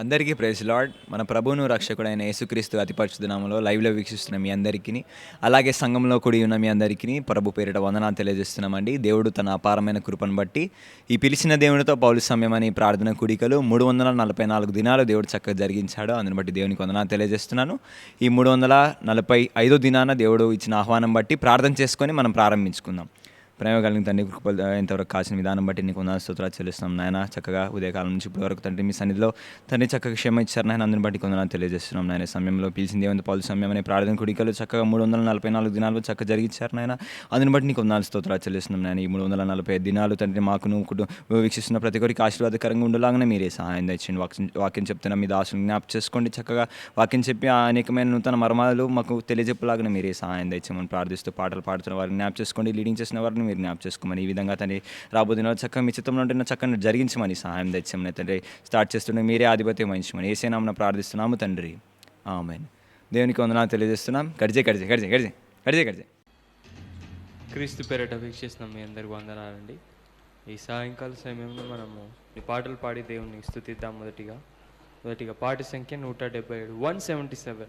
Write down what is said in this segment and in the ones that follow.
అందరికీ praise lord. మన ప్రభువును రక్షకుడైన యేసుక్రీస్తు అతి పరిశుద్ధ నామములో లైవ్‌లో వీక్షిస్తున్న మీ అందరికిని, అలాగే సంఘంలో కూడి ఉన్న మీ అందరికిని ప్రభు పేరిట వందనాలు తెలియజేస్తున్నామండి. దేవుడు తన అపారమైన కృపను బట్టి ఈ పిలిచిన దేవునితో పౌలు సమయమని ప్రార్థన కూడికలు 344 దినాలు దేవుడు చక్కగా జరిగించాడు. అందుని బట్టి దేవునికి వందనాలు తెలియజేస్తున్నాను. ఈ 345 దినాన దేవుడు ఇచ్చిన ఆహ్వానం బట్టి ప్రార్థన చేసుకొని మనం ప్రారంభించుకుందాం. ప్రేమ కలిగిన తండ్రి, కృపలు ఇంతవరకు కాసిన విధానం బట్టి నీకు వందనాలు స్తోత్రాలు చెల్లిస్తున్నాం నాయన. చక్కగా ఉదయకాలం నుంచి ఇప్పటి వరకు తండ్రి మీ సన్నిధిలో తండ్రి చక్కగా క్షమ ఇచ్చారు నాయన. అందుని బట్టి వందనాలు తెలియజేస్తున్నాం నాయన. సమయంలో పిలిచిన దేవుని పౌలు సమయం అనే ప్రార్థన కుడికలు చక్కగా 344 దినాలు చక్కగా జరిగించారు నాయన. అందుని బట్టి నీకు వందనాలు స్తోత్రాలు చెల్లిస్తున్నాం నాయన. ఈ 345 దినాలు తండ్రి మాకు నువ్వు వీక్షిస్తున్న ప్రతి ఒక్కరికి ఆశీర్వాదకరంగా ఉండలాగానే మీరే సహాయం తెచ్చండి. వాక్యం చెప్తున్న మీ దాసుని జ్ఞాపకం చేసుకోండి. చక్కగా వాక్యం చెప్పి అనేకమైన నూతన మర్మాలు మాకు తెలియజెప్పలాగానే మీరే సహాయం తెచ్చామని ప్రార్థిస్తూ పాటలు పాడుతున్న వారిని జ్ఞాపకం చేసుకోండి. లీడింగ్ చేసిన వారిని మీరు జ్ఞాపకం చేసుకోమని, ఈ విధంగా తండ్రి రాబోతున్న చక్కగా మీ చిత్తంలో ఉంటున్న చక్కని జరిగించమని సహాయం తెచ్చామని తండ్రి. స్టార్ట్ చేస్తుండే మీరే ఆధిపత్యం వహించమని యేసే నామమున ప్రార్థిస్తున్నాము తండ్రి, ఆమేన్. దేవునికి వందనాలు తెలియజేస్తున్నాం. గడిచే క్రీస్తు పేరిట వీక్షిస్తున్నాం మీ అందరికి వందనాలండి. ఈ సాయంకాల సమయంలో మనము ఈ పాటలు పాడి దేవుని స్తుతిద్దాం. మొదటిగా పాట సంఖ్య 177, 177.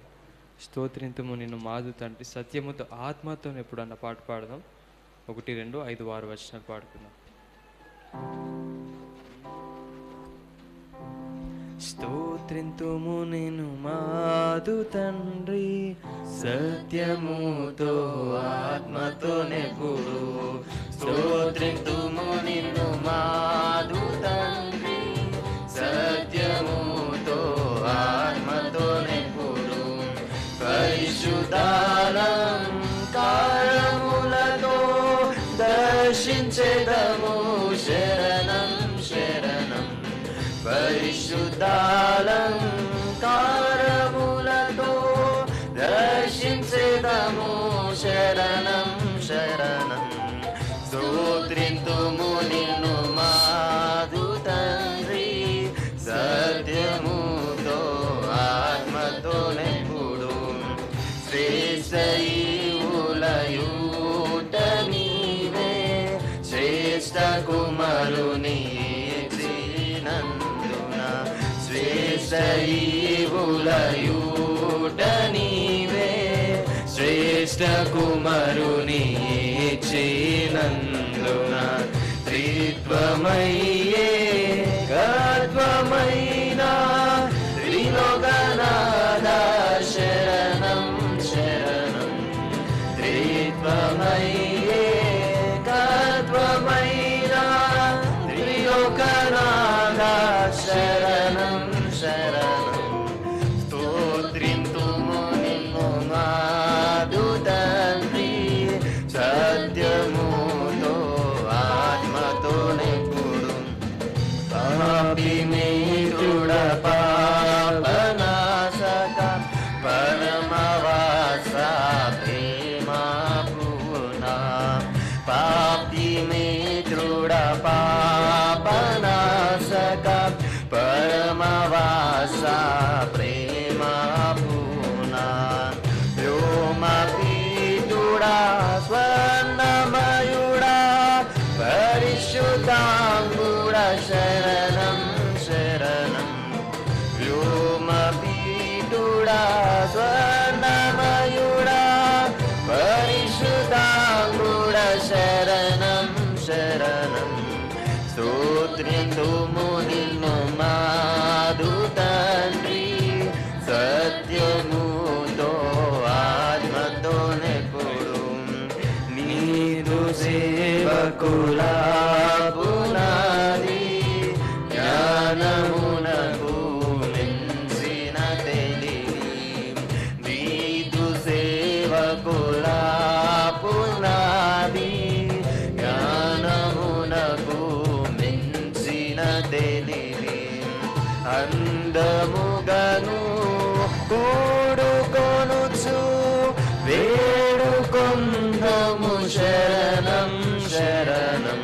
స్తోత్రింతుము నిన్ను మాదు తండ్రి సత్యముతో ఆత్మతో ఎప్పుడన్న పాట పాడదాం. 1, 2, 5, 6 వచనాలు పాడుకుందాం. స్తోత్రింతుము నిన్ను మాదు తండ్రి సత్యముతో ఆత్మతో నెప్పుడు. స్తోత్రింతుము నిన్ను మాదు తండ్రి సత్యముతో ఆత్మతో నెప్పుడు. పరిశుద్ధాలం కారములతో దర్శించెదము శరణం శరణం. పరిశుద్ధాలం కారములతో దర్శించెదము శరణం శరణం. స్తోత్రింతుము నిన్ను మాదు తండ్రి సత్యముతో ఆత్మతో నెప్పుడు. శ్రేష్ఠ ఈవులయూట నీవే శ్రేష్ఠ కుమారుని ఇచ్చినందున. శ్రేష్ఠ ఈవులయూట నీవే శ్రేష్ఠ కుమారుని ఇచ్చినందున. త్రిత్వమయ్యే గత్వమైన త్రిలోకనాథ శరణం శరణం. త్రిత్వమయ్యే గత్వమైన త్రిలోకనాథ శరణం శరణం. స్తోత్రింతుము నిన్ను మాదు తండ్రి సత్యముతో ఆత్మతో నెప్పుడు. పాపిమేతుడ పాపనాశక పరమవాస ప్రేమ పూర్ణ. పాపిమేతుడ పాపనాశక పరమవాస ప్రేమ పూర్ణ. వ్యోమపీతుడా స్వర్ణమయుడా పరిశుద్ధాంగుడా శరణం శరణం. వ్యోమపీతుడా స్వర్ణమయుడా పరిశుద్ధాంగుడా శరణం శరణం. స్తోత్రింతుము నిన్ను మాదు తండ్రి సత్యముతో ఆత్మతో నెప్పుడు. నీదు సేవకుల పునాది జ్ఞానమునకు మించిన తెలివి. నీదు సేవకుల పునాది జ్ఞానమునకు మించిన తెలివి. అందముగను కూడుకొనుచు వేడుకొందము శరణం శరణం.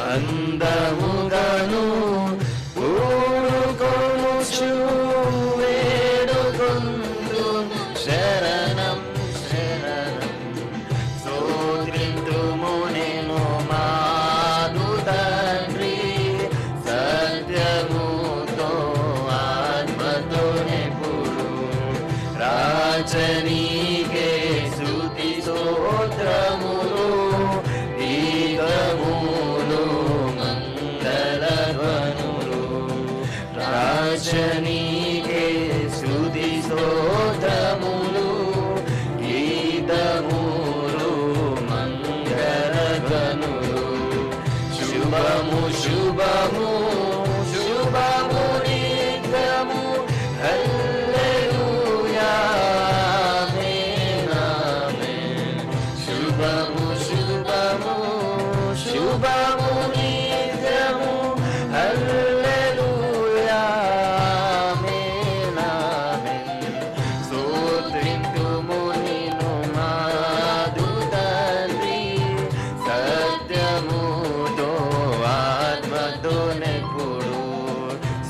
అందముగను కూడుకొనుచు వేడుకొందు శరణం శరణం. స్తోత్రింతుము నిన్ను మాదు తండ్రి సత్యముతో రాజనీకే స్తుతి స్తోత్రములు గీతములు మంగళధ్వనులు రాజనీకే స్తుతి స్తోత్రములు గీతములు మంగళధ్వనులు శుభము శుభము శుభము నిత్యము హల్లెలూయా ఆమేన్ ఆమేన్ శుభము శుభము శుభము నిత్యము హల్లెలూయా ఆమేన్ ఆమేన్ స్తోత్రింతుము నిన్ను మాదు తండ్రి సత్యముతో ఆత్మతో నెప్పుడు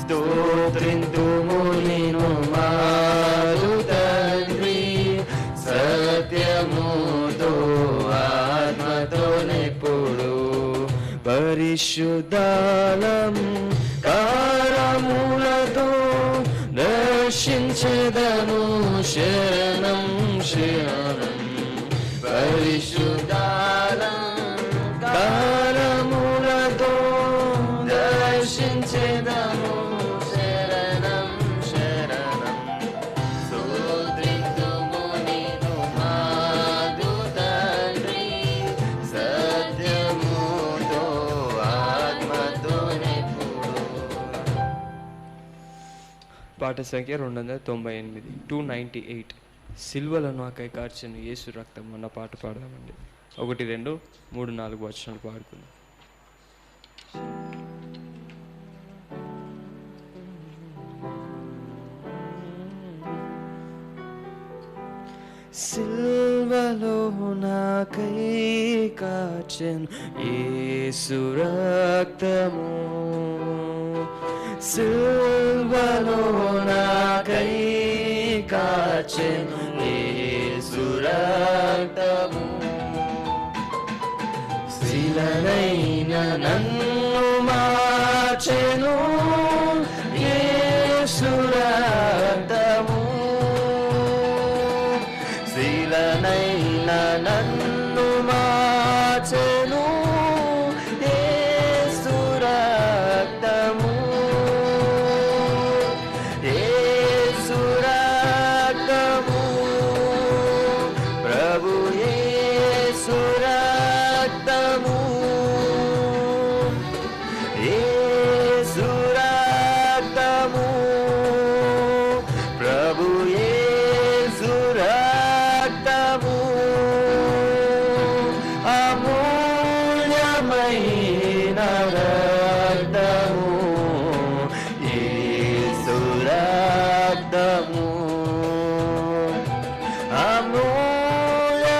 స్తోత్రింతుము నిన్ను మాదు తండ్రి సత్యముతో ఆత్మతో నెప్పుడు పరిశుద్ధాలం కారములతో దర్శించెదను శరణం శరణం పరిశుద్ధాలం కారములతో దర్శించెదను శరణం శరణం స్తోత్రింతుము నిన్ను మాదు తండ్రి సత్యముతో ఆత్మతో నెప్పుడు పాట సంఖ్య 298 298 సిల్వలో నాకై కార్చిన యేసు రక్తం అన్న పాట పాడదామండి. 1 2 3 4 వచనాలు పాడుకుందాం. సిల్వలో నాకై కార్చెను యేసు రక్తము సిల్వలో నాకై కార్చెను యేసు రక్తము శిలనైన నన్ను మార్చెను యేసు రక్తము శిలనైన నన్ను మార్చెను యేసు రక్తము యేసు రక్తము ప్రభు యేసు రక్తము యేసు రక్తము ప్రభు యేసు రక్తము అమూల్యమైన రక్తము యేసు రక్తము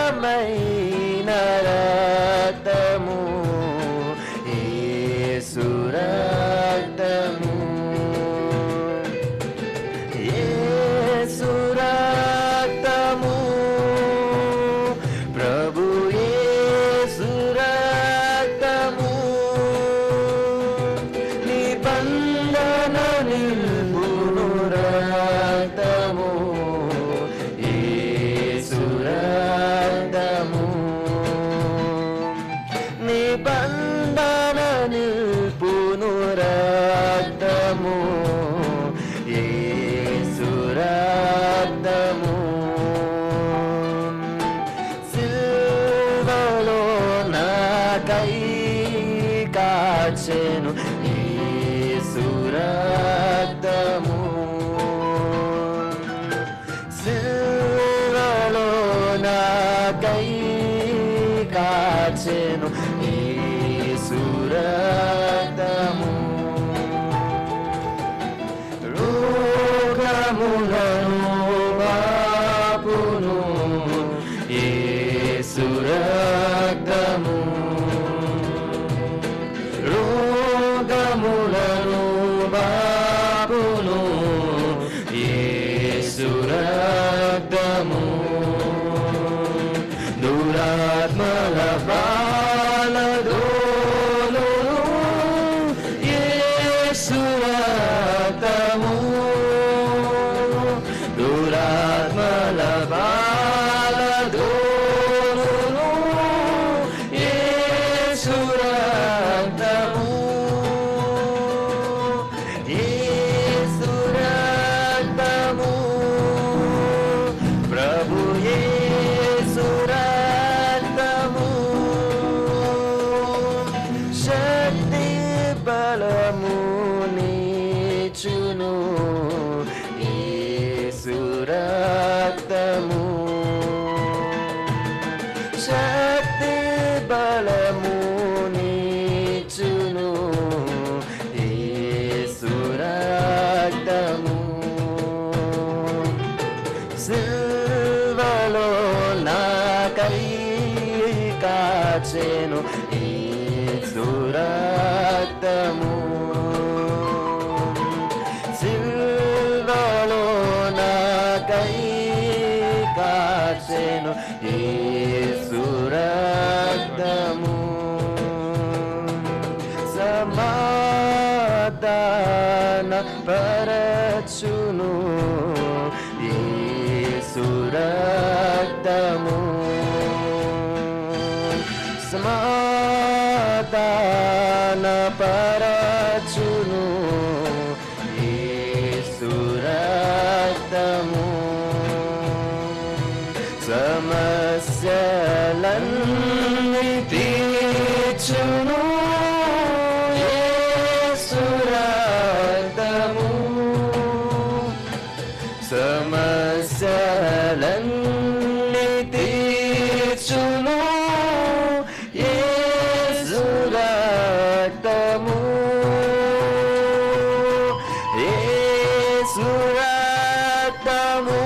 అమూల్యమైన రక్తము యేసు రక్తము యేసు రక్తము ప్రభు యేసు రక్తము నిబంధన నిల్పును రక్తము యేసు రక్తము నిబంధన నిల్పును రక్తము యేసు రక్తము సిల్వలో నాకై కార్చెను యేసు రక్తము సిల్వలో నాకై కార్చెను యేసు రక్తము రోగములను బాపును యేసు రక్తము రోగములను బాపును యేసు రక్తము దురాత్మల బాల సిల్వలో నాకై కాచెను యేసు రక్తము సిల్వలో నాకై కాచెను యేసు రక్తము సమాధాన పరచును యేసు రక్తము సమాధాన పరచును యేసు రక్తము సమస్యలన్నీ తీర్చును యేసు రక్తము సమస్యలన్నీ తీర్చును యేసు రక్తము యేసు రక్తము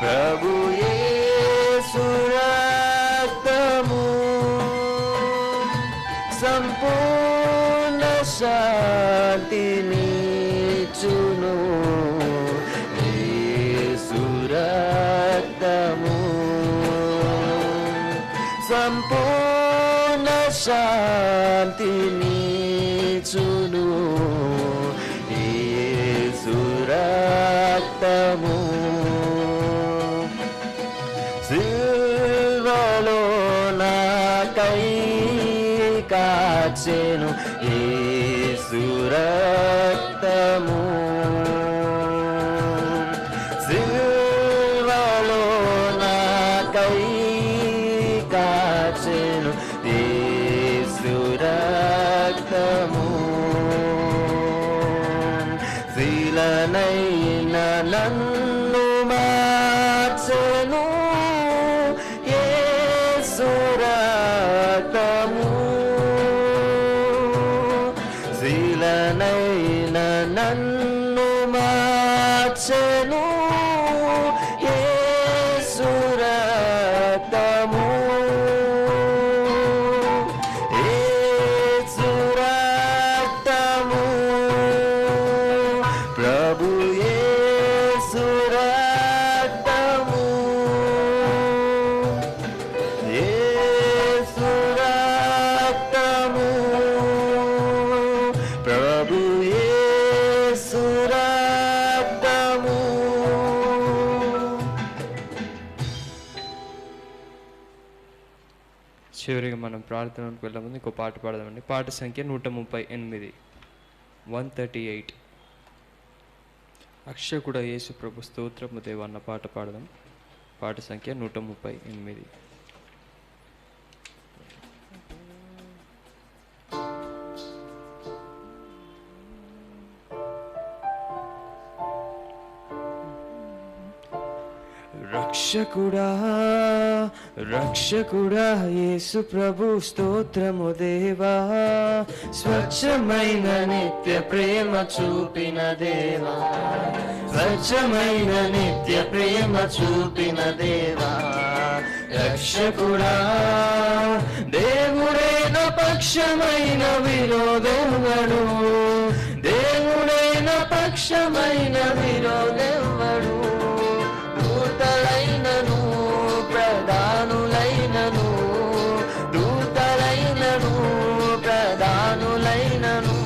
ప్రభు యేసు రక్తము సంపూర్ణ శాంతినిచ్చును యేసు రక్తము సంపూర్ణ శాంతినిచ్చును యేసు రక్తము సిల్వలో నాకై కాచెను యేసు రక్తము సిల్వలో నాకై కాచెను యేసు రక్తము శీలనైన నన్ను మార్చెను యేసు రక్తము శీలనైన నన్ను మార్చెను యేసు రక్తము యేసు రక్తము ప్రభు యేసు రక్తము యేసు రక్తము ప్రభు యేసు రక్తము చివరిగా మనం ప్రార్థనకు వెళ్ళే ముందు ఇంకో పాట పాడదామండి. పాట సంఖ్య 138, 138. అక్షకుడ యేసు ప్రభు స్తోత్రము దేవా అన్న పాట పాడదాం. పాట సంఖ్య 138. రక్షకుడా రక్షకుడా యేసు ప్రభు స్తోత్రము దేవా స్వచ్ఛమైన నిత్య ప్రేమ చూపిన దేవా స్వచ్ఛమైన నిత్య ప్రేమ చూపిన దేవా రక్షకుడా దేవుడైన పక్షమైన విరోధెవడు దేవుడైన పక్షమైన విరోధెవడు దూతలైనను ప్రధానులైనను దూతలైనను ప్రధానులైనను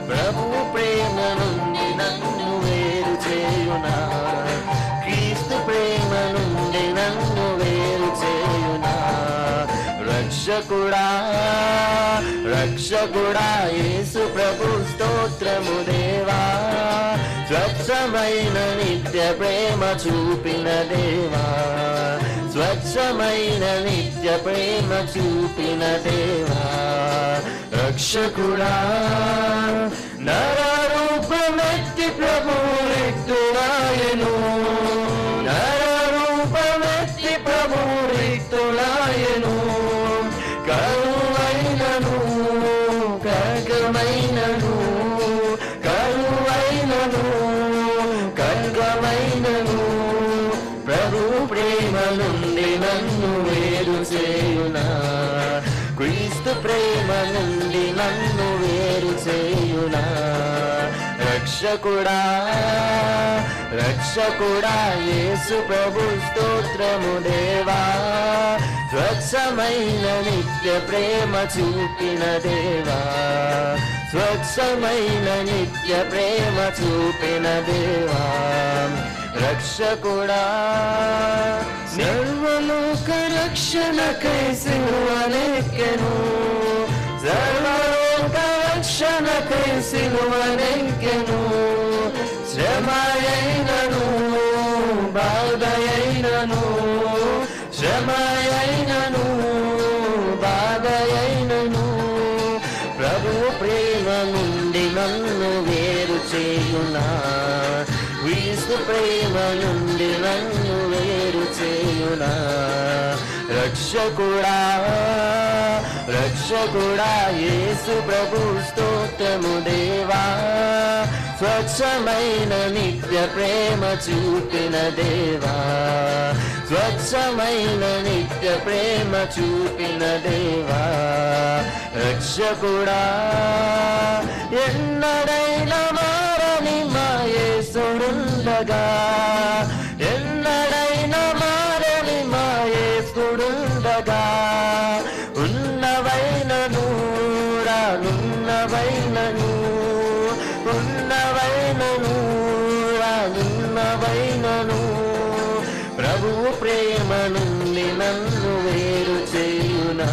ప్రభు ప్రేమ నుండి నన్ను వేరు చేయునా క్రీస్తు ప్రేమ నుండి నన్ను వేరు చేయునా రక్షకుడా రక్షకుడా యేసు ప్రభు స్తోత్రము దేవా స్వచ్ఛమైన నిత్య ప్రేమ చూపిన దేవా స్వచ్ఛమైన నిత్య ప్రేమ చూపిన దేవా రక్షకుడా నరరూపమెత్తి ప్రభు రిక్తులాయను నరరూపమెత్తి ప్రభు రిక్తులాయను కరువైనను ఖడ్గమైనను కరువైనను ఖడ్గమైన నుండి నన్ను వేరు చేయునా, క్రీస్తు ప్రేమ నుండి నన్ను వేరు చేయునా. రక్షకుడా రక్షకుడా యేసు ప్రభు స్తోత్రము దేవా, స్వచ్ఛమైన నిత్య ప్రేమ చూపిన దేవా, స్వచ్ఛమైన నిత్య ప్రేమ చూపిన దేవా. రక్షకుడా సర్వలోక రక్షణకై సిలువనెక్కెను, సర్వలోక రక్షణకై సిలువనెక్కెను. శ్రమయైనను బాధయైనను, శ్రమయైనను బాధయైనను, ప్రభు ప్రేమ నుండి నన్ను వేరు చేయునా, క్రీస్తు ప్రేమ నుండి నన్ను వేరు చేయునా. రక్షకుడా రక్షకుడా యేసు ప్రభు స్తోత్రము దేవా, స్వచ్ఛమైన నిత్య ప్రేమ చూపిన దేవా, స్వచ్ఛమైన నిత్య ప్రేమ చూపిన దేవా. రక్షకుడా ఎన్నడైనా మారని మా యేసుడుండగా, ఎన్నడైనా మారని మా యేసుడుండగా, ఉన్నవైనను రానున్నవైనను, ఉన్నవైనను రానున్నవైనను, ప్రభువు ప్రేమ నుండి నన్ను వేరు చేయునా.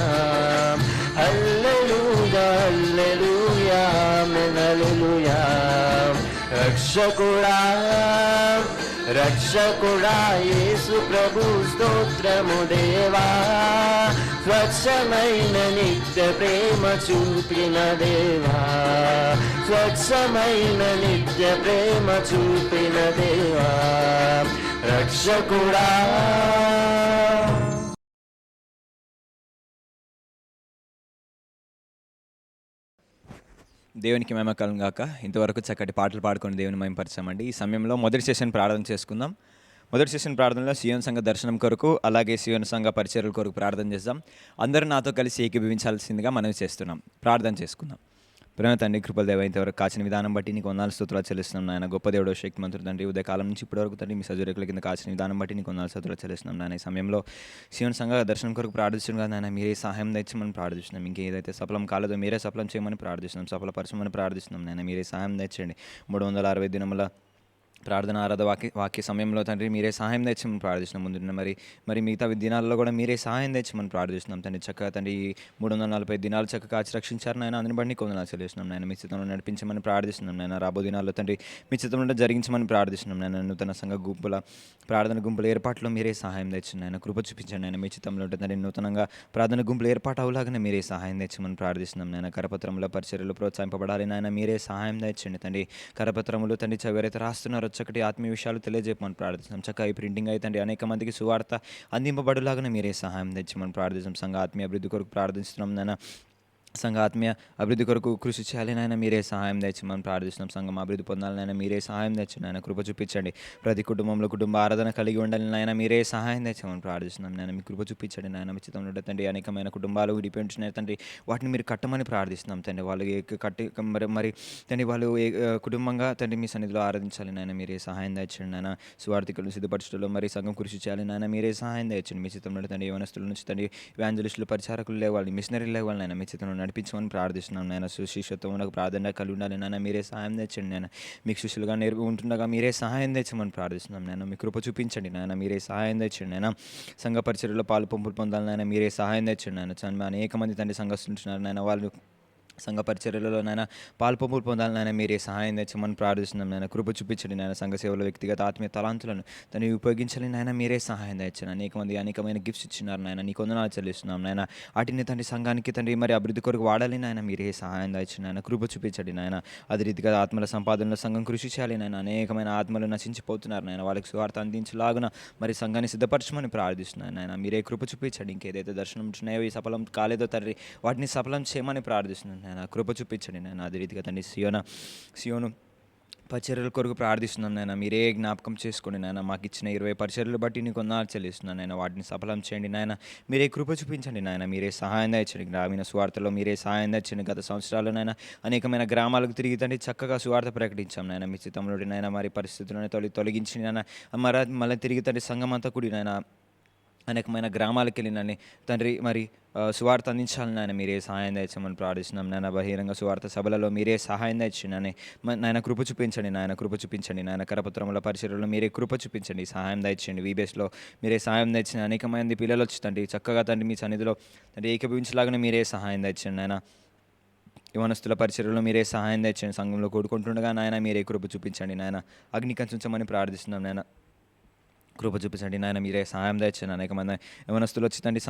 హల్లెలూయా హల్లెలూయా ఆమేన్ హల్లెలూయా. రక్షకుడా రక్షకుడా యేసు ప్రభు స్తోత్రము దేవా, స్వచ్ఛమైన నిత్య ప్రేమ చూపిన దేవా, స్వచ్ఛమైన నిత్య ప్రేమ చూపిన దేవా. రక్షకుడా దేవునికి మహిమ కలుగును గాక. ఇంతవరకు చక్కటి పాటలు పాడుకొని దేవుని మహిమపరచామండి. ఈ సమయంలో మొదటి సెషన్ ప్రార్థన చేసుకుందాం. మొదటి సెషన్ ప్రార్థనలో సియోన్ సంఘ దర్శనం కొరకు, అలాగే సియోన్ సంఘ పరిచర్యల కొరకు ప్రార్థన చేద్దాం. అందరూ నాతో కలిసి ఏకీభవించాల్సిందిగా మనవి చేస్తున్నాం. ప్రార్థన చేసుకుందాం. ప్రేమ తండ్రి, కృపల దేవ, ఇంతవరకు కాచిన విధానం బట్టి నీకు వందనాలు స్తోత్రాలు చెల్లిస్తున్నాం నాయన. గొప్ప దేవుడు, శక్తిమంతుడు తండ్రి, ఉదయకాలం నుంచి ఇప్పటివరకు తండ్రి మీ సజీరేకుల కింద కాచిన విధానం బట్టి నీకు వందనాలు స్తోత్రాలు చెల్లిస్తున్నాం నాయన. ఈ సమయంలో సియోన్ సంఘ దర్శనం కొరకు ప్రార్థిస్తున్నాం నాయన. మీరే సహాయం తెచ్చమని ప్రార్థిస్తున్నాం. ఇంకేదైతే సఫలం కాలేదో మీరే సఫలం చేయమని ప్రార్థిస్తున్నాం, సఫలపరచమని ప్రార్థిస్తున్నాం నాయన. మీరే సహాయం తెచ్చండి. 360 దినముల ప్రార్థన ఆరాధ వాక్య సమయంలో తండ్రి మీరే సహాయం తెచ్చమని ప్రార్థిస్తున్నాం. ముందున్న మరి మిగతా దినాల్లో కూడా మీరే సహాయం తెచ్చమని ప్రార్థిస్తున్నాం తండ్రి. చక్కగా తండ్రి 340 దినాలు చక్కగా కాచి రక్షించారు నాయన. అందుని బట్టి కొందనాలు చెల్లిస్తున్నాం నాయన. మీ చిత్తంలో నడిపించమని ప్రార్థిస్తున్నాం నాయన. రాబో దినాల్లో తండ్రి మీ చిత్తంలో జరిగించమని ప్రార్థిస్తున్నాం నాయన. నూతన సంఘ ప్రార్థన గుంపుల ఏర్పాట్లో మీరే సహాయం తెచ్చండి నాయన. కృప చూపించండి నాయన. మీ చిత్తంలో తండ్రి నూతనంగా ప్రార్థన గుంపుల ఏర్పాటు అవలాగానే మీరే సహాయం తెచ్చమని ప్రార్థిస్తున్నాం నాయన. కరపత్రముల పరిచర్యలు ప్రోత్సహింపబడాలి నాయన. మీరే సహాయం తెచ్చండి తండ్రి. కరపత్రములు తండ్రి ఎవరైతే రాస్తున్నారో చక్కటి ఆత్మీయ విషయాలు తెలియజేయమని ప్రార్థిస్తున్నాం. చక్కగా ఈ ప్రింటింగ్ అయితే అనేక మందికి సువార్త అందింపబడులాగానే మీరే సహాయం తెచ్చమని ప్రార్థిస్తున్నాం. సంఘ ఆత్మీయ అభివృద్ధి కొరకు ప్రార్థిస్తున్నాం నాయన. సంఘ ఆత్మీయ అభివృద్ధి కొరకు కృషి చేయాలి నాయన. మీరే సహాయం తెచ్చమని ప్రార్థిస్తున్నాం. సంఘం అభివృద్ధి పొందాలి నాయన. మీరే సహాయం తెచ్చండి నాయన. కృప చూపించండి. ప్రతి కుటుంబంలో కుటుంబ ఆరాధన కలిగి ఉండాలి నాయన. మీరే సహాయం తెచ్చమని ప్రార్థిస్తున్నాం నాయన. మీ కృప చూపించండి నాయన. మీ చిత్తంలో తండ్రి అనేకమైన కుటుంబాలు విడిపోయింటున్నాయి తండ్రి. వాటిని మీరు కట్టమని ప్రార్థిస్తున్నాం తండ్రి. వాళ్ళు కట్టి మరి తండ్రి వాళ్ళు కుటుంబంగా తండ్రి మీ సన్నిధిలో ఆరాధించాలి నాయన. మీరే సహాయం తెచ్చండి నాయన. సువార్థికులను సిద్ధపరచడంలో మరి సంఘం కృషి చేయాలి నాయన. మీరే సహాయం తెచ్చండి. మీ చిత్తంలో తండ్రి యవనస్తుల నుంచి తండ్రి వ్యాంజలిస్టులు, పరిచారకులు లేవాలి, మిషనరీలు లేవాలి నాయన. మీ చిత్తంలో నడిపించమని ప్రార్థిస్తున్నాం నాయన. శిష్యత్వంలో ప్రార్థన కలిగి ఉండాలి నాయన. మీరే సహాయం తెచ్చండి నాయన. మీకు శిష్యులుగా ఉంటుండగా మీరే సహాయం తెచ్చమని ప్రార్థిస్తున్నాం నాయన. మీ కృప చూపించండి నాయన. మీరే సహాయం తెచ్చండి నాయన. సంఘ పరిచర్యలో పాలు పంపులు పొందాలి నాయన. మీరే సహాయం తెచ్చండి నాయన. అనేక మంది తండ్రి సంఘస్థులుంటున్నారు నాయన. వాళ్ళు సంఘ పరిచర్యలలో నాయన పాల్పొంపులు పొందాలి నాయన. మీరే సహాయం తెచ్చమని ప్రార్థిస్తున్నాం నాయన. కృప చూపించండి నాయన. సంఘ సేవలో వ్యక్తిగత ఆత్మీయ తలాంతులను తను ఉపయోగించాలి నాయన. మీరే సహాయం తెచ్చండి. అనేక మంది అనేకమైన గిఫ్ట్స్ ఇచ్చినారు నాయన. నీ కొందనాలు చెల్లిస్తున్నాం నాయన. వాటిని తండ్రి సంఘానికి తండ్రి మరి అభివృద్ధి కొరకు వాడాలి నాయన. మీరే సహాయం తెచ్చండి నాయన. కృప చూపించండి నాయన. అదే రీతిగా ఆత్మల సంపాదనలో సంఘం కృషి చేయాలి నాయన. అనేకమైన ఆత్మలు నశించిపోతున్నారు నాయన. వాళ్ళకి సువార్త అందించలాగున మరి సంఘాన్ని సిద్ధపరచమని ప్రార్థిస్తున్నాను నాయన. మీరే కృప చూపించండి. ఇంకేదైతే దర్శనం ఉంటున్నాయో ఈ సఫలం కాలేదో తండ్రి వాటిని సఫలం చేయమని ప్రార్థిస్తున్నాను నాయన. కృప చూపించండి నాయన. అదే రీతిగా తండ్రి సియోను పరిచర్యల కొరకు ప్రార్థిస్తున్నాం నాయన. మీరే జ్ఞాపకం చేసుకోండి నాయన. మాకు ఇచ్చిన 20 పరిచర్యలు బట్టి నీకు వందనాలు చెల్లిస్తున్నాను నాయన. వాటిని సఫలం చేయండి నాయన. మీరే కృప చూపించండి నాయన. మీరే సహాయం దయచండి. గ్రామీణ సువార్తలో మీరే సహాయం దయచండి. గత సంవత్సరాల్లో నాయన అనేకమైన గ్రామాలకు తిరిగి తండ్రి చక్కగా సువార్త ప్రకటించాం నాయన. మీ చిత్తంలో నాయన మరి పరిస్థితులను తొలగించి నాయన మళ్ళీ తిరిగి తండ్రి సంఘం అంతా కూడి నాయన అనేకమైన గ్రామాలకు వెళ్ళినని తండ్రి మరి సువార్త అందించాలని నాయన మీరే సహాయం దయచేయమని ప్రార్థిస్తున్నాం నాయన. బహిరంగ సువార్త సభలలో మీరే సహాయం దయచేయండి నాయన. కృప చూపించండి నాయన. కృప చూపించండి నాయన. కరపత్రముల పరిచర్యలో మీరే కృప చూపించండి. సహాయం దయచేయండి. వీబేస్లో మీరే సహాయం దయచేయండి. అనేక మంది పిల్లలు వచ్చి తండ్రి చక్కగా తండ్రి మీ సన్నిధిలో తండ్రి ఏకీభవించలాగానే మీరే సహాయం దయచేయండి నాయన. యవనస్తుల పరిచర్యలో మీరే సహాయం దయచేయండి. సంఘంలో కూడుకుంటుండగా నాయన మీరే కృప చూపించండి నాయన. అగ్ని కంచుంచమని ప్రార్థిస్తున్నాం నాయన. కృప చూపించండి నాయన. మీరే సహాయం దయచేయండి. అనేక మంది యవనస్తులు వచ్చి తండ్రి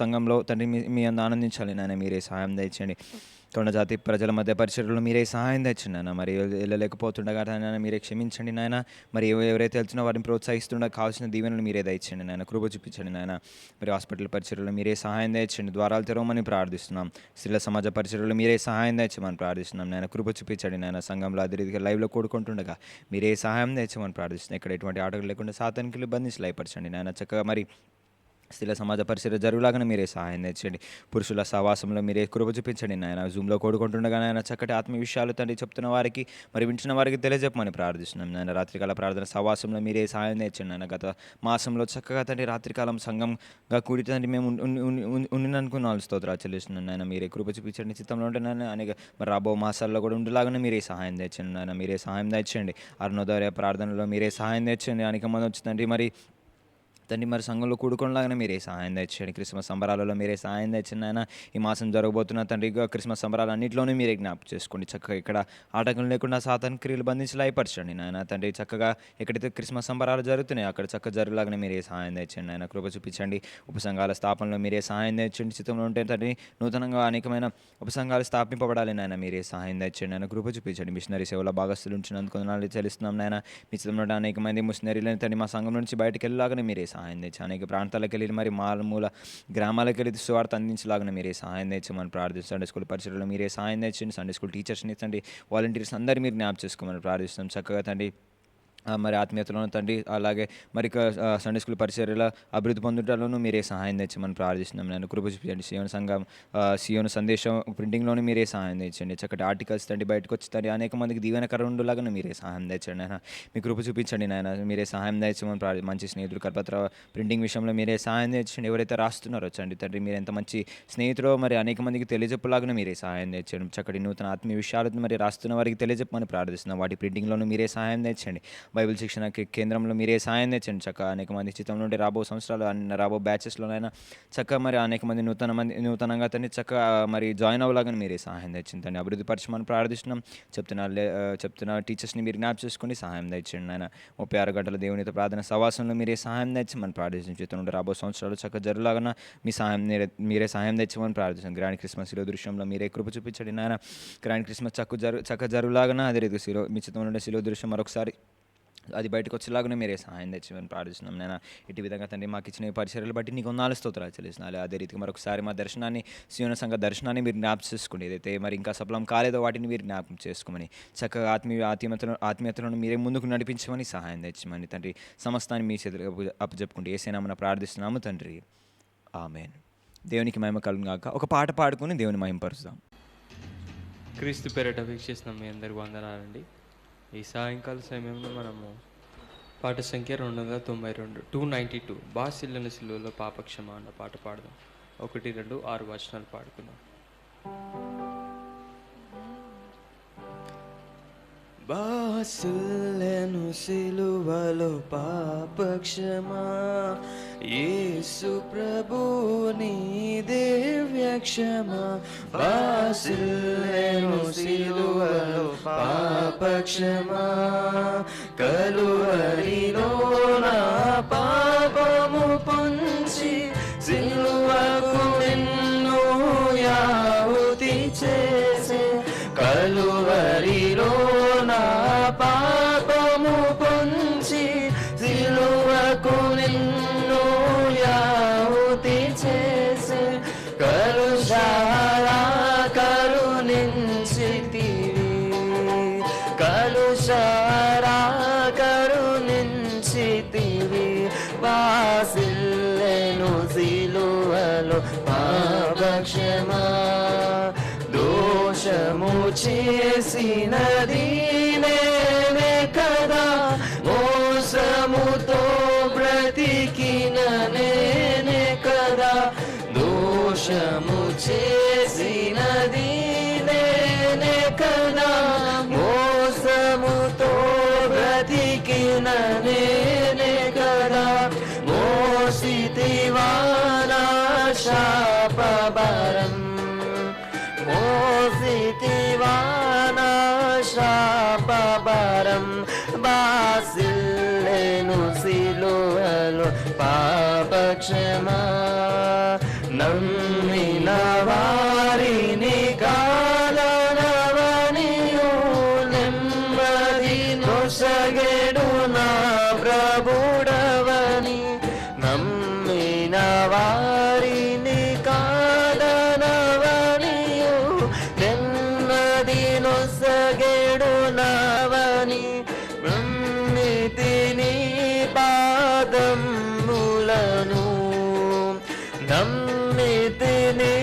సంఘంలో తండ్రి మీ అందు ఆనందించాలి నాయన. మీరే సహాయం దయచేయండి. కొండ జాతి ప్రజల మధ్య పరిచర్యలో మీరే సహాయం తెచ్చండి నాయన. మరి వెళ్ళలేకపోతుండగా నాయన మీరే క్షమించండి నాయన. మరి ఎవరైతే వెళ్తున్నా వారిని ప్రోత్సహిస్తుండగా కావాల్సిన దీవెనలు మీరే దయచేయండి నాయన. కృప చూపించండి నాయన. మరి హాస్పిటల్ పరిచర్యలో మీరే సహాయం దయచేయండి. ద్వారాలు తెరవమని ప్రార్థిస్తున్నాం. స్త్రీల సమాజ పరిచర్యలో మీరే సహాయం దయచేయమని ప్రార్థిస్తున్నాం నాయన. కృప చూపించండి నాయన. సంఘంలో అదే రీతిగా లైవ్లో కూడుకుంటుండగా మీరే సహాయం దయచేయమని ప్రార్థిస్తున్నాం. ఇక్కడ ఎటువంటి ఆటలు లేకుండా సాతానికి బంధించి లయపరచండి నాయన. చక్కగా మరి స్త్రీల సమాజ పరిచర్య జరుగులాగానే మీరే సహాయం తెచ్చండి. పురుషుల సహవాసంలో మీరే కృప చూపించండి నాయన. జూమ్లో కూడుకుంటుండగా నాయన చక్కటి ఆత్మ విషయాలు తండ్రి చెప్తున్న వారికి మరి వింటున్న వారికి తెలియజెప్పమని ప్రార్థిస్తున్నాం నాయన. రాత్రికాల ప్రార్థన సహవాసంలో మీరే సహాయం తెచ్చండి నాయన. గత మాసంలో చక్కగా తండ్రి రాత్రికాలం సంఘంగా కూడి తండ్రి మేము ఉండిననుకున్న వాళ్ళు స్తోత్రాలు చెల్లిస్తున్నాం నాయన. మీరే కృప చూపించండి. చిత్తంలో ఉంటే నాయన అనేక మరి రాబో మాసాల్లో కూడా ఉండేలాగానే మీరే సహాయం తెచ్చండి నాయన. మీరే సహాయం తెచ్చండి. అరుణోదయ ప్రార్థనలో మీరే సహాయం తెచ్చండి. అనేక మంది వచ్చి తండ్రి మరి సంఘంలో కూడుకునేలాగానే మీరే సహాయం తెచ్చండి. క్రిస్మస్ సంబరాలలో మీరే సహాయం తెచ్చండి నాయన. ఈ మాసం జరగబోతున్న తండ్రి క్రిస్మస్ సంబరాలు అన్నింటిలోనే మీరే జ్ఞాపకం చేసుకోండి. చక్కగా ఇక్కడ ఆటంకం లేకుండా సాతాన్ క్రియలు బంధించి లయపరచండి నాయన. తండ్రి చక్కగా ఎక్కడైతే క్రిస్మస్ సంబరాలు జరుగుతున్నాయో అక్కడ చక్కగా జరుగులాగానే మీరే సహాయం తెచ్చండి నాయన. కృప చూపించండి. ఉపసంఘాల స్థాపనలో మీరే సహాయం తెచ్చండి. చిత్తంలో ఉంటే తండ్రి నూతనంగా అనేకమైన ఉపసంఘాలు స్థాపింపబడాలి నాయన. మీరే సహాయం తెచ్చండి నాయన. కృప చూపించండి. మిషనరీ సేవల భాగస్తులు ఉంచినందుకు వందనాలు చెల్లిస్తున్నాం నాయన. మీ చిత్తంలో అనేక మంది మిషనరీలను తండ్రి మా సంఘం నుంచి బయటకు వెళ్ళలాగానే మీరే సహాయం తెచ్చి అనేక ప్రాంతాలకు వెళ్ళి మరి మారుమూల గ్రామాలకు వెళ్ళి సువార్త అందించలాగానే మీరే సహాయం తెచ్చమని ప్రార్థిస్తాం. సండే స్కూల్ పరిచయలో మీరే సహాయం తెచ్చండి. సండే స్కూల్ టీచర్స్ని తండ్రి వాలంటీర్స్ అందరూ మీరు జ్ఞాపకం చేసుకోమని ప్రార్థిస్తాం. చక్కగా తండ్రి మరి ఆత్మీయతలోనూ తండ్రి అలాగే మరి సండే స్కూల్ పరిచర్యల అభివృద్ధి పొందడంలోనూ మీరే సహాయం తెచ్చమని ప్రార్థిస్తున్నాం. నేను కృప చూపించండి. సియోను సంఘం సియోను సందేశం ప్రింటింగ్లోనూ మీరే సహాయం తెచ్చండి. చక్కటి ఆర్టికల్స్ తండ్రి బయటకు వచ్చి తండ్రి అనేక మందికి దీవెనకర ఉండేలాగానే మీరే సహాయం తెచ్చండి నాయన. మీ కృప చూపించండి నాయన. మీరే సహాయం తెచ్చమని మంచి స్నేహితులు కరపత్ర ప్రింటింగ్ విషయంలో మీరే సహాయం తెచ్చండి. ఎవరైతే రాస్తున్నారో తండ్రి మీరు ఎంత మంచి స్నేహితులు మరి అనేక మందికి తెలియజెప్పలాగానే మీరే సహాయం తెచ్చండి. చక్కటి నూతన ఆత్మీయ విషయాలు మరి రాస్తున్న వారికి తెలియజెప్పమని ప్రార్థిస్తున్నాం. వాటి ప్రింటింగ్లోనూ మీరే సహాయం తెచ్చండి. బైబిల్ శిక్షణ కేంద్రంలో మీరే సహాయం తెచ్చండి. చక్కగా అనేక మంది చిత్తంలో ఉంటే రాబో సంవత్సరాలు రాబో బ్యాచెస్లోనైనా చక్కగా మరి అనేక మంది నూతనంగా తండ్రి చక్కగా మరి జాయిన్ అవ్వలాగానే మీరే సహాయం తెచ్చండి. తండ్రి అభివృద్ధి పరచమని ప్రార్థిస్తున్నాం. చెప్తున్న టీచర్స్ని మీరు జ్ఞాపకం చేసుకుని సహాయం తెచ్చండి ఆయన. 36 గంటల దేవునితో ప్రార్థన సవాసంలో మీరే సహాయం తెచ్చమని ప్రార్థిస్తున్నాం. చిత్తంలో ఉంటే రాబో సంవత్సరాలు చక్కగా జరుగులాగా మీ సహాయం మీరే సహాయం తెచ్చమని ప్రార్థిస్తున్నాం. గ్రాండ్ క్రిస్మస్ శిలో దృశ్యంలో మీరే కృప చూపించండి నాయన. గ్రాండ్ క్రిస్మస్ చక్కగా జరుగులాగా అదే రీతి మీ చిత్తంలో ఉండే శిలో దృశ్యం మరొకసారి అది బయటకు వచ్చేలాగానే మీరే సహాయం తెచ్చమని ప్రార్థిస్తున్నాం నేను. ఇటు విధంగా తండ్రి మాకు ఇచ్చిన ఈ పరిచర్యలు బట్టి నీకు వందనాలు స్తోత్రాలు చెల్లిస్తున్నాను. అదే రీతిగా మరొకసారి మా దర్శనాన్ని సియోను సంఘ దర్శనాన్ని మీరు జ్ఞాపకం చేసుకోండి. ఏదైతే మరి ఇంకా సఫలం కాలేదో వాటిని మీరు జ్ఞాపకం చేసుకోమని చక్కగా ఆత్మీయతలను మీరే ముందుకు నడిపించమని సహాయం తెచ్చమని తండ్రి సమస్తాన్ని మీ చేతులు అప్పచెప్పుకుంటూ ఏసేనామని ప్రార్థిస్తున్నాము తండ్రి. ఆమేన్. దేవునికి మహిమ కలుగును గాక. ఒక పాట పాడుకొని దేవుని మహిమపరుస్తాం. క్రీస్తు పేరిట వీక్షిస్తున్నాం. మీ అందరికి వందనాలండి. ఈ సాయంకాల సమయంలో మనము పాట సంఖ్య 292 292 బాసిల్లని సిలువలో పాపక్షమ అన్న పాట పాడదాం. 1, 2, 6 వచనాలు పాడుకుందాం. బాసిల్లను సిలువలో పాపక్షమా యేసు ప్రభు నీ దివ్య క్షమా. బాసిల్లను సిలువలో పాపక్షమా కలువరిలో నా పాపము పొంచి సిలువకు నిన్ను యాహుతి చేసే కలువరిలో నా పాపము పొంచి సిలువకు నిన్ను యాహుతి చేసే కలుషారా కరుణించితివి కలుషా మోసితివి బాసిల్లెను సిలువలో పాపక్షమా దోషము చేసినది నేనే కదా మోసముతో బ్రతికిన నేనే కదా దోషము చేసినది నేనే కదా మోసముతో బ్రతికిన నేనే కదా మోసితివా నా శాపభారం మోసితివా నా శాపభారం బాసిల్లెను సిలువలో పాపక్షమా నమ్మిన వారిని కాలనవనియు నెమ్మది నొసగెడు నా ప్రభుడవని నమ్మిన వారిని కాలనవనియు నెమ్మది నొసగెడు నావని నమ్మితిని పాదములను నమ్మితిని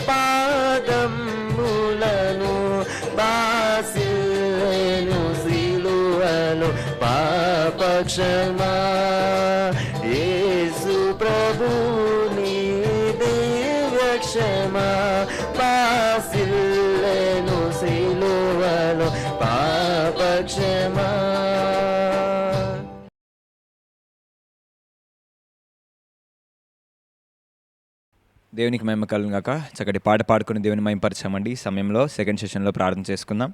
పాదములను బాసిల్లెను సిలువలో పాపక్షమా యేసు ప్రభుని దివ్య క్షమా బాసిల్లెను సిలువలో పాపక్షమా దేవునికి మహిమ కలుగును గాక. చక్కటి పాట పాడుకుని దేవుని మహిమపరచామండి. ఈ సమయంలో సెకండ్ సెషన్లో ప్రార్థన చేసుకుందాం.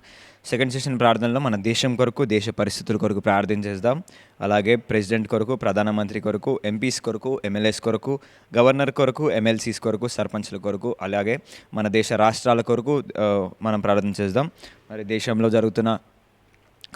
సెకండ్ సెషన్ ప్రార్థనలో మన దేశం కొరకు, దేశ పరిస్థితుల కొరకు ప్రార్థన చేద్దాం. అలాగే ప్రెసిడెంట్ కొరకు, ప్రధానమంత్రి కొరకు, ఎంపీస్ కొరకు, ఎమ్మెల్యేస్ కొరకు, గవర్నర్ కొరకు, ఎమ్మెల్సీస్ కొరకు, సర్పంచ్ల కొరకు, అలాగే మన దేశ రాష్ట్రాల కొరకు మనం ప్రార్థన చేద్దాం. మరి దేశంలో జరుగుతున్న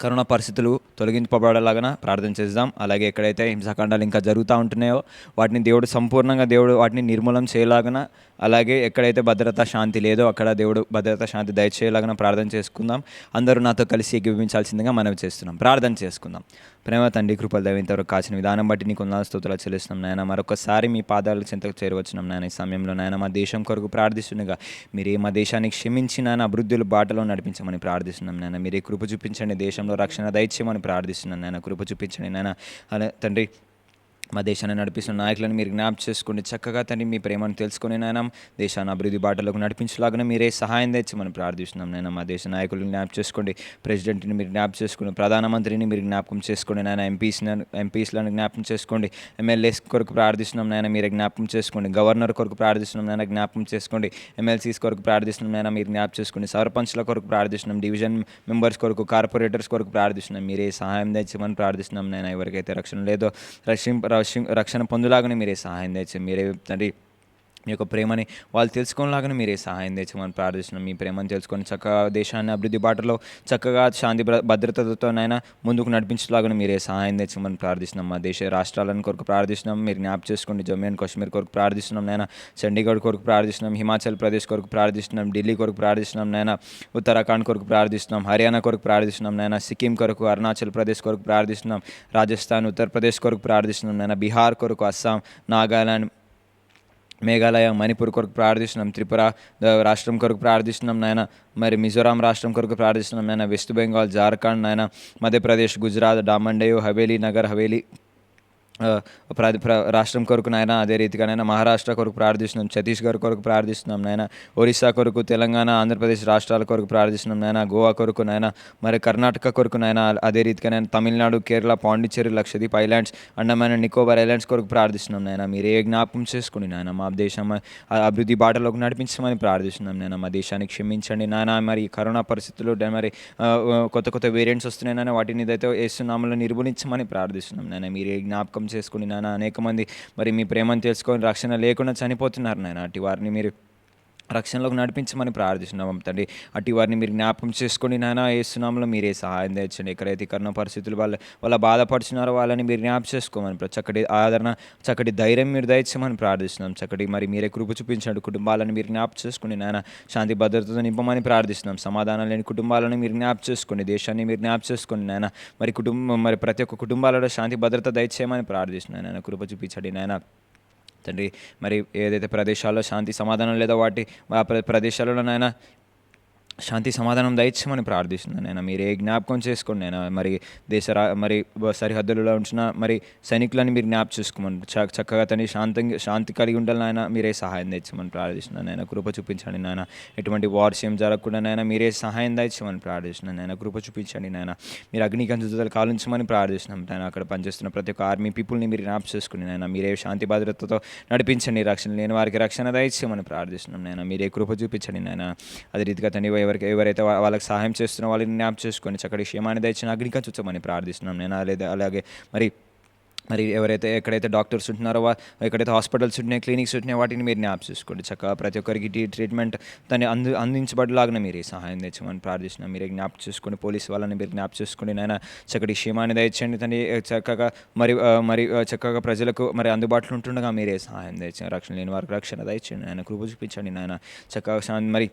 కరోనా పరిస్థితులు తొలగింపబడేలాగా ప్రార్థన చేద్దాం. అలాగే ఎక్కడైతే హింసాకాండాలు ఇంకా జరుగుతూ ఉంటున్నాయో వాటిని దేవుడు సంపూర్ణంగా వాటిని నిర్మూలన చేయలాగన, అలాగే ఎక్కడైతే భద్రత శాంతి లేదో అక్కడ దేవుడు భద్రత శాంతి దయచేయలాగా ప్రార్థన చేసుకుందాం. అందరూ నాతో కలిసి ఏకీభవించాల్సిందిగా మనవి చేస్తున్నాం. ప్రార్థన చేసుకుందాం. ప్రేమ తండ్రి, కృపలు దయ ఇంతవరకు కాచిన విధానం బట్టి నీకు వందనాలు స్తుతులు చెల్లిస్తున్నాం నాయన. మరొకసారి మీ పాదాలకు చెంతకు చేరవచ్చున్నాం నాయన. ఈ సమయంలో నాయన మా దేశం కొరకు ప్రార్థిస్తుండగా మీరే మా దేశానికి క్షమించి నాయన అభివృద్ధుల బాటలో నడిపించమని ప్రార్థిస్తున్నాం నాయన. మీరే కృప చూపించండి, దేశంలో రక్షణ దయచేయమని ప్రార్థిస్తున్నాను నాయన. కృప చూపించండి నాయన. తండ్రి మా దేశాన్ని నడిపిస్తున్న నాయకులను మీరు జ్ఞాపకం చేసుకోండి. చక్కగా తండ్రి మీ ప్రేమను తెలుసుకొని నాయన దేశాన్ని అభివృద్ధి బాటలోకి నడిపించలాగా మీరే సహాయం తెచ్చమని ప్రార్థిస్తున్నాం నాయన. మా దేశ నాయకులను జ్ఞాపకం చేసుకోండి, ప్రెసిడెంట్ని మీరు జ్ఞాపకం చేసుకోండి, ప్రధానమంత్రిని మీరు జ్ఞాపకం చేసుకోండి నాయన. ఎంపీస్లను జ్ఞాపకం చేసుకోండి, ఎమ్మెల్యేస్ కొరకు ప్రార్థిస్తున్నాం నాయన, మీరే జ్ఞాపకం చేసుకోండి. గవర్నర్ కొరకు ప్రార్థిస్తున్నాం నాయన, జ్ఞాపకం చేసుకోండి. ఎమ్మెల్సీస్ కొరకు ప్రార్థిస్తున్నాం నాయన, మీరు జ్ఞాపకం చేసుకోండి. సర్పంచ్ల కొరకు ప్రార్థిస్తున్నాం, డివిజన్ మెంబర్స్ కొరకు, కార్పొరేటర్స్ కొరకు ప్రార్థిస్తున్నాం, మీరే సహాయం తెచ్చమని ప్రార్థిస్తున్నాం నాయన. ఎవరికైతే రక్షణ లేదో రక్షణ పొందులాగానే మీరే సహాయం తెచ్చి మీరే తండ్రి మీ యొక్క ప్రేమని వాళ్ళు తెలుసుకోలాగానే మీరే సహాయం తెచ్చమని ప్రార్థిస్తున్నాం. మీ ప్రేమను తెలుసుకొని చక్కగా దేశాన్ని అభివృద్ధి బాటలో చక్కగా శాంతి భద్రతతోనైనా ముందుకు నడిపించలాగానే మీరే సహాయం తెచ్చమని ప్రార్థిస్తున్నాం. మా దేశ రాష్ట్రాలను కొరకు ప్రార్థిస్తున్నాం, మీరు జ్ఞాపకం చేసుకోండి. జమ్మూ అండ్ కాశ్మీర్ కొరకు ప్రార్థిస్తున్నాం నాయన, చండీగఢ్ కొరకు ప్రార్థిస్తున్నాం, హిమాచల్ ప్రదేశ్ కొరకు ప్రార్థిస్తున్నాం, ఢిల్లీ కొరకు ప్రార్థిస్తున్నాం నాయన, ఉత్తరాఖండ్ కొరకు ప్రార్థిస్తున్నాం, హర్యానా కొరకు ప్రార్థిస్తున్నాం నాయన, సిక్కిం కొరకు, అరుణాచల్ ప్రదేశ్ కొరకు ప్రార్థిస్తున్నాం, రాజస్థాన్, ఉత్తరప్రదేశ్ కొరకు ప్రార్థిస్తున్నాం నాయన, బీహార్ కొరకు, అస్సాం, నాగాలాండ్, మేఘాలయ, మణిపూర్ కొరకు ప్రార్థిస్తున్నాం, త్రిపుర రాష్ట్రం కొరకు ప్రార్థిస్తున్నాం నాయన, మరి మిజోరాం రాష్ట్రం కొరకు ప్రార్థిస్తున్నాం నాయన, వెస్ట్ బెంగాల్, జార్ఖండ్ నాయన, మధ్యప్రదేశ్, గుజరాత్, డామన్ డయు, హవేలీ, నగర్ హవేలీ రాష్ట్రం కొరకు నాయన, అదే రీతిగా నాయన మహారాష్ట్ర కొరకు ప్రార్థిస్తున్నాం, ఛత్తీస్గఢ్ కొరకు ప్రార్థిస్తున్నాం నాయన, ఒరిస్సా కొరకు, తెలంగాణ, ఆంధ్రప్రదేశ్ రాష్ట్రాల కొరకు ప్రార్థిస్తున్నాం నాయన, గోవా కొరకు నాయన, మరి కర్ణాటక కొరకు నాయన, అదే రీతిగా నేను Tamil Nadu, Kerala, Pondicherry, Lakshadweep islands, Andaman and Nicobar islands కొరకు ప్రార్థిస్తున్నాం నాయన. మీరే జ్ఞాపకం చేసుకుని నాయన మా దేశం అభివృద్ధి బాటలోకి నడిపించమని ప్రార్థిస్తున్నాం నాయన. మా దేశాన్ని క్షమించండి నాయన. మరి కరోనా పరిస్థితుల్లో మరి కొత్త కొత్త వేరియంట్స్ వస్తున్నాయి నాయన, వాటిని అయితే యేసునామములో నిర్మూలించమని ప్రార్థిస్తున్నాం నాయన. మీరే జ్ఞాపకం చేసుకుని నాయన. అనేక మంది మరి మీ ప్రేమను తెలుసుకొని రక్షణ లేకుండా చనిపోతున్నారు నాయన. అటు వారిని మీరు రక్షణలోకి నడిపించమని ప్రార్థిస్తున్నాం తండ్రి. అట్టి వారిని మీరు జ్ఞాపకం చేసుకొని నాయన యేసునామములో మీరే సహాయం దయచండి. ఎక్కడైతే కరోనా పరిస్థితులు వాళ్ళ బాధపడుతున్నారో వాళ్ళని మీరు జ్ఞాపకం చేసుకోమని, చక్కటి ఆదరణ, చక్కటి ధైర్యం మీరు దయచేయమని ప్రార్థిస్తున్నాం. చక్కటి మరి మీరే కృప చూపించండి. కుటుంబాలను మీరు జ్ఞాపకం చేసుకుని నాయన శాంతి భద్రతతో నింపమని ప్రార్థిస్తున్నాం. సమాధానం లేని కుటుంబాలను మీరు జ్ఞాపకం చేసుకోండి. దేశాన్ని మీరు జ్ఞాపకం చేసుకోండి నాయన. మరి ప్రతి ఒక్క కుటుంబాలలో శాంతి భద్రత దయచేయమని ప్రార్థిస్తున్నాను నాయన. కృప చూపించండి నాయన తండ్రి. మరి ఏదైతే ప్రదేశాల్లో శాంతి సమాధానం లేదో వాటి ప్రదేశాలలో నాయన శాంతి సమాధానం దయచేయమని ప్రార్థిస్తున్నాను నేను. మీరే జ్ఞాపకం చేసుకోండి నేను. మరి మరి సరిహద్దులలో ఉంచిన మరి సైనికులని మీరు జ్ఞాపకం చేసుకోమని, చక్కగా తని శాంతి కలిగి ఉండాలి నాయన. మీరే సహాయం దయచేయమని ప్రార్థిస్తున్నాను నేను. కృప చూపించండి నాయన. ఎటువంటి వార్స్ ఏం జరగకుండా నాయన మీరే సహాయం దయచేయమని ప్రార్థిస్తున్నాను నేను. కృప చూపించండి నాయన. మీరు అగ్నికంచుతలు కాలించమని ప్రార్థిస్తున్నాం నాయన. అక్కడ పనిచేస్తున్న ప్రతి ఒక్క ఆర్మీ పీపుల్ని మీరు జ్ఞాపకం చేసుకుని నాయన. మీరే శాంతి భద్రతతో నడిపించండి. రక్షణ లేని వారికి రక్షణ దయచేయమని ప్రార్థిస్తున్నాం నాయన. మీరే కృప చూపించండి నాయన. అదే రీతిగా తండ్రి ఎవరైతే వాళ్ళకి సహాయం చేస్తున్న వాళ్ళని జ్ఞాపకం చేసుకొని చక్కటి క్షేమాన్ని దయచిన అగ్నికంచుమని ప్రార్థిస్తున్నాం నేను. అలాగే మరి ఎక్కడైతే డాక్టర్స్ ఉంటున్నారో, ఎక్కడైతే హాస్పిటల్స్ ఉంటున్నాయి, క్లినిక్స్ ఉంటున్నాయి, వాటిని మీరు జ్ఞాపకం చేసుకోండి. చక్కగా ప్రతి ఒక్కరికి ట్రీట్మెంట్ దాన్ని అందించబడలాగానే మీరే సహాయం తెచ్చమని ప్రార్థిస్తున్నాం. మీరే జ్ఞాపకం చేసుకోండి. పోలీసు వాళ్ళని మీరు జ్ఞాపకం చేసుకోండి నాయన. చక్కటి క్షేమాన్ని దయచేయండి తండ్రి. చక్కగా మరి చక్కగా ప్రజలకు మరి అందుబాటులో ఉంటుండగా మీరే సహాయం దయచేయండి. రక్షణ లేని వారికి రక్షణ దయచేయండి నాయన. కృప చూపించండి నాయన. చక్కగా మరి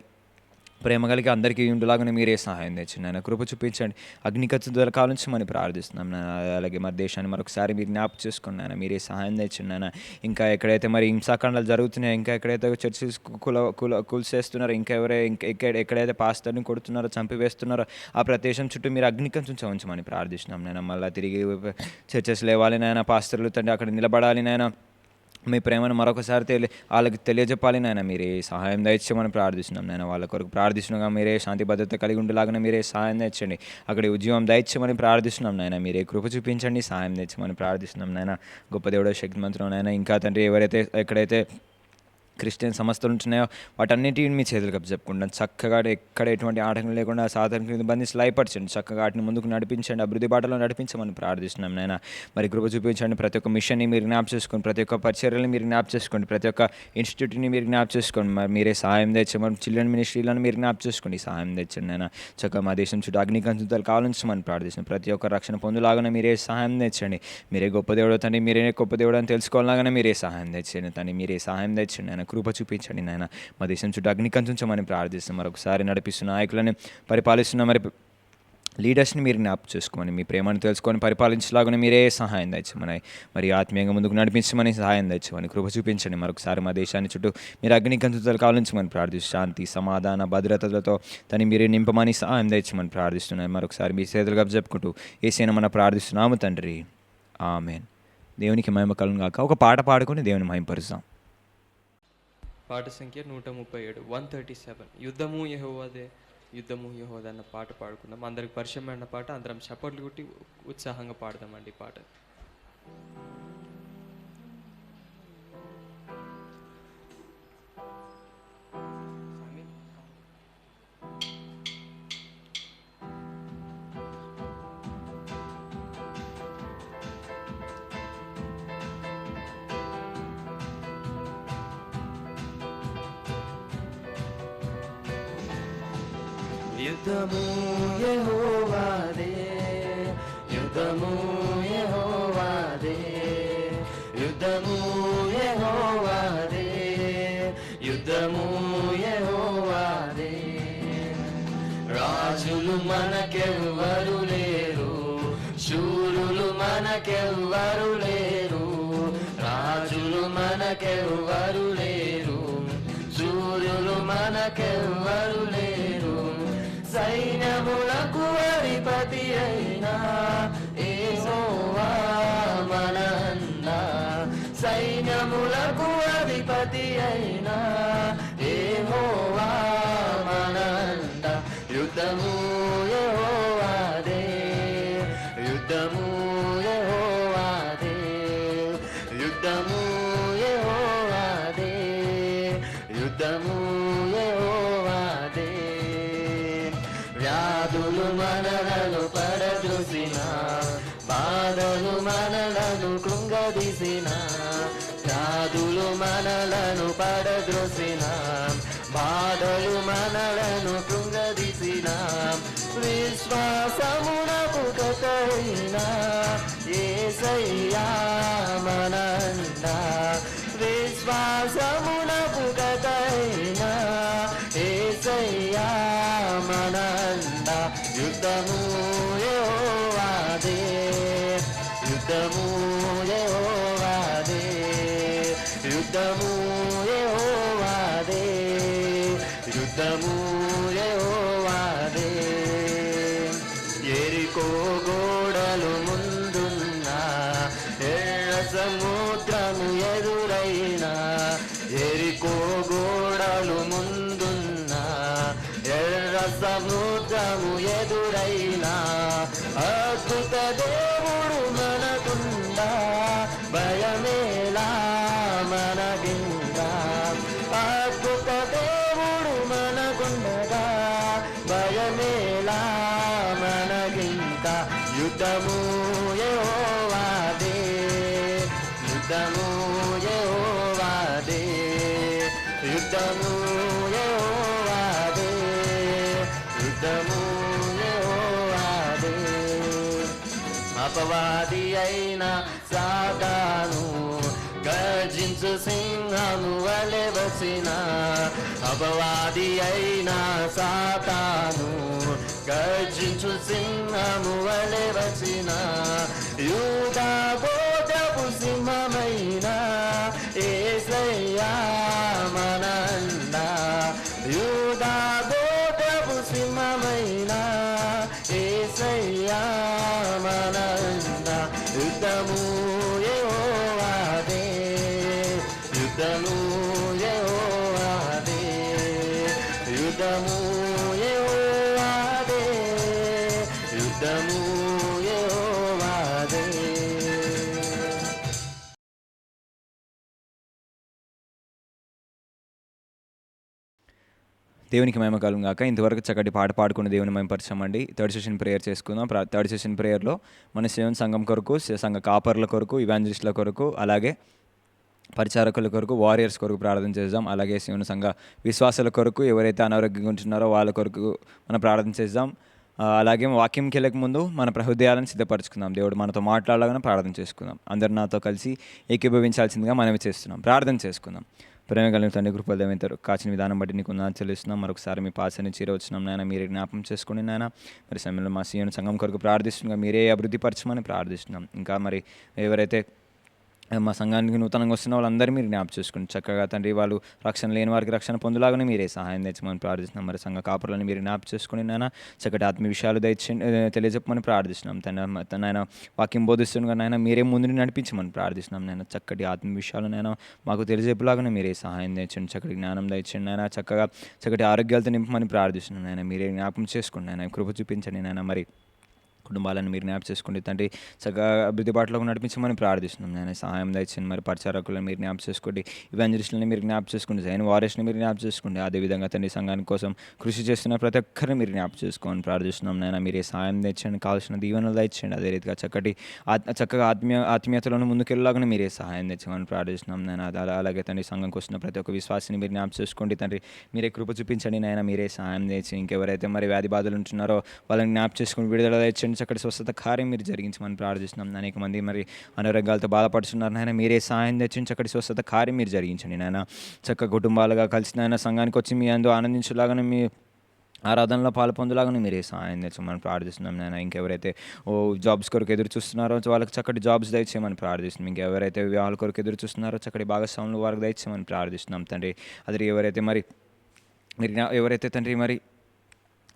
ప్రేమ కలిగి అందరికీ ఉండులాగానే మీరే సహాయం తెచ్చండి నాయన. కృప చూపించండి. అగ్నికత్తుల కాలుంచి మనం ప్రార్థిస్తున్నాం నాయన. అలాగే మరి దేశాన్ని మరొకసారి మీరు జ్ఞాపకం చేసుకుని నాయన. మీరే సహాయం తెచ్చండి నాయన. ఇంకా ఎక్కడైతే మరి హింసాకాండాలు జరుగుతున్నాయో, ఇంకా ఎక్కడైతే చర్చస్ కూల్చేస్తున్నారో, ఎక్కడైతే పాస్టర్ని కొడుతున్నారో, చంపివేస్తున్నారో, ఆ ప్రదేశం చుట్టూ మీరు అగ్నికంచు ఉంచమని ప్రార్థిస్తున్నాం నాయన. మళ్ళీ తిరిగి చర్చస్ లేవాలి నాయన. పాస్టర్లు తండ్రి అక్కడ నిలబడాలి నాయన. మీ ప్రేమను మరొకసారి వాళ్ళకి తెలియజెప్పాలి నాయన. మీరే సహాయం దయచేయమని ప్రార్థిస్తున్నాం నాయన. వాళ్ళ కొరకు ప్రార్థిస్తున్నాగా మీరే శాంతి భద్రత కలిగి ఉండేలాగానే మీరే సహాయం దయచేయండి. అక్కడ ఉద్యమం దయచేయమని ప్రార్థిస్తున్నాం నాయన. మీరే కృప చూపించండి. సహాయం దయచేయమని ప్రార్థిస్తున్నాం నాయన. గొప్ప దేవుడో శక్తిమంతుడు నాయన. ఇంకా తండ్రి ఎక్కడైతే క్రిస్టియన్ సంస్థలు ఉంటున్నాయో వాటన్నిటిని మీ చేతులకు చెప్పుకుంటాను. చక్కగా ఎక్కడ ఎటువంటి ఆటంకం లేకుండా సాధారణ బంధించి లయపరచండి. చక్కగా వాటిని ముందుకు నడిపించండి. అభివృద్ధి బాటలో నడిపించమని ప్రార్థిస్తున్నాం నాయన. మరి కృప చూపించండి. ప్రతి ఒక్క మిషన్ని మీరు జ్ఞాపకం చేసుకోండి. ప్రతి ఒక్క పరిచర్యలను మీరు జ్ఞాపకం చేసుకోండి. ప్రతి ఒక్క ఇన్స్టిట్యూట్ని మీరు జ్ఞాపకం చేసుకోండి. మరి మీరే సహాయం తెచ్చమని చిల్డ్రన్ మినిస్ట్రీలను మీరు జ్ఞాపకం చేసుకోండి. సహాయం తెచ్చండి నాయన. చక్కగా మా దేశం చుట్టూ అగ్నికంచుతాలు కావాలని ప్రార్థిస్తున్నాం. ప్రతి ఒక్క రక్షణ పొందులాగానే మీరే సహాయం తెచ్చండి. మీరే గొప్ప దేవుడు తండ్రి. మీరే గొప్ప దేవుడు అని తెలుసుకోవాలాగానే మీరే సహాయం తెచ్చండి తండ్రి. మీరే సహాయం తెచ్చండి నాయన. కృప చూపించండి నాయన. మా దేశం చుట్టూ అగ్నికంచుంచమని ప్రార్థిస్తాం. మరొకసారి నడిపిస్తున్న నాయకులని, పరిపాలిస్తున్న మరి లీడర్స్ని మీరు జ్ఞాపకం చేసుకోమని, మీ ప్రేమను తెలుసుకొని పరిపాలించలాగానే మీరే సహాయం తెచ్చమని, మరి ఆత్మీయంగా ముందుకు నడిపించమని సహాయం తెచ్చమని కృప చూపించండి. మరొకసారి మా దేశాన్ని చుట్టూ మీరు అగ్నికంచుతలు కావాలించమని ప్రార్థిస్తూ శాంతి సమాధాన భద్రతలతో తను మీరే నింపమని సహాయం తెచ్చమని ప్రార్థిస్తున్నాను. మరొకసారి మీ చేతులుగా చెప్పుకుంటూ ఏసైనా మనం ప్రార్థిస్తున్నాము తండ్రి. ఆమేన్. దేవునికి మహిమ కలుగును గాక. ఒక పాట పాడుకొని దేవుని మహిమపరుస్తాం. పాట సంఖ్య 137, 137. యుద్ధము యెహోవాదే, యుద్ధము యెహోవాదే అన్న పాట పాడుకుందాం. అందరికి పరిచయమైన పాట. అందరం చప్పట్లు కొట్టి ఉత్సాహంగా పాడదామండి ఈ పాట. యుద్ధము యెహోవాదే, యుద్ధము యెహోవాదే, యుద్ధము యెహోవాదే, యుద్ధము యెహోవాదే. రాజులు మనకెవ్వరు లేరు, శూరులు మనకెవ్వరు లేరు. రాజులు మనకెవ్వరు లేరు, శూరులు మనకెవ్వరు లేరు. సైన్యములకు అధిపతి అయినా యెహోవా మన అన్న. సైన్యములకు అధిపతి అయినా యెహోవా మన అన్న. యుద్ధము యెహోవాదే, యుద్ధము యెహోవాదే, యుద్ధము యెహోవాదే, యుద్ధము యెహోవాదే. వ్యాధులు మనలను పడదూసిన, బాధలు మనలను కృంగదీసిన. వ్యాధులు మనలను పడద్రోసిన, బాధలు మనలను కృంగదీసిన విశ్వాసమునకు కథైన యేసయ్యా మనంద విశ్వాసమునకు కథైన యేసయ్యా మనంద యుద్ధము యెహోవాదే యుద్ధము యెహోవాదే యుద్ధము యెహోవాదే యుద్ధము యెహోవాదే ఎరికో గోడలు ముందున్న ఎర్ర సముద్రము ఎదురైన ఎరికో గోడలు ముందున్న ఎర్ర సముద్రము ఎదురైన అద్భుత దేవుడు మనకుందా భయమేలా మనకిందా అద్భుత దేవుడు మనకుండగా భయమేలా మనకింకా యుద్ధము యెహోవాదే యుద్ధము యెహోవాదే యుద్ధము యెహోవాదే యుద్ధము యెహోవాదే అపవాది అయిన సాతాను గర్జించు సింహము వలె వచ్చిన అపవాది అయిన సాతాను గర్జించు సింహము వలె వచ్చిన యూదా గోత్రపు సింహమైన యేసయ్యా మనంద యూదా గోత్రపు సింహమైన యేసయ్యా మనంద యుద్ధము యెహోవాదే యుద్ధము యెహోవాదే యుద్ధము యెహోవాదే యుద్ధము యెహోవాదే దేవునికి మహిమ కలుగును గాక. ఇంతవరకు చక్కటి పాట పాడుకుని దేవుని మహిమపరచామండి. థర్డ్ సెషన్ ప్రేయర్ చేసుకుందాం. థర్డ్ సెషన్ ప్రేయర్లో మన శివన్ సంఘం కొరకు, సంఘ కాపర్ల కొరకు, ఇవాంజలిస్టుల కొరకు, అలాగే పరిచారకుల కొరకు, వారియర్స్ కొరకు ప్రార్థన చేద్దాం. అలాగే శివుని సంఘ విశ్వాసాల కొరకు, ఎవరైతే అనారోగ్యంగా ఉంటున్నారో వాళ్ళ కొరకు మనం ప్రార్థన చేద్దాం. అలాగే వాక్యంకి వెళ్ళక ముందు మన హృదయాలను సిద్ధపరచుకుందాం. దేవుడు మనతో మాట్లాడాలని ప్రార్థన చేసుకుందాం. అందరు నాతో కలిసి ఏకీభవించాల్సిందిగా మనవి చేస్తున్నాం. ప్రార్థన చేసుకుందాం. ప్రేమ కలిగిన తండ్రి కృపలు దేవతారు కాచిన విధానం బట్టి నీకు వందనాలు చెల్లిస్తున్నాం. మరొకసారి మీ పాసని చీర వచ్చినాం నాయన, మీరే జ్ఞాపం చేసుకోండి నాయన. మరి సమయంలో మా సీఎం సంఘం కొరకు ప్రార్థిస్తున్నాం, మీరే అభివృద్ధి పరచమని ప్రార్థిస్తున్నాం. ఇంకా మరి ఎవరైతే మా సంఘానికి నూతనంగా వస్తున్న వాళ్ళందరూ మీరు జ్ఞాపకం చేసుకోండి. చక్కగా తండ్రి వాళ్ళు రక్షణ లేని వారికి రక్షణ పొందులాగానే మీరే సహాయం తెచ్చమని ప్రార్థిస్తున్నాం. మరి సంఘ కాపులను మీరు జ్ఞాపకం చేసుకుని నాయన చక్కటి ఆత్మీయ విషయాలు తెలియజెప్పమని ప్రార్థిస్తున్నాం. నాయన వాక్యం బోధిస్తుండగా నాయన మీరే ముందు నడిపించమని ప్రార్థిస్తున్నాం. నేను చక్కటి ఆత్మీయ విషయాలు నేను మాకు తెలియజెప్పలాగానే మీరే సహాయం తెచ్చండి. చక్కటి జ్ఞానం తెచ్చండి నాయన. చక్కటి ఆరోగ్యాలతో నింపమని ప్రార్థిస్తున్నాం. నాయన మీరే జ్ఞాపకం చేసుకోండి నాయన, కృప చూపించండి నాయన. మరి కుటుంబాలను మీరు జ్ఞాపకం చేసుకోండి తండ్రి, చక్కగా అభివృద్ధి బాటలోకి నడిపించమని ప్రార్థిస్తున్నాం. నేను సహాయం దయచండి. మరి పరిచారకులను మీరు జ్ఞాపకం చేసుకోండి, ఇవాంజలిస్టులను మీరు జ్ఞాపకం చేసుకోండి, జైన్ వారియర్స్ని మీరు జ్ఞాపకం చేసుకోండి. అదేవిధంగా తండ్రి సంఘాని కోసం కృషి చేస్తున్న ప్రతి ఒక్కరిని మీరు జ్ఞాపకం చేసుకోమని ప్రార్థిస్తున్నాం. నేను మీరే సహాయం తెచ్చండి, కావాల్సిన దీవెనలు దయచండి. అదే రీతిగా చక్కగా ఆత్మీయతలను ముందుకెళ్ళలాగానే మీరే సహాయం తెచ్చమని ప్రార్థిస్తున్నాం. నేను అలాగే తండ్రి సంఘంకి వస్తున్న ప్రతి ఒక్క విశ్వాసిని మీరు జ్ఞాపకం చేసుకోండి తండ్రి, మీరే కృప చూపించండి నాయన, మీరే సహాయం తెచ్చి ఇంకెవరైతే మరి వ్యాధి బాధలు ఉంటున్నారో వాళ్ళని జ్ఞాపకం చేసుకుని విడుదల తెచ్చండి. చక్కటి స్వస్థత కార్యం మీరు జరిగించమని ప్రార్థిస్తున్నాం. అనేక మంది మరి అనారోగ్యాలతో బాధపడుతున్నారు నాయన, మీరే సహాయం తెచ్చించి చక్కటి స్వస్థత కార్యం మీరు జరిగించండి నాయన. చక్క కుటుంబాలుగా కలిసి నాయన సంఘానికి వచ్చి మీ అందు ఆనందించేలాగానే, మీ ఆరాధనలో పాలు పొందులాగానే మీరే సహాయం తెచ్చమని ప్రార్థిస్తున్నాం నాయన. ఇంకెవరైతే జాబ్స్ కొరకు ఎదురు చూస్తున్నారో వాళ్ళకి చక్కటి జాబ్స్ దయచేయమని ప్రార్థిస్తున్నాం. ఇంకెవరైతే వివాహాల కొరకు ఎదురు చూస్తున్నారో చక్కటి భాగస్వాములు వారికి దయచేయమని ప్రార్థిస్తున్నాం తండ్రి. అదే ఎవరైతే మరి ఎవరైతే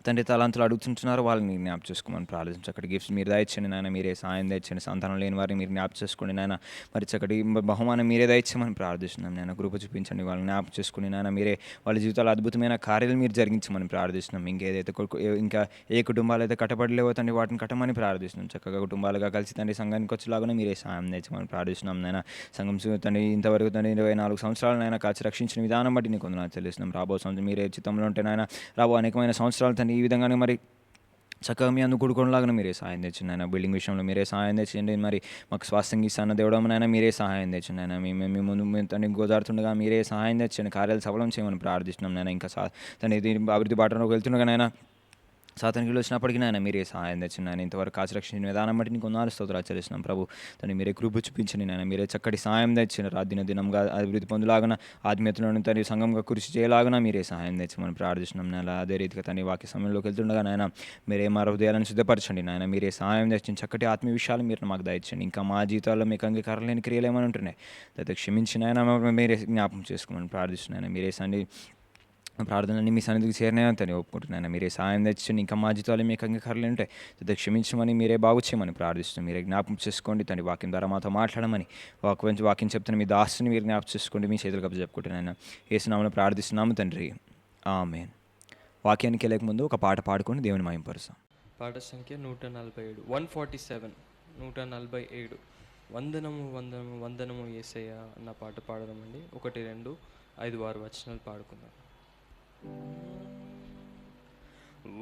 తండ్రి తలాంతులు అడుగుతుంటున్నారో వాళ్ళని జ్ఞాపకం చేసుకోమని ప్రార్థించి చక్కటి గిఫ్ట్స్ మీరు దయచండి నాయన, మీరే సాయం దయచండి. సంతానం లేని వారిని మీరు జ్ఞాపకం చేసుకోండి నాయన. మరి చక్కటి బహుమానం మీరే దయచేయమని ప్రార్థిస్తున్నాం నాయన. కృప చూపించండి, వాళ్ళని జ్ఞాపకం చేసుకుని నాయన, మీరే వాళ్ళ జీవితాలు అద్భుతమైన కార్యాలు మీరు జరిగించమని ప్రార్థిస్తున్నాం. ఇంకా ఏ కుటుంబాలు అయితే కట్టబడలేవో తండ్రి వాటిని కట్టమని ప్రార్థిస్తున్నాం. చక్కగా కుటుంబాలుగా కలిసి తండ్రి సంఘానికి వచ్చేలాగానే మీరే సాయం తెచ్చమని ప్రార్థిస్తున్నాం నాయన. సంఘం తండ్రి ఇంతవరకు తండ్రి 24 సంవత్సరాలు నాయన కాచి రక్షించిన విధానం బట్టి నీకు వందనాలు చెల్లిస్తున్నాం. రాబో సంవత్సరం మీరే చిత్తంలో ఉంటే నాయన, రాబో అనేకమైన సంవత్సరాలు తండ్రి ఈ విధంగానే మరి చక్కగా మీ అందు కూడుకోవడంలాగా మీరే సహాయం తెచ్చండి ఆయన. బిల్డింగ్ విషయంలో మీరే సహాయం తెచ్చండి. మరి మాకు స్వాస్థ్యం ఇస్తాన దేవుడమైనా మీరే సహాయం తెచ్చండి ఆయన. మేము ముందు మేము తండ్రి గోజారుతుండగా మీరే సహాయం తెచ్చండి. కార్యాలు సఫలం చేయమని ప్రార్థిస్తున్నాం నాయన. ఇంకా తండ్రి దీని అభివృద్ధి బాటలోకి వెళ్తుండగా నాయన సాతానికి వచ్చినప్పటికీ నాయన మీరే సహాయం తెచ్చింది నాయన. ఇంతవరకు కాచి రక్షించిన విధానం బట్టి నీకు వందనాలు స్తోత్రాలు చెల్లిస్తున్నాం ప్రభు. తండ్రి మీరే కృప చూపించండి నాయన. మీరే చక్కటి సహాయం తెచ్చిన దినంగా అభివృద్ధి పొందులాగన ఆత్మీయతలను తండ్రి సంఘంగా కృషి చేయలాగన మీరే సహాయం తెచ్చమని ప్రార్థిస్తున్నాం నాయన. అదే రీతిగా తండ్రి వాక్య సమయంలోకి వెళ్తుండగా నాయన మీరే మా హృదయాలను సిద్ధపరచండి నాయన. మీరే సహాయం తెచ్చిన చక్కటి ఆత్మీయ విషయాలు మీరు మాకు దయచండి. ఇంకా మా జీవితాల్లో మీకు అంగీకారం లేని క్రియలు ఏమని ఉంటున్నాయి అయితే క్షమించిన ఆయన మీరే జ్ఞాపకం చేసుకోమని ప్రార్థిస్తున్నాను. మీరే సండి ప్రార్థనని మీ సన్నిధికి చేరినాయని ఒప్పుకుంటున్నాను. మీరే సహాయం తెచ్చండి. ఇంకా మా జీవితాలు మీకు అంగీకారాలు ఉంటాయి అయితే క్షమించమని మీరే బాగు చేయమని ప్రార్థిస్తున్నాం. మీరే జ్ఞాపకం చేసుకోండి తండ్రి. వాక్యం ద్వారా మాతో మాట్లాడమని వాక్యం చెప్తున్న మీ దాసుని మీరు జ్ఞాపకం చేసుకోండి. మీ చేతులు కప్ప చెప్పుకుంటున్నాను. యేసునామములో ప్రార్థిస్తున్నాము తండ్రి, ఆమేన్. వాక్యానికి వెళ్ళక ముందు ఒక పాట పాడుకొని దేవుని మహిమపరుస్తాం. పాట సంఖ్య 147, 147, 147. వందనము వందనము వందనము యేసయ్య అన్న పాట పాడదాం అండి. 1, 2, 5, 6 వచనాలు పాడుకుందాం.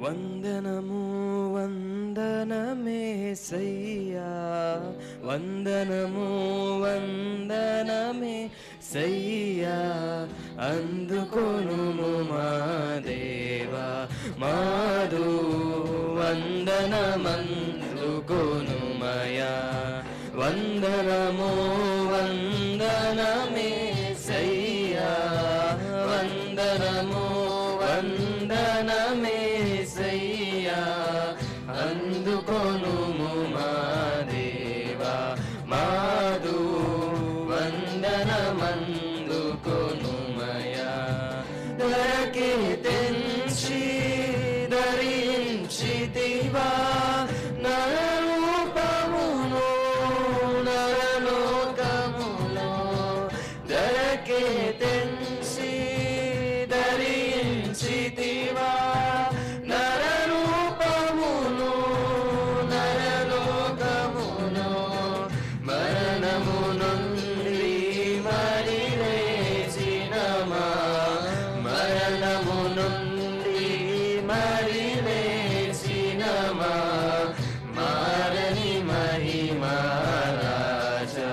వందనము వందనమేసయ్యా, వందనము వందనమేసయ్యా, అందుకొనుము మా దేవా మాదు వందనమందుకొనుమయా. వందనము వందనమేసయ్యా, వందనము వందనమేసయ్యా, అందుకొనుము మా దేవా మాదు వందనమందుకొనుమయా. ధరకే తెంచి ధరించితివా నరరూపమును నరలోకములో. ధరకే తెంచి ధరించితివా నరరూపమును నరలోకములో. మరణము నుండి మరి లేచినమా, మరణము నుండి మరి లేచినమా, మారని మహిమా రాజా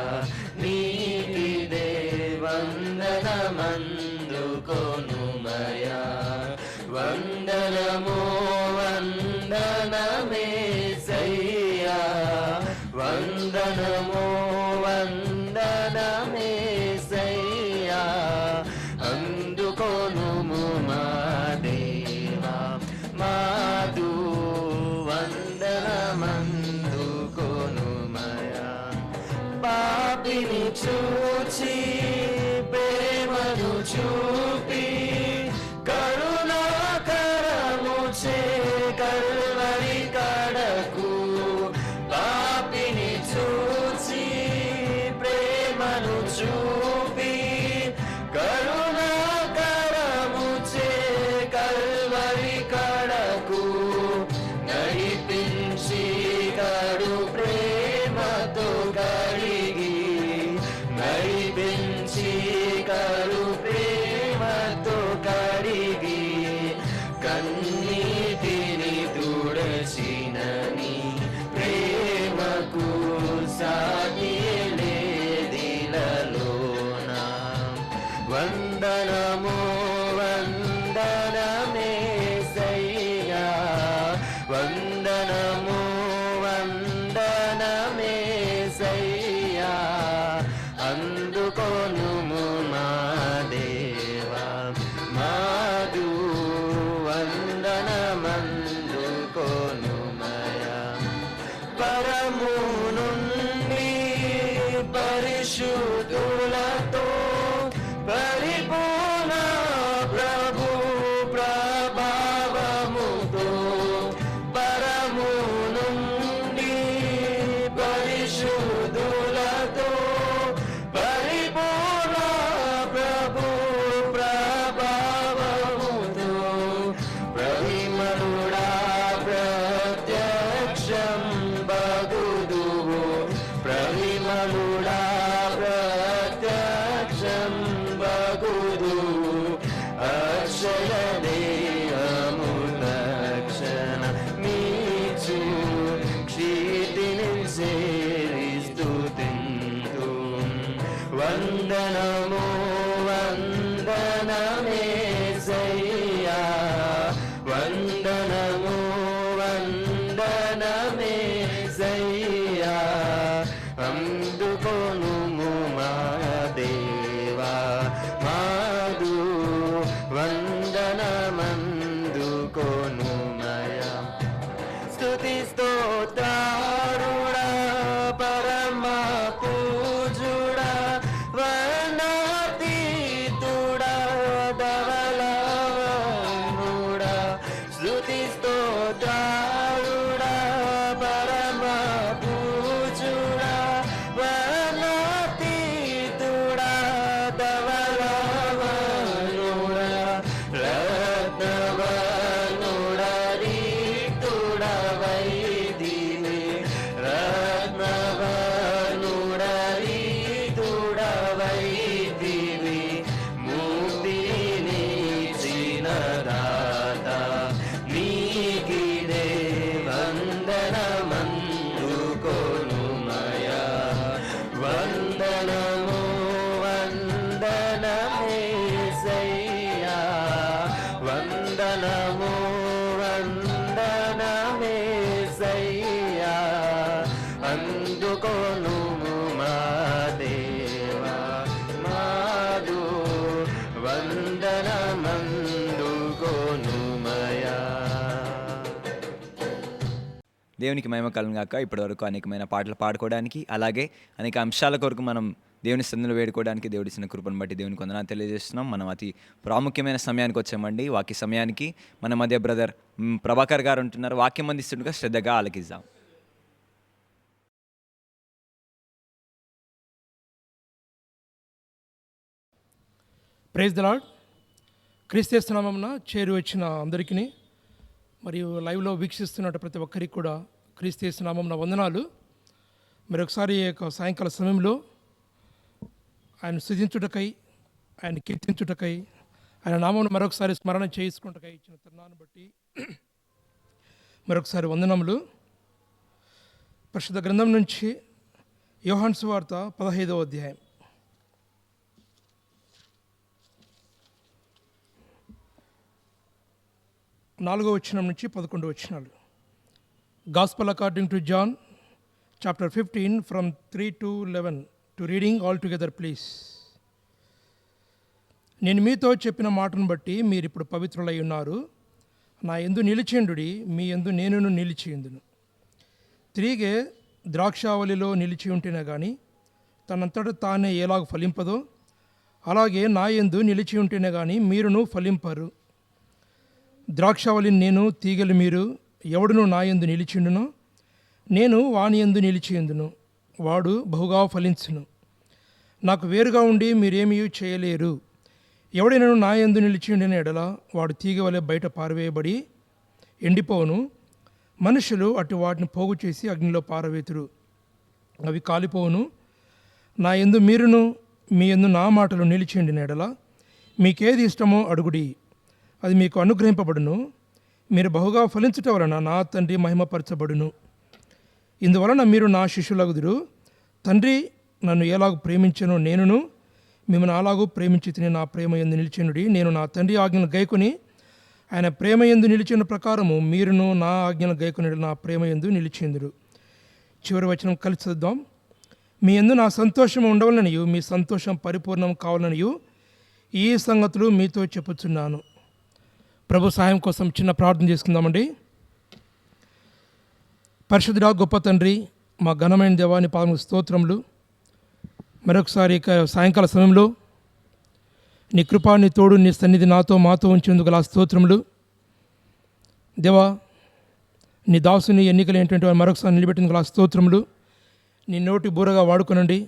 నీకిదే వందనమందుకొనుమయా. వందనము వందనమేసయ్యా, వందనము వందనమేసయ్యా, అందుకొనుము మా దేవా మాదు వందనమందుకొనుమయా. పాపిని చూచి ప్రేమను చూపి కరుణాకరము చే కల్వరి కడకు. పాపిని చూచి ప్రేమను చూపి కరుణాకరము చే కల్వరి కడకు. నడిపించి కడు ప్రేమతో కడిగి, నడిపించి కడు ప్రేమతో కడిగి, కన్నీటిని తుడచినని ప్రేమకు సాటి లేదిలలోన. వందనము వందనమేసయ్యా, వందనము వందనమేసయ్యా, అందుకొనుము మా దేవా మాదు వందనమందుకొనుమయా. పరము నుండి పరిశుద్ధులతో పరిపూర్ణ ప్రభు ప్రభావముతో. పరము నుండి పరిశుద్ధులతో పరిపూర్ణ ప్రభు ప్రభావముతో. ప్రవిమలుడా ప్రత్యక్షం బగుదువు, ప్రవిమలుడా ప్రత్యక్షం వందనము వందనమేసయ్యా వందనము వందనమేసయ్యా అందుకొనుము మా దేవా మాదు వందనమందుకొనుమయా స్తుతి స్తోత్రారుడా పరమ పూజుడా వర్ణాతీతుడా ధవళవనుడా స్తుతి స్తోత్రారుడా పరమ పూజుడా వర్ణాతీతుడా ధవళవనుడా రత్నవనుడా రీతుడా వైదిని రత్నవనుడా రీతుడా వైదిని ముక్తినిచ్చిన దాత నీకిదే వందనమందుకొనుమయా వందనము వందనమేసయ్యా వందనము వందనమేసయ్యా అందుకొనుము మా దేవా మాదు వందనమందుకొనుమయా. దేవునికి మహిమ కలుగును గాక. ఇప్పటివరకు అనేకమైన పాటలు పాడుకోవడానికి, అలాగే అనేక అంశాల కొరకు మనం దేవుని సందులో వేడుకోవడానికి దేవుడి ఇచ్చిన కృపను బట్టి దేవునికి వందనాలు తెలియజేస్తున్నాం. మనం అతి ప్రాముఖ్యమైన సమయానికి వచ్చామండి. వాక్య సమయానికి మన మధ్య బ్రదర్ ప్రభాకర్ గారు ఉంటున్నారు. వాక్యం అందిస్తుండగా శ్రద్ధగా ఆలకిద్దాం. Praise the lord. క్రీస్తు నామమున చేరి వచ్చిన అందరికీ మరియు లైవ్లో వీక్షిస్తున్న ప్రతి ఒక్కరికి కూడా క్రీస్తు నామమున వందనాలు. మరొకసారి ఈ యొక్క సాయంకాల సమయంలో ఆయన స్తుతించుటకై, ఆయన కీర్తించుటకై, ఆయన నామమును మరొకసారి స్మరణ చేసుకుంటకై ఇచ్చిన తరుణాన్ని బట్టి మరొకసారి వందనములు. పరిశుద్ధ గ్రంథం నుంచి యోహాను సువార్త 15వ అధ్యాయం. నాలుగో వచనం నుంచి 11 వచనాలు. Gospel according to John chapter 15 from 3 to 11. To reading all together please. నేను మీతో చెప్పిన మాటను బట్టి మీరు ఇప్పుడు పవిత్రులై ఉన్నారు. నా యందు నిలిచేండుడి, మీ యందు నేనును నిలిచియుందును. తిరిగే ద్రాక్షావళిలో నిలిచి ఉంటేనే కానీ తనంతట తానే ఎలాగ ఫలింపదో, అలాగే నా యందు నిలిచి ఉంటేనే కానీ మీరును ఫలింపరు. ద్రాక్షావళిని నేను, తీగలు మీరు. ఎవడును నా యందు నిలిచిండునో నేను వాని యందు నిలిచియుందును. వాడు బహుగా ఫలించును. నాకు వేరుగా ఉండి మీరేమీ చేయలేరు. ఎవడైనా నా యందు నిలిచియుండిన ఎడల వాడు తీగ వలె బయట పారవేయబడి ఎండిపోవును. మనుషులు అటు వాటిని పోగు చేసి అగ్నిలో పారవేతురు, అవి కాలిపోవును. నా యందు మీరును, మీ యందు నా మాటలు నిలిచియుండిన ఎడల మీకేది ఇష్టమో అడుగుడి, అది మీకు అనుగ్రహింపబడును. మీరు బహుగా ఫలించుట వలన నా తండ్రి మహిమపరచబడును. ఇందువలన మీరు నా శిష్యులగుదురు. తండ్రి నన్ను ఎలాగూ ప్రేమించెనో నేనును మిమ్మల్ని అలాగూ ప్రేమించి తిని నా ప్రేమ యందు నిలిచెనుడి. నేను నా తండ్రి ఆజ్ఞను గైకొని ఆయన ప్రేమ యందు నిలిచిన ప్రకారము మీరును నా ఆజ్ఞను గైకొని నా ప్రేమ యందు నిలిచిందురు. చివరి వచనం కలిసి చదువుదాం. మీ యందు నా సంతోషం ఉండవలననియు మీ సంతోషం పరిపూర్ణం కావాలనియు ఈ సంగతులు మీతో చెప్పుచున్నాను. ప్రభు సహాయం కోసం చిన్న ప్రార్థన చేసుకుందామండి. పరిశుద్ధుడా, గొప్ప తండ్రి, మా ఘనమైన దేవాని పాదములకు స్తోత్రములు. మరొకసారి సాయంకాల సమయంలో నీ కృపా, నీ తోడు, నీ సన్నిధి నాతో మాతో ఉంచేందుకు గల స్తోత్రములు. దేవా, నీ దాసుని ఎన్నికలేంటంటే మరొకసారి నిలబెట్టిందుకు గల స్తోత్రములు. నీ నోటి బూరగా వాడుకొనండి.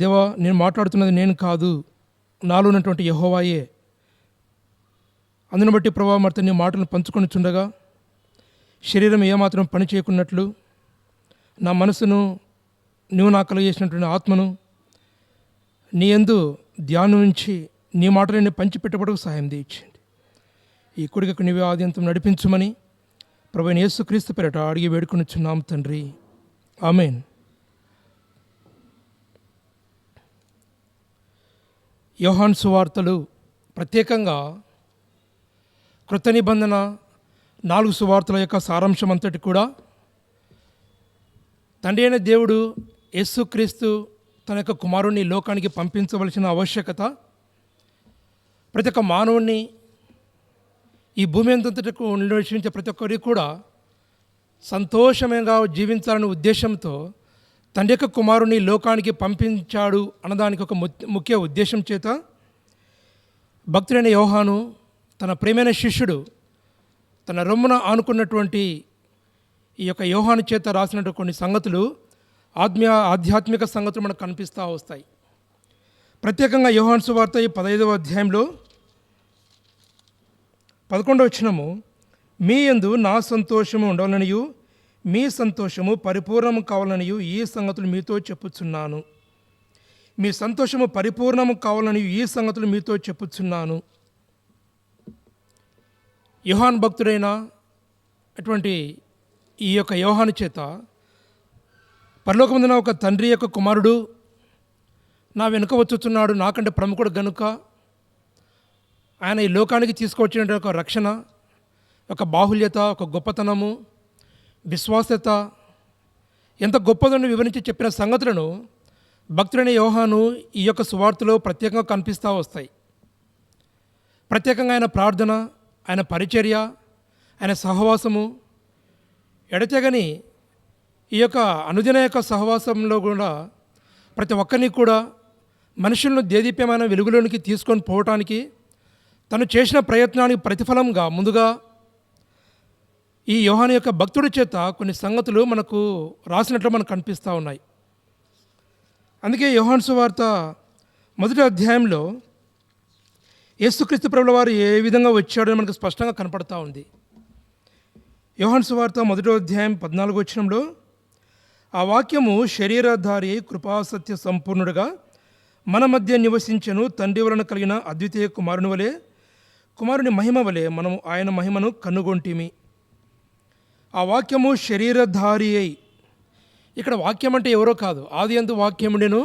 దేవా, నేను మాట్లాడుతున్నది నేను కాదు, నాలో ఉన్నటువంటి యెహోవాయే. అందును బట్టి ప్రభావ మరి నీ మాటలను పంచుకొని చుండగా శరీరం ఏమాత్రం పని చేయకున్నట్లు నా మనసును, నువ్వు నాకు కలుగజేసినటువంటి ఆత్మను నీ యందు ధ్యానం ఉంచి నీ మాటలని పంచిపెట్టబడుకు సహాయం తీయించండి. ఈ కుడికకు నీవే ఆద్యంతం నడిపించుమని ప్రభువైన యేసుక్రీస్తు పేరట అడిగి వేడుకొనిచున్నాం తండ్రి, ఆమేన్. యోహాను సువార్తలు, ప్రత్యేకంగా కృత నిబంధన 4 సువార్తల యొక్క సారాంశం అంతటి కూడా తండ్రి అయిన దేవుడు యేసుక్రీస్తు తన యొక్క కుమారుణ్ణి లోకానికి పంపించవలసిన ఆవశ్యకత, ప్రతి ఒక్క మానవుణ్ణి ఈ భూమి అంతటకు నివసించే ప్రతి ఒక్కరికి కూడా సంతోషంగా జీవించాలనే ఉద్దేశంతో తండ్రి యొక్క కుమారుని లోకానికి పంపించాడు అన్నదానికి ఒక ముఖ్య ఉద్దేశం చేత భక్తుడైన యోహాను తన ప్రేమైన శిష్యుడు తన రొమ్మున ఆనుకున్నటువంటి ఈ యొక్క యోహాను చేత రాసినటువంటి కొన్ని సంగతులు ఆధ్యాత్మిక సంగతులు మనకు కనిపిస్తూ వస్తాయి. ప్రత్యేకంగా యోహాను సువార్త ఈ 15వ అధ్యాయంలో 11వ వచనము, మీ యందు నా సంతోషము ఉండాలనియు మీ సంతోషము పరిపూర్ణము కావాలనియు ఈ సంగతులు మీతో చెప్పుచున్నాను. మీ సంతోషము పరిపూర్ణము కావాలని ఈ సంగతులు మీతో చెప్పుచున్నాను. యోహాను భక్తుడైన అటువంటి ఈ యొక్క యోహాను చేత పరలోకమందున ఒక తండ్రి యొక్క కుమారుడు నా వెనుక వచ్చుచున్నాడు, నాకంటే ప్రముఖుడు గనుక ఆయన ఈ లోకానికి తీసుకొచ్చిన ఒక రక్షణ, ఒక బాహుల్యత, ఒక గొప్పతనము, విశ్వాసత ఎంత గొప్పదని వివరించి చెప్పిన సంగతులను భక్తుడైన యోహాను ఈ యొక్క సువార్తలో ప్రత్యేకంగా కనిపిస్తూ వస్తాయి. ప్రత్యేకంగా ఆయన ప్రార్థన, ఆయన పరిచర్య, ఆయన సహవాసము ఎడతెగని ఈ యొక్క అనుదిన యొక్క సహవాసంలో కూడా ప్రతి ఒక్కరిని కూడా మనుషులను దేదీప్యమైన వెలుగులోనికి తీసుకొని పోవటానికి తను చేసిన ప్రయత్నానికి ప్రతిఫలంగా ముందుగా ఈ యోహాను యొక్క భక్తుడి చేత కొన్ని సంగతులు మనకు రాసినట్లు మనకు కనిపిస్తూ ఉన్నాయి. అందుకే యోహాను సువార్త 1వ అధ్యాయంలో యేసుక్రీస్తు ప్రభుల వారు ఏ విధంగా వచ్చాడో మనకు స్పష్టంగా కనపడతా ఉంది. యోహాను సువార్త 1వ అధ్యాయం 14వ వచనంలో, ఆ వాక్యము శరీరధారి కృపాసత్య సంపూర్ణుడుగా మన మధ్య నివసించెను, తండ్రి వలన కలిగిన అద్వితీయ కుమారుని వలె, కుమారుని మహిమ వలె మనము ఆయన మహిమను కనుగొంటిమి. ఆ వాక్యము శరీరధారి అయి, ఇక్కడ వాక్యం అంటే ఎవరో కాదు, ఆది యందు వాక్యం ఉండెను,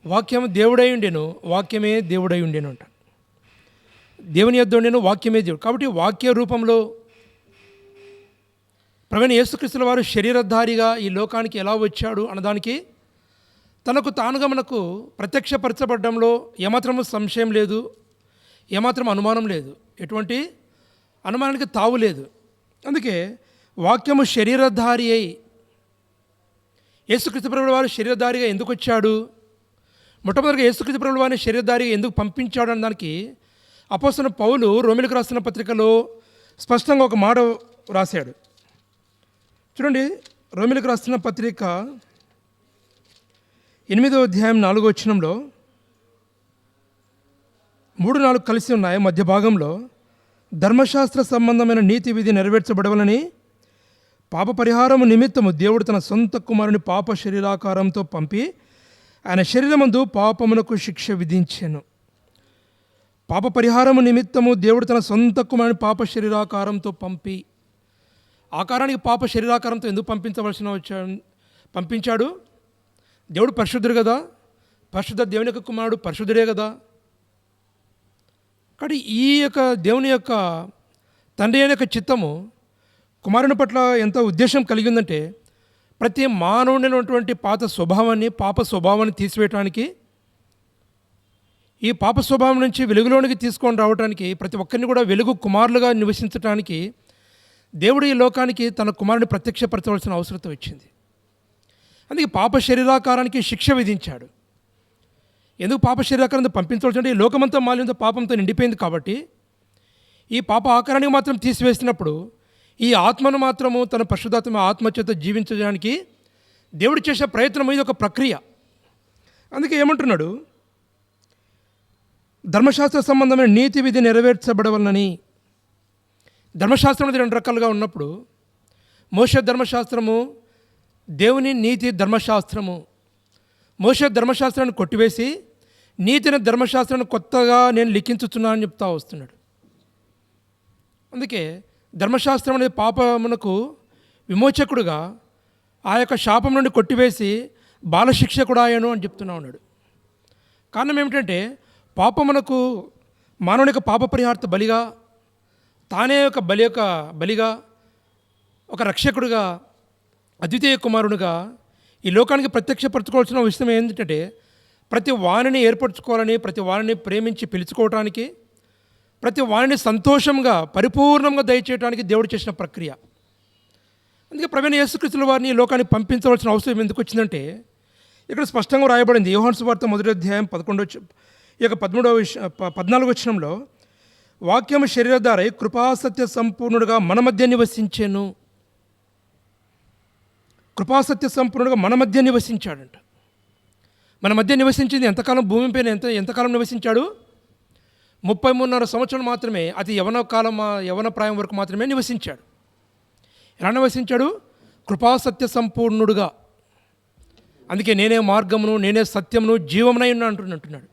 వాక్యం దేవుడై ఉండెను, వాక్యమే దేవుడై ఉండెను అంట. దేవుని యొద్ద ఉండెను, వాక్యమే దేవుడు. కాబట్టి వాక్య రూపంలో ప్రభువైన యేసుక్రీస్తుల వారు శరీరధారిగా ఈ లోకానికి ఎలా వచ్చాడు అన్నదానికి తనకు తానుగా మనకు ప్రత్యక్షపరచబడ్డంలో ఏమాత్రము సంశయం లేదు, ఏమాత్రం అనుమానం లేదు, ఎటువంటి అనుమానానికి తావు లేదు. అందుకే వాక్యము శరీరధారి అయి, యేసుక్రీస్తు ప్రభుల వారు శరీరధారిగా ఎందుకు వచ్చాడు, మొట్టమొదటిగా యేసుక్రీస్తు ప్రభుల వారిని శరీరధారిగా ఎందుకు పంపించాడు అన్న దానికి అపోస్తలుడైన పౌలు రోమీయులకు రాసిన పత్రికలో స్పష్టంగా ఒక మాట రాశాడు. చూడండి, రోమీయులకు రాసిన పత్రిక 8వ అధ్యాయం 4వ వచనంలో 3-4 కలిసి ఉన్నాయి. మధ్య భాగంలో, ధర్మశాస్త్ర సంబంధమైన నీతి విధి నెరవేర్చబడవలని పాప పరిహారము నిమిత్తము దేవుడు తన సొంత కుమారుని పాప శరీరాకారంతో పంపి ఆయన శరీరమందు పాపమునకు శిక్ష విధించెను. పాప పరిహారము నిమిత్తము దేవుడు తన సొంత కుమారుని పాప శరీరాకారంతో పంపి, ఆకారానికి పాప శరీరాకారంతో ఎందుకు పంపించాడు? దేవుడు పరిశుద్ధుడు కదా, పరిశుద్ధ దేవుని యొక్క కుమారుడు పరిశుద్ధుడే కదా. కాబట్టి ఈ యొక్క దేవుని యొక్క తండ్రి అయిన యొక్క చిత్తము కుమారుని పట్ల ఎంత ఉద్దేశం కలిగి ఉందంటే, ప్రతి మానవుడినటువంటి పాత స్వభావాన్ని, పాప స్వభావాన్ని తీసివేయటానికి, ఈ పాప స్వభావం నుంచి వెలుగులోనికి తీసుకొని రావడానికి, ప్రతి ఒక్కరిని కూడా వెలుగు కుమారులుగా నివసించడానికి దేవుడు ఈ లోకానికి తన కుమారుని ప్రత్యక్షపరచవలసిన అవసరం వచ్చింది. అందుకే పాప శరీరాకారానికి శిక్ష విధించాడు. ఎందుకు పాప శరీరాకారాన్ని పంపించవలసి అంటే, ఈ లోకమంతా మాలిందో పాపంతో నిండిపోయింది కాబట్టి ఈ పాప ఆకారానికి మాత్రం తీసివేసినప్పుడు ఈ ఆత్మను మాత్రము తన పరిశుద్ధాత్మ ఆత్మచేత జీవించడానికి దేవుడు చేసే ప్రయత్నం ఇది ఒక ప్రక్రియ. అందుకే ఏమంటున్నాడు, ధర్మశాస్త్ర సంబంధమైన నీతి విధి నెరవేర్చబడవలనని. ధర్మశాస్త్రం అనేది 2 రకాలుగా ఉన్నప్పుడు, మోషే ధర్మశాస్త్రము, దేవుని నీతి ధర్మశాస్త్రము. మోషే ధర్మశాస్త్రాన్ని కొట్టివేసి నీతిని ధర్మశాస్త్రాన్ని కొత్తగా నేను లిఖించుచున్నా అని చెప్తా వస్తున్నాడు. అందుకే ధర్మశాస్త్రం అనేది పాపమునకు విమోచకుడుగా ఆ యొక్క శాపం నుండి కొట్టివేసి బాలశిక్షకుడాయను అని చెప్తున్నా ఉన్నాడు. కారణం ఏమిటంటే, పాపమునకు మానవుని యొక్క పాప పరిహార్థ బలిగా, తానే ఒక బలిగా, ఒక రక్షకుడుగా, అద్వితీయ కుమారుడుగా ఈ లోకానికి ప్రత్యక్షపరచుకోవాల్సిన విషయం ఏంటంటే, ప్రతి వాణిని ఏర్పరచుకోవాలని, ప్రతి వాణిని ప్రేమించి పిలుచుకోవటానికి, ప్రతి వాణిని సంతోషంగా పరిపూర్ణంగా దయచేయడానికి దేవుడు చేసిన ప్రక్రియ. అందుకే ప్రభువైన యేసుక్రీస్తుల వారిని ఈ లోకానికి పంపించవలసిన అవసరం ఎందుకు వచ్చిందంటే, ఇక్కడ స్పష్టంగా రాయబడింది. యోహాను సువార్త 1వ అధ్యాయం 14వ వచనంలో, వాక్యము శరీరధారై కృపాసత్య సంపూర్ణుడుగా మన మధ్య నివసించెను. కృపాసత్య సంపూర్ణుడుగా మన మధ్య నివసించాడంట. మన మధ్య నివసించింది ఎంతకాలం? భూమి పైన ఎంతకాలం నివసించాడు? 33.5 సంవత్సరాలు మాత్రమే. అతి యవన ప్రాయం వరకు మాత్రమే నివసించాడు. ఎలా నివసించాడు? కృపాసత్య సంపూర్ణుడుగా. అందుకే నేనే మార్గమును, నేనే సత్యమును, జీవమునై ఉన్నా అంటున్నాడు.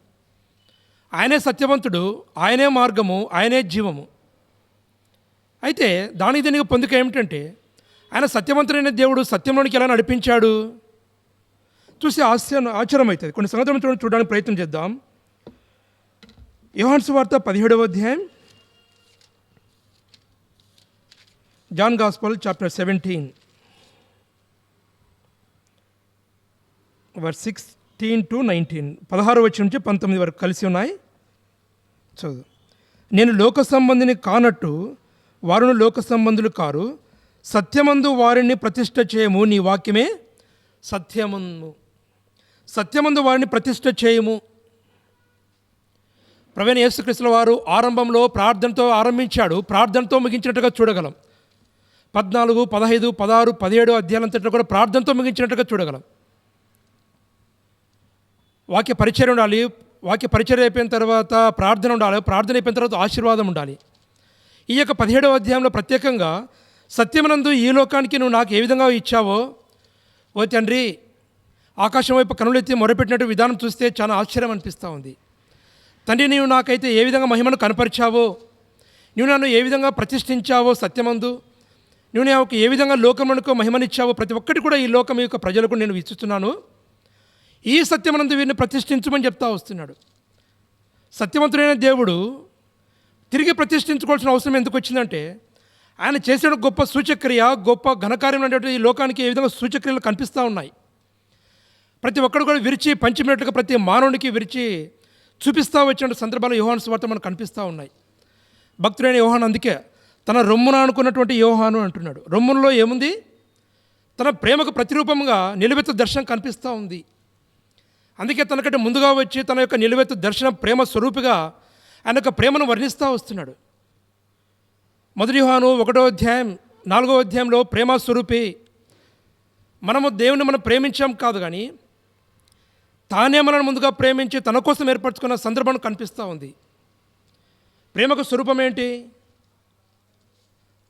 ఆయనే సత్యవంతుడు, ఆయనే మార్గము, ఆయనే జీవము. అయితే దానికి దీనికి పొందిక ఏమిటంటే, ఆయన సత్యవంతుడైన దేవుడు సత్యంలోనికి ఎలా నడిపించాడు చూసి ఆశ్చర్యం అవుతుంది. కొన్ని సంగతులను చూడడానికి ప్రయత్నం చేద్దాం. యోహాను సువార్త 17వ అధ్యాయం, John gospel chapter 17 verse 16 to 19, 16 వచనం నుంచి 19 వరకు కలిసి ఉన్నాయి. చదువు. నేను లోక సంబంధిని కానట్టు వారును లోక సంబంధులు కారు, సత్యమందు వారిని ప్రతిష్ఠ చేయము, నీ వాక్యమే సత్యమందు. సత్యమందు వారిని ప్రతిష్ఠ చేయము. ప్రభువైన యేసుక్రీస్తుల వారు ఆరంభంలో ప్రార్థనతో ఆరంభించాడు, ప్రార్థనతో ముగించినట్టుగా చూడగలం. 14, 15, 16, 17 అధ్యాయాలంతట్లో కూడా ప్రార్థనతో ముగించినట్టుగా చూడగలం. వాక్య పరిచర్య ఉండాలి, వాక్య పరిచర్య అయిపోయిన తర్వాత ప్రార్థన ఉండాలి, ప్రార్థన అయిపోయిన తర్వాత ఆశీర్వాదం ఉండాలి. ఈ యొక్క 17వ అధ్యాయంలో ప్రత్యేకంగా సత్యమనందు ఈ లోకానికి నువ్వు నాకు ఏ విధంగా ఇచ్చావో, ఓ తండ్రి, ఆకాశం వైపు కనులెత్తి మొరపెట్టినట్టు విధానం చూస్తే చాలా ఆశ్చర్యం అనిపిస్తూ ఉంది. తండ్రి, నీవు నాకైతే ఏ విధంగా మహిమను కనపరిచావో, నువ్వు నన్ను ఏ విధంగా ప్రతిష్ఠించావో సత్యమందు, నువ్వు నాకు ఏ విధంగా లోకమునకు మహిమనిచ్చావో, ప్రతి ఒక్కటి కూడా ఈ లోకం యొక్క ప్రజలకు నేను ఇస్తున్నాను. ఈ సత్యమనందు వీరిని ప్రతిష్ఠించమని చెప్తా వస్తున్నాడు. సత్యవంతుడైన దేవుడు తిరిగి ప్రతిష్ఠించుకోవాల్సిన అవసరం ఎందుకు వచ్చిందంటే, ఆయన చేసిన గొప్ప సూచక్రియ, గొప్ప ఘనకార్యం అనేటువంటి ఈ లోకానికి ఏ విధంగా సూచక్రియలు కనిపిస్తూ ఉన్నాయి. ప్రతి ఒక్కడు కూడా విరిచి పంచినట్టుగా ప్రతి మానవునికి విరిచి చూపిస్తూ వచ్చిన సందర్భాలు యోహాను సువార్త మనకు కనిపిస్తూ ఉన్నాయి. భక్తుడైన యోహాను అందుకే తన రొమ్మున అనుకున్నటువంటి యోహాను అంటున్నాడు. రొమ్ములో ఏముంది? తన ప్రేమకు ప్రతిరూపంగా నిలువెత్తు దర్శనం కనిపిస్తూ ఉంది. అందుకే తనకంటే ముందుగా వచ్చి తన యొక్క నిలువెత్తు దర్శనం ప్రేమ స్వరూపిగా ఆయన యొక్క ప్రేమను వర్ణిస్తూ వస్తున్నాడు. 1 యోహాను 1వ అధ్యాయం 4వ అధ్యాయంలో ప్రేమ స్వరూపి, మనము దేవుని మనం ప్రేమించాం కాదు కానీ తానే మనల్ని ముందుగా ప్రేమించి తన కోసం ఏర్పరచుకున్న సందర్భం కనిపిస్తూ ఉంది. ప్రేమకు స్వరూపం ఏంటి?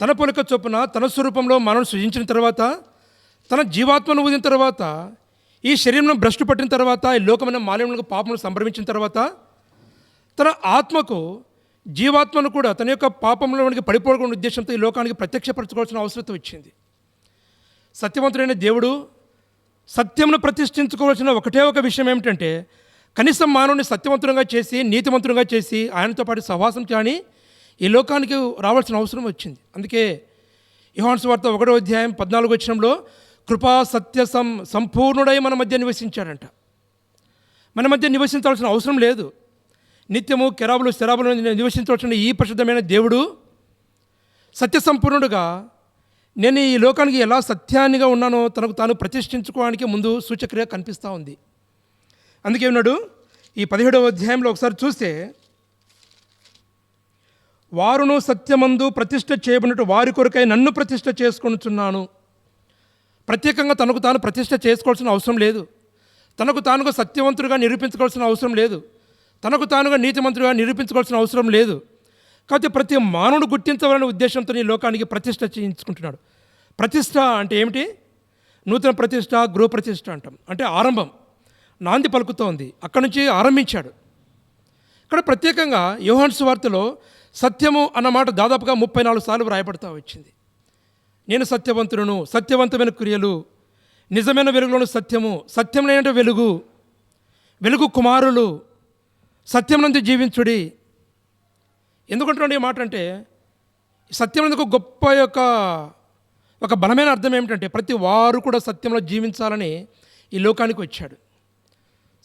తన పోలిక చొప్పున తన స్వరూపంలో మనల్ని సృజించిన తర్వాత, తన జీవాత్మను ఊదిన తర్వాత, ఈ శరీరం భ్రష్టు పట్టిన తర్వాత, ఈ లోకమైన మాలిన్యాలకు పాపమును సంభ్రమించిన తర్వాత, తన ఆత్మకు జీవాత్మను కూడా తన యొక్క పాపంలోనికి పడిపోకూడని ఉద్దేశంతో ఈ లోకానికి ప్రత్యక్షపరచుకోవాల్సిన అవసరం వచ్చింది. సత్యవంతుడైన దేవుడు సత్యమును ప్రతిష్ఠించుకోవాల్సిన ఒకటే ఒక విషయం ఏమిటంటే, కనీసం మానవుని సత్యవంతునిగా చేసి నీతివంతునిగా చేసి ఆయనతో పాటు సహవాసం చేయని ఈ లోకానికి రావాల్సిన అవసరం వచ్చింది. అందుకే యోహాను సువార్త 1వ అధ్యాయం 14వ వచనంలో కృపా సత్య సంపూర్ణుడై మన మధ్య నివసించాడంట. మన మధ్య నివసించాల్సిన అవసరం లేదు. నిత్యము కెరాబులు శరాబులు నివసించవలసిన ఈ పరిశుద్ధమైన దేవుడు సత్య సంపూర్ణుడుగా నేను ఈ లోకానికి ఎలా సత్యాన్నిగా ఉన్నానో తనకు తాను ప్రతిష్ఠించుకోవడానికి ముందు సూచక్రియ కనిపిస్తూ ఉంది. అందుకే ఉన్నాడు ఈ 17వ అధ్యాయంలో ఒకసారి చూస్తే, వారును సత్యమందు ప్రతిష్ఠ చేయబడినట్టు వారి కొరకై నన్ను ప్రతిష్ఠ చేసుకొనుచున్నాను. ప్రత్యేకంగా తనకు తాను ప్రతిష్ఠ చేసుకోవాల్సిన అవసరం లేదు. తనకు తానుగా సత్యవంతుడిగా నిరూపించుకోవాల్సిన అవసరం లేదు. తనకు తానుగా నీతిమంతుడిగా నిరూపించుకోవాల్సిన అవసరం లేదు. కాబట్టి ప్రతి మానవుడు గుర్తించవాలనే ఉద్దేశంతో ఈ లోకానికి ప్రతిష్ఠ చేయించుకుంటున్నాడు. ప్రతిష్ఠ అంటే ఏమిటి? నూతన ప్రతిష్ఠ, గృహ ప్రతిష్ఠ అంటాం. అంటే ఆరంభం, నాంది పలుకుతూ ఉంది. అక్కడి నుంచి ఆరంభించాడు. ఇక్కడ ప్రత్యేకంగా యోహాను సువార్తలో సత్యము అన్నమాట దాదాపుగా 34 సార్లు వ్రాయబడతా వచ్చింది. నేను సత్యవంతులను, సత్యవంతమైన క్రియలు, నిజమైన వెలుగులోని సత్యము, సత్యం లేనటువంటి వెలుగు, వెలుగు కుమారులు, సత్యమునందు జీవించుడి. ఎందుకంటున్నాడు ఈ మాట అంటే, సత్యమునందుకు గొప్ప ఒక బలమైన అర్థం ఏమిటంటే, ప్రతి వారు కూడా సత్యంలో జీవించాలని ఈ లోకానికి వచ్చాడు.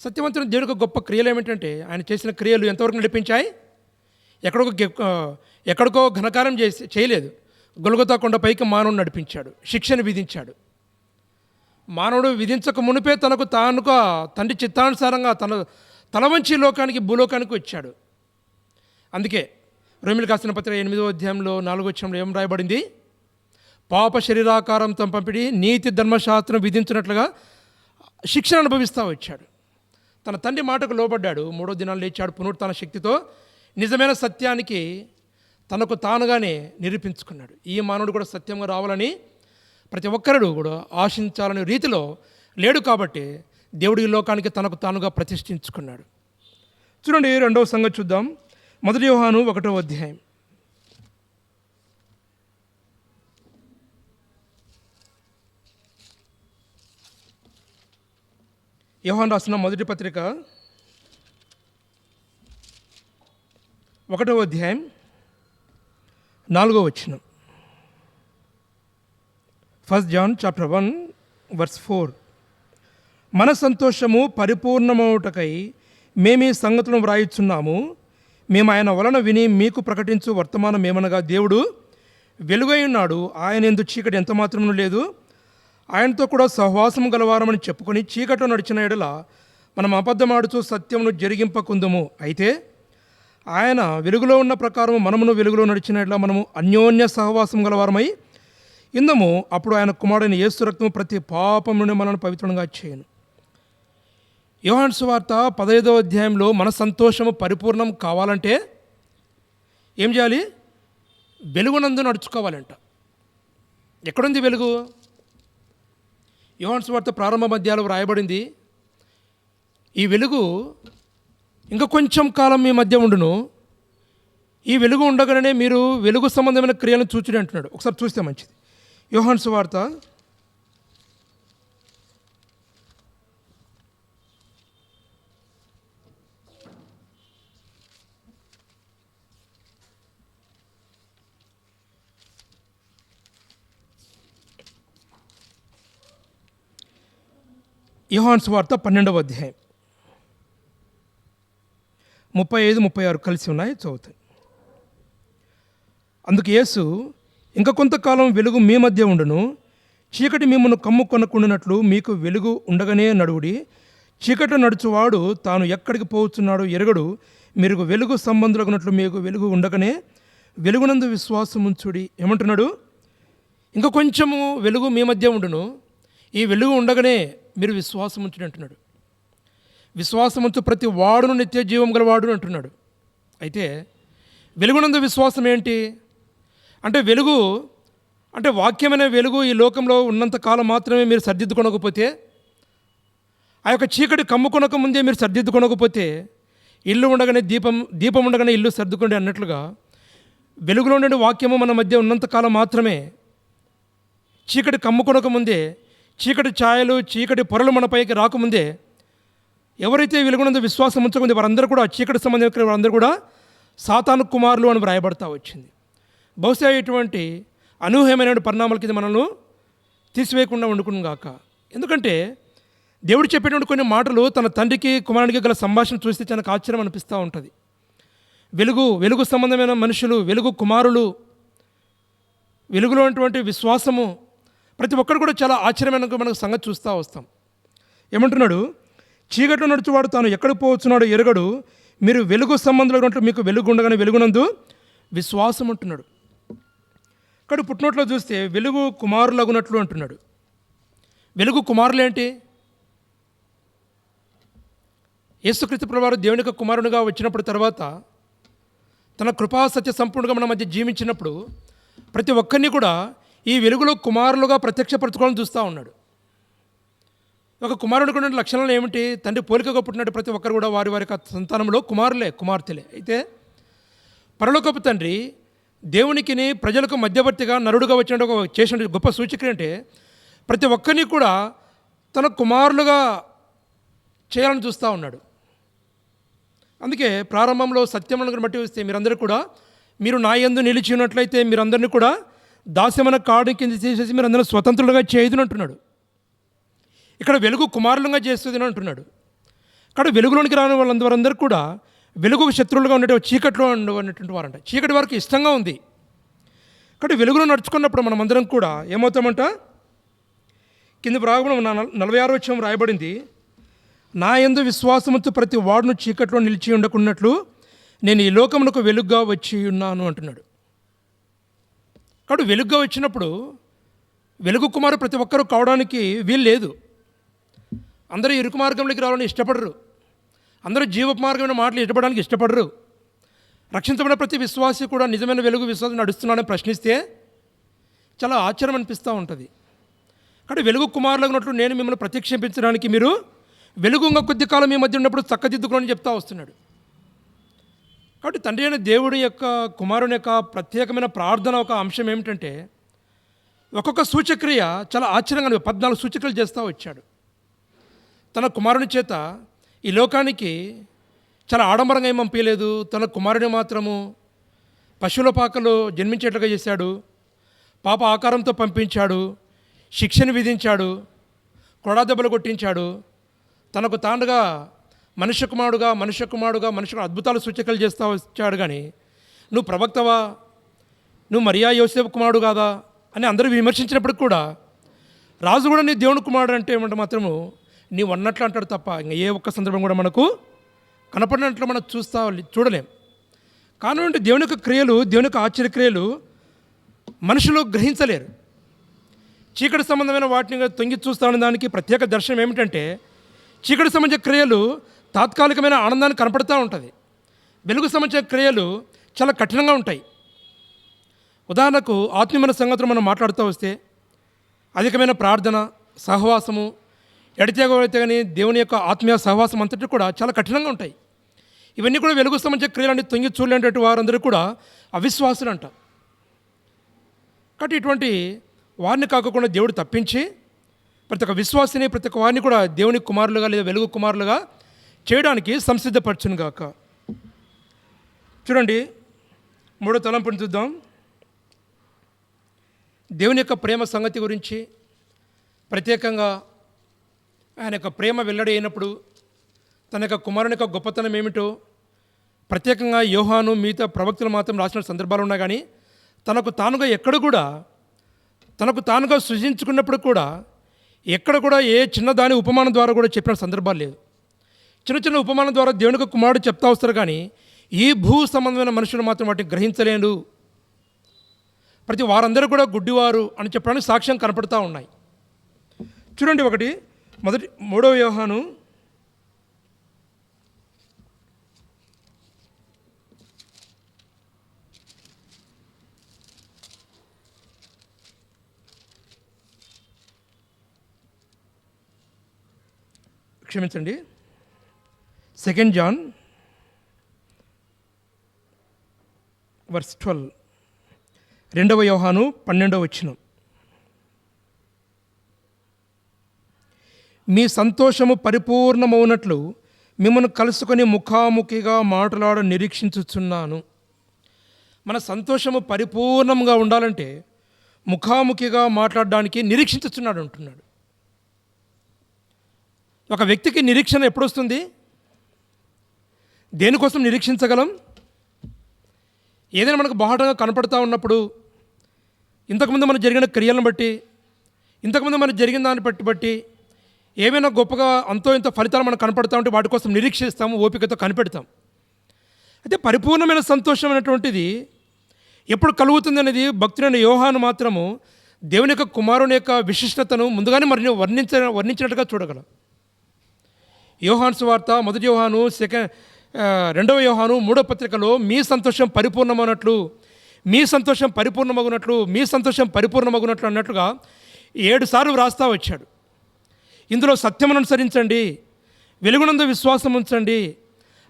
సత్యవంతుని దేవునికి గొప్ప క్రియలు ఏమిటంటే, ఆయన చేసిన క్రియలు ఎంతవరకు నడిపించాయి? ఎక్కడికో ఘనకారం చేయలేదు. గొల్గొతా కొండపైకి మానవుడు నడిపించాడు, శిక్షను విధించాడు. మానవుడు విధించక మునిపే తనకు తానుగా తండ్రి చిత్తానుసారంగా తల వంచి లోకానికి భూలోకానికి వచ్చాడు. అందుకే రోమిలికి రాసిన పత్రిక 8వ అధ్యాయంలో 4వ వచనంలో ఏం రాయబడింది? పాప శరీరాకారంతో పంపిణీ నీతి ధర్మశాస్త్రం విధించినట్లుగా శిక్షణ అనుభవిస్తూ వచ్చాడు. తన తండ్రి మాటకు లోబడ్డాడు. 3వ దినాలు లేచాడు పునరుత్థాన శక్తితో. నిజమైన సత్యానికి తనకు తానుగానే నిరూపించుకున్నాడు. ఈ మానవుడు కూడా సత్యంగా రావాలని ప్రతి ఒక్కరు కూడా ఆశించాలనే రీతిలో లేడు. కాబట్టి దేవుడి ఈ లోకానికి తనకు తానుగా ప్రతిష్ఠించుకున్నాడు. చూడండి, 2వ సంగతి చూద్దాం. 1 యోహాను 1వ అధ్యాయం. యోహాను రాసిన మొదటి పత్రిక 1వ అధ్యాయం 4వ వచనం. 1 John chapter 1 verse 4. మన సంతోషము పరిపూర్ణమవుటకై మేము ఈ సంగతులను వ్రాయిచున్నాము. మేము ఆయన వలన విని మీకు ప్రకటించు వర్తమానం ఏమనగా, దేవుడు వెలుగై ఉన్నాడు, ఆయన యందు చీకటి ఎంత మాత్రము లేదు. ఆయనతో కూడా సహవాసం గలవారమని చెప్పుకొని చీకట్లో నడిచిన ఎడల మనం అబద్ధమాడుచు సత్యమును జరిగింపకుందుము. అయితే ఆయన వెలుగులో ఉన్న ప్రకారం మనమును వెలుగులో నడిచిన ఎడల మనము అన్యోన్య సహవాసం గలవారమై ఇందము. అప్పుడు ఆయన కుమారుడైన యేసు రక్తము ప్రతి పాపం నుండి మనల్ని పవిత్రంగా చేయను. యోహాను సువార్త 15వ అధ్యాయంలో మన సంతోషము పరిపూర్ణం కావాలంటే ఏం చేయాలి? వెలుగునందు నడుచుకోవాలంట. ఎక్కడుంది వెలుగు? యోహాను సువార్త ప్రారంభ అధ్యాయంలో రాయబడింది, ఈ వెలుగు ఇంకా కొంచెం కాలం మీ మధ్య ఉండును, ఈ వెలుగు ఉండగానే మీరు వెలుగు సంబంధమైన క్రియలను చూచుడి అంటున్నాడు. ఒకసారి చూస్తే మంచిది. యోహాను సువార్త 12వ అధ్యాయం 35-36 కలిసి ఉన్నాయి, చదువుతాయి. అందుకు యేసు, ఇంకా కొంతకాలం వెలుగు మీ మధ్య ఉండును, చీకటి మిమ్మల్ని కమ్ముకొనకుండానట్లు మీకు వెలుగు ఉండగానే నడువుడి. చీకట్లో నడుచువాడు తాను ఎక్కడికి పోతున్నాడో ఎరగడు. మీరు వెలుగు సంబంధులగునట్లు మీకు వెలుగు ఉండగానే వెలుగునందు విశ్వాసం ఉంచుడి. ఏమంటున్నాడు? ఇంకా కొంచెము వెలుగు మీ మధ్య ఉండును, ఈ వెలుగు ఉండగానే మీరు విశ్వాసం ఉంచుడి అంటున్నాడు. విశ్వాసం ఉంచు ప్రతి వాడును నిత్య జీవం గలవాడు అంటున్నాడు. అయితే వెలుగునందు విశ్వాసం ఏంటి అంటే, వెలుగు అంటే వాక్యమైన వెలుగు ఈ లోకంలో ఉన్నంత కాలం మాత్రమే మీరు సర్దిద్దుకొనకపోతే, ఆ యొక్క చీకటి కమ్ముకొనక ముందే మీరు సర్దిద్దుకొనకపోతే, ఇల్లు ఉండగానే దీపం ఉండగానే ఇల్లు సర్దుకోండి అన్నట్లుగా వెలుగులో నుండి వాక్యము మన మధ్య ఉన్నంత కాలం మాత్రమే, చీకటి కమ్ముకొనక ముందే, చీకటి ఛాయలు చీకటి పొరలు మన పైకి రాకముందే ఎవరైతే వెలుగునందు విశ్వాసం ఉంచకుంది వారందరూ కూడా, చీకటి సంబంధించిన వారందరూ కూడా సాతాను కుమారులు అని వ్రాయబడతా వచ్చింది. బహుశా ఇటువంటి అనూహ్యమైన పరిణామాల కింద మనల్ని తీసివేయకుండా వండుకుని గాక. ఎందుకంటే దేవుడు చెప్పేటువంటి కొన్ని మాటలు తన తండ్రికి కుమారునికి గల సంభాషణ చూస్తే చాలా ఆశ్చర్యం అనిపిస్తూ ఉంటుంది. వెలుగు సంబంధమైన మనుషులు, వెలుగు కుమారులు, వెలుగులో ఉన్నటువంటి విశ్వాసము, ప్రతి ఒక్కరు కూడా చాలా ఆశ్చర్యమైన మనకు సంగతి చూస్తూ వస్తాం. ఏమంటున్నాడు? చీకట్లో నడుచువాడు తాను ఎక్కడికి పోవచ్చున్నాడో ఎరగడు. మీరు వెలుగు సంబంధంలో ఉన్నట్లు మీకు వెలుగు ఉండగానే వెలుగునందు విశ్వాసం అంటున్నాడు. ఇక్కడ పుట్టినట్లో చూస్తే వెలుగు కుమారులగునట్లు అంటున్నాడు. వెలుగు కుమారులు ఏంటి? యేసుక్రీస్తు ప్రభువారు దేవుని యొక్క కుమారునిగా వచ్చినప్పుడు తర్వాత తన కృపా సత్య సంపూర్ణంగా మన మధ్య జీవించినప్పుడు ప్రతి ఒక్కరిని కూడా ఈ వెలుగులో కుమారులుగా ప్రత్యక్షపరచుకోవాలని చూస్తూ ఉన్నాడు. ఒక కుమారుడికి ఉన్న లక్షణాలు ఏమిటి? తండ్రి పోలికగా పుట్టినట్టు ప్రతి ఒక్కరు కూడా వారి వారి సంతానంలో కుమారులే, కుమార్తెలే. అయితే పరలోకపు తండ్రి దేవునికిని ప్రజలకు మధ్యవర్తిగా నరుడుగా వచ్చినట్టు చేసిన గొప్ప సూచక్రియ అంటే ప్రతి ఒక్కరిని కూడా తన కుమారులుగా చేయాలని చూస్తూ ఉన్నాడు. అందుకే ప్రారంభంలో సత్యములను బట్టి వస్తే మీరందరూ కూడా మీరు నా యందు నిలిచి ఉన్నట్లయితే మీరందరినీ కూడా దాస్యమైన కాడు కింద తీసేసి మీరందరూ స్వతంత్రులుగా చేయదుని అంటున్నాడు. ఇక్కడ వెలుగు కుమారులుగా చేస్తుంది అంటున్నాడు. ఇక్కడ వెలుగులోనికి రాని వాళ్ళందరూ కూడా వెలుగుకు శత్రువులుగా ఉండేటువంటి చీకట్లో ఉన్నటువంటి వారంట. చీకటి వారికి ఇష్టంగా ఉంది. కాబట్టి వెలుగులో నడుచుకున్నప్పుడు మనం అందరం కూడా ఏమవుతామంట, కింద ప్రారంభం 46వ వచనం రాయబడింది, నా యందు విశ్వాసముతో ప్రతి వాడును చీకట్లో నిలిచి ఉండకున్నట్లు నేను ఈ లోకమునకు వెలుగుగా వచ్చి ఉన్నాను అంటున్నాడు. కాబట్టి వెలుగుగా వచ్చినప్పుడు వెలుగు కుమారు ప్రతి ఒక్కరూ కావడానికి వీలు లేదు. అందరూ ఇరుకు మార్గంలోకి రావాలని ఇష్టపడరు. అందరూ జీవ మార్గమైన మాటలు ఇష్టపడడానికి ఇష్టపడరు. రక్షించబడిన ప్రతి విశ్వాసి కూడా నిజమైన వెలుగు విశ్వాసం నడుస్తున్నాడని ప్రశ్నిస్తే చాలా ఆశ్చర్యం అనిపిస్తూ ఉంటుంది. కాబట్టి వెలుగు కుమారులకు ఉన్నట్లు నేను మిమ్మల్ని ప్రత్యక్షించడానికి మీరు వెలుగు ఇంకా కొద్ది కాలం మీ మధ్య ఉన్నప్పుడు చక్కదిద్దుకోని చెప్తా వస్తున్నాడు. కాబట్టి తండ్రి అయిన దేవుడి యొక్క కుమారుని యొక్క ప్రత్యేకమైన ప్రార్థన ఒక అంశం ఏమిటంటే, ఒక్కొక్క సూచక్రియ చాలా ఆశ్చర్యంగా 14 సూచక్రియలు చేస్తూ వచ్చాడు. తన కుమారుని చేత ఈ లోకానికి చాలా ఆడంబరంగా ఏం పంపించలేదు. తన కుమారుని మాత్రము పశువుల పాకలో జన్మించేట్లుగా చేశాడు. పాప ఆకారంతో పంపించాడు. శిక్షను విధించాడు. కొడాదెబ్బలు కొట్టించాడు. తనకు తానుగా మనుష్య కుమారుడుగా అద్భుతాలు సూచకలు చేస్తూ వచ్చాడు. కానీ నువ్వు ప్రవక్తవా, నువ్వు మరియా యోసేపు కుమారుడు కాదా అని అందరూ విమర్శించినప్పటికి కూడా రాజు కూడా నీ దేవుని కుమారుడు అంటే ఏమంటే మాత్రము నీవు అన్నట్లు అంటాడు తప్ప ఇంకా ఏ ఒక్క సందర్భం కూడా మనకు కనపడినట్లు మనం చూడలేం. కానివ్వండి దేవుని యొక్క క్రియలు, దేవుని యొక్క ఆశ్చర్యక్రియలు మనుషులు గ్రహించలేరు. చీకటి సంబంధమైన వాటిని తొంగి చూస్తామనే దానికి ప్రత్యేక దర్శనం ఏమిటంటే, చీకటి సంబంధించిన క్రియలు తాత్కాలికమైన ఆనందాన్ని కనపడుతూ ఉంటుంది. వెలుగు సంబంధించిన క్రియలు చాలా కఠినంగా ఉంటాయి. ఉదాహరణకు ఆత్మీయమైన సంగతులు మనం మాట్లాడుతూ వస్తే అధికమైన ప్రార్థన, సహవాసము, ఎడతెగైతే కానీ దేవుని యొక్క ఆత్మీయ సహవాసం అంతటి కూడా చాలా కఠినంగా ఉంటాయి. ఇవన్నీ కూడా వెలుగు సంబంధించిన క్రియలన్నీ తొంగి చూడలేనటువంటి వారందరూ కూడా అవిశ్వాసులు అంట. కాబట్టి ఇటువంటి వారిని కాకుండా దేవుడు తప్పించి ప్రతి ఒక్క విశ్వాసిని, ప్రతి ఒక్క వారిని కూడా దేవుని కుమారులుగా లేదా వెలుగు కుమారులుగా చేయడానికి సంసిద్ధపరచును గాక. చూడండి, 3వ తలంపుని చూద్దాం. దేవుని యొక్క ప్రేమ సంగతి గురించి ప్రత్యేకంగా ఆయన యొక్క ప్రేమ వెల్లడి అయినప్పుడు తన యొక్క కుమారుని యొక్క గొప్పతనం ఏమిటో ప్రత్యేకంగా యోహాను మిగతా ప్రవక్తలు మాత్రం రాసిన సందర్భాలు ఉన్నాయి. కానీ తనకు తానుగా సృజించుకున్నప్పుడు కూడా ఎక్కడ కూడా ఏ చిన్నదాని ఉపమానం ద్వారా కూడా చెప్పిన సందర్భాలు లేదు. చిన్న ఉపమానం ద్వారా దేవునికి కుమారుడు చెప్తా వస్తారు. కానీ ఈ భూ సంబంధమైన మనుషులు మాత్రం వాటిని గ్రహించలేరు. ప్రతి వారందరూ కూడా గుడ్డివారు అని చెప్పడానికి సాక్ష్యం కనపడుతూ ఉన్నాయి. చూడండి, 3వ యోహాను 2 John verse 12, 2వ యోహాను 12వ వచనం. మీ సంతోషము పరిపూర్ణమవునట్లు మిమ్మల్ని కలుసుకొని ముఖాముఖిగా మాట్లాడ నిరీక్షించుచున్నాను. మన సంతోషము పరిపూర్ణంగా ఉండాలంటే ముఖాముఖిగా మాట్లాడడానికి నిరీక్షించుచున్నాడు అంటున్నాడు. ఒక వ్యక్తికి నిరీక్షణ ఎప్పుడు వస్తుంది? దేనికోసం నిరీక్షించగలం? ఏదైనా మనకు బాహటంగా కనపడుతూ ఉన్నప్పుడు, ఇంతకుముందు మనకు జరిగిన క్రియలను బట్టి, ఇంతకుముందు మనకు జరిగిన దాన్ని బట్టి ఏమైనా గొప్పగా అంతో ఇంత ఫలితాలు మనకు కనపడతా ఉంటే వాటి కోసం నిరీక్షిస్తాము, ఓపికతో కనిపెడతాం. అయితే పరిపూర్ణమైన సంతోషం అనేటువంటిది ఎప్పుడు కలుగుతుంది అనేది భక్తుడైన యోహాను మాత్రము దేవుని యొక్క కుమారుని యొక్క విశిష్టతను ముందుగానే వర్ణించినట్టుగా చూడగలం. యోహాను సువార్త 1 యోహాను 2వ యోహాను 3వ పత్రికలో మీ సంతోషం పరిపూర్ణమగునట్లు, మీ సంతోషం పరిపూర్ణమగునట్లు, మీ సంతోషం పరిపూర్ణమగునట్లు అన్నట్లుగా 7 సార్లు వ్రాస్తా వచ్చాడు. ఇందులో సత్యమును అనుసరించండి, వెలుగునందు విశ్వాసం ఉంచండి,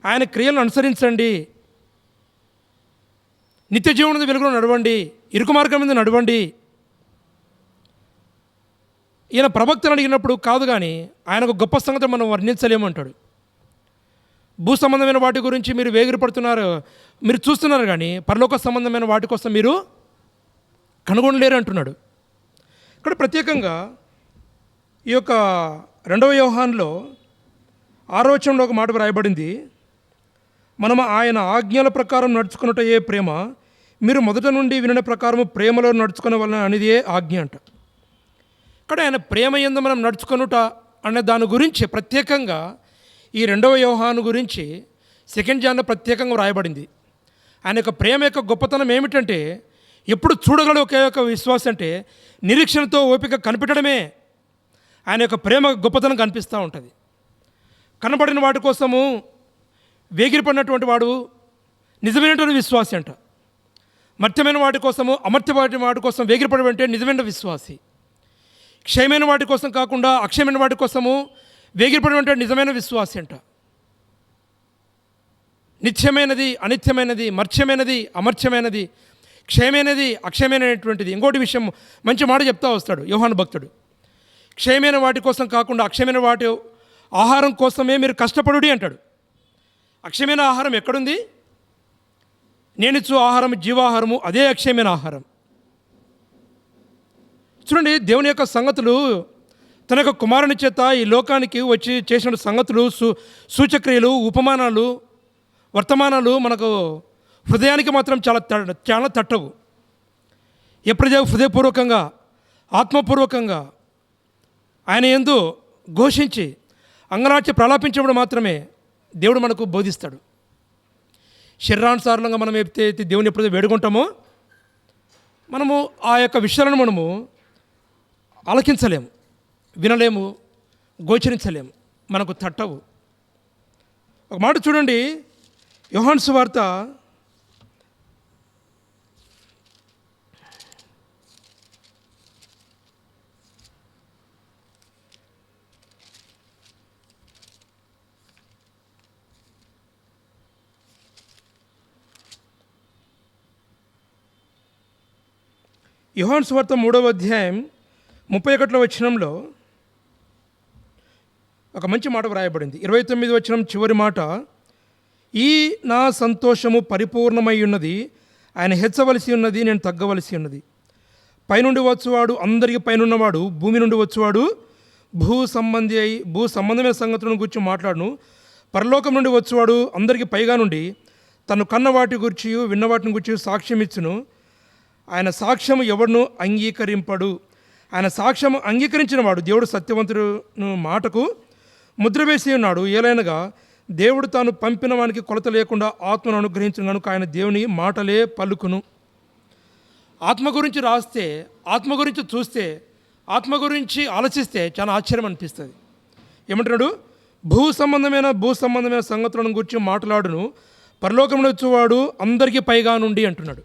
ఆయన క్రియలను అనుసరించండి, నిత్య జీవనందు వెలుగులో నడవండి, ఇరుకు మార్గం మీద నడవండి. ఈయన ప్రవక్తను అడిగినప్పుడు కాదు, కానీ ఆయనకు గొప్ప సంగతి మనం వర్ణించలేమంటాడు. భూ సంబంధమైన వాటి గురించి మీరు వేగిరపడుతున్నారు, మీరు చూస్తున్నారు, కానీ పరలోక సంబంధమైన వాటి కోసం మీరు కనుగొనలేరు అంటున్నాడు. ఇక్కడ ప్రత్యేకంగా ఈ యొక్క 2వ యోహానులో 6వ వచనంలో ఒక మాట వ్రాయబడింది, మనం ఆయన ఆజ్ఞల ప్రకారం నడుచుకున్నటయే ప్రేమ, మీరు మొదట నుండి వినిన ప్రకారం ప్రేమలో నడుచుకునే వలన అనేదే ఆజ్ఞ అంట. ఇక్కడ ఆయన ప్రేమ యందు మనం నడుచుకొనుట అనే దాని గురించి ప్రత్యేకంగా ఈ 2వ యోహాను గురించి 2 జాన్లో ప్రత్యేకంగా వ్రాయబడింది. ఆయన యొక్క ప్రేమ యొక్క గొప్పతనం ఏమిటంటే, ఎప్పుడు చూడగల ఒకే ఒక విశ్వాసం అంటే నిరీక్షణతో ఓపిక కనిపెట్టడమే ఆయన యొక్క ప్రేమ గొప్పతనం కనిపిస్తూ ఉంటుంది. కనబడిన వాటి కోసము వేగిరపడినటువంటి వాడు నిజమైనటువంటి విశ్వాసి అంట. మర్త్యమైన వాటి కోసము అమర్త్యమైన వాటి కోసం వేగిరపడే నిజమైన విశ్వాసి. క్షయమైన వాటి కోసం కాకుండా అక్షయమైన వాటి కోసము వేగిరపడే నిజమైన విశ్వాసి అంట. నిత్యమైనది అనిత్యమైనది, మర్త్యమైనది అమర్త్యమైనది, క్షయమైనది అక్షయమైనటువంటిది. ఇంకోటి విషయం మంచి మాట చెప్తా వస్తాడు యోహాను భక్తుడు, క్షయమైన వాటి కోసం కాకుండా అక్షయమైన వాటి ఆహారం కోసమే మీరు కష్టపడుడి అంటాడు. అక్షయమైన ఆహారం ఎక్కడుంది? నేనిచ్చు ఆహారం జీవాహారము, అదే అక్షయమైన ఆహారం. చూడండి, దేవుని యొక్క సంగతులు తన యొక్క కుమారుని చేత ఈ లోకానికి వచ్చి చేసిన సంగతులు, సూచక్రియలు, ఉపమానాలు, వర్తమానాలు మనకు హృదయానికి మాత్రం చాలా తట్టవు. ఎప్పుడైతే హృదయపూర్వకంగా ఆత్మపూర్వకంగా ఆయన యందు ఘోషించి అంగనాట్య ప్రలాపించినప్పుడు మాత్రమే దేవుడు మనకు బోధిస్తాడు. శరీరానుసారంగా మనం ఎప్పుడైతే దేవుని ఎప్పుడైతే వేడుకుంటామో మనము ఆ యొక్క విషయాలను మనము ఆలకించలేము, వినలేము, గోచరించలేము, మనకు తట్టవు. ఒక మాట చూడండి, యోహాను సువార్త 3వ అధ్యాయం 31వ వచనంలో ఒక మంచి మాట వ్రాయబడింది. 29వ వచనం చివరి మాట, ఈ నా సంతోషము పరిపూర్ణమై ఉన్నది, ఆయన హెచ్చవలసి ఉన్నది, నేను తగ్గవలసి ఉన్నది. పైనుండి వచ్చువాడు అందరికీ పైనున్నవాడు, భూమి నుండి వచ్చువాడు భూ సంబంధమైన సంగతులను గురించి మాట్లాడును. పరలోకం నుండి వచ్చువాడు అందరికీ పైగా నుండి తను కన్న వాటి గురించి విన్న వాటిని గురించి సాక్ష్యం ఇచ్చును. ఆయన సాక్ష్యము ఎవడును అంగీకరింపడు. ఆయన సాక్ష్యము అంగీకరించిన వాడు దేవుడు సత్యవంతుడు మాటకు ముద్ర వేసి ఉన్నాడు. ఏలైనగా దేవుడు తాను పంపిన వానికి కొలత లేకుండా ఆత్మను అనుగ్రహించిన కనుక ఆయన దేవుని మాటలే పలుకును. ఆత్మ గురించి రాస్తే, ఆత్మ గురించి చూస్తే, ఆత్మ గురించి ఆలోచిస్తే చాలా ఆశ్చర్యం అనిపిస్తుంది. ఏమంటున్నాడు? భూ సంబంధమైన సంగతులను గురించి మాట్లాడును, పరలోకంలో వచ్చేవాడు అందరికీ పైగా నుండి అంటున్నాడు.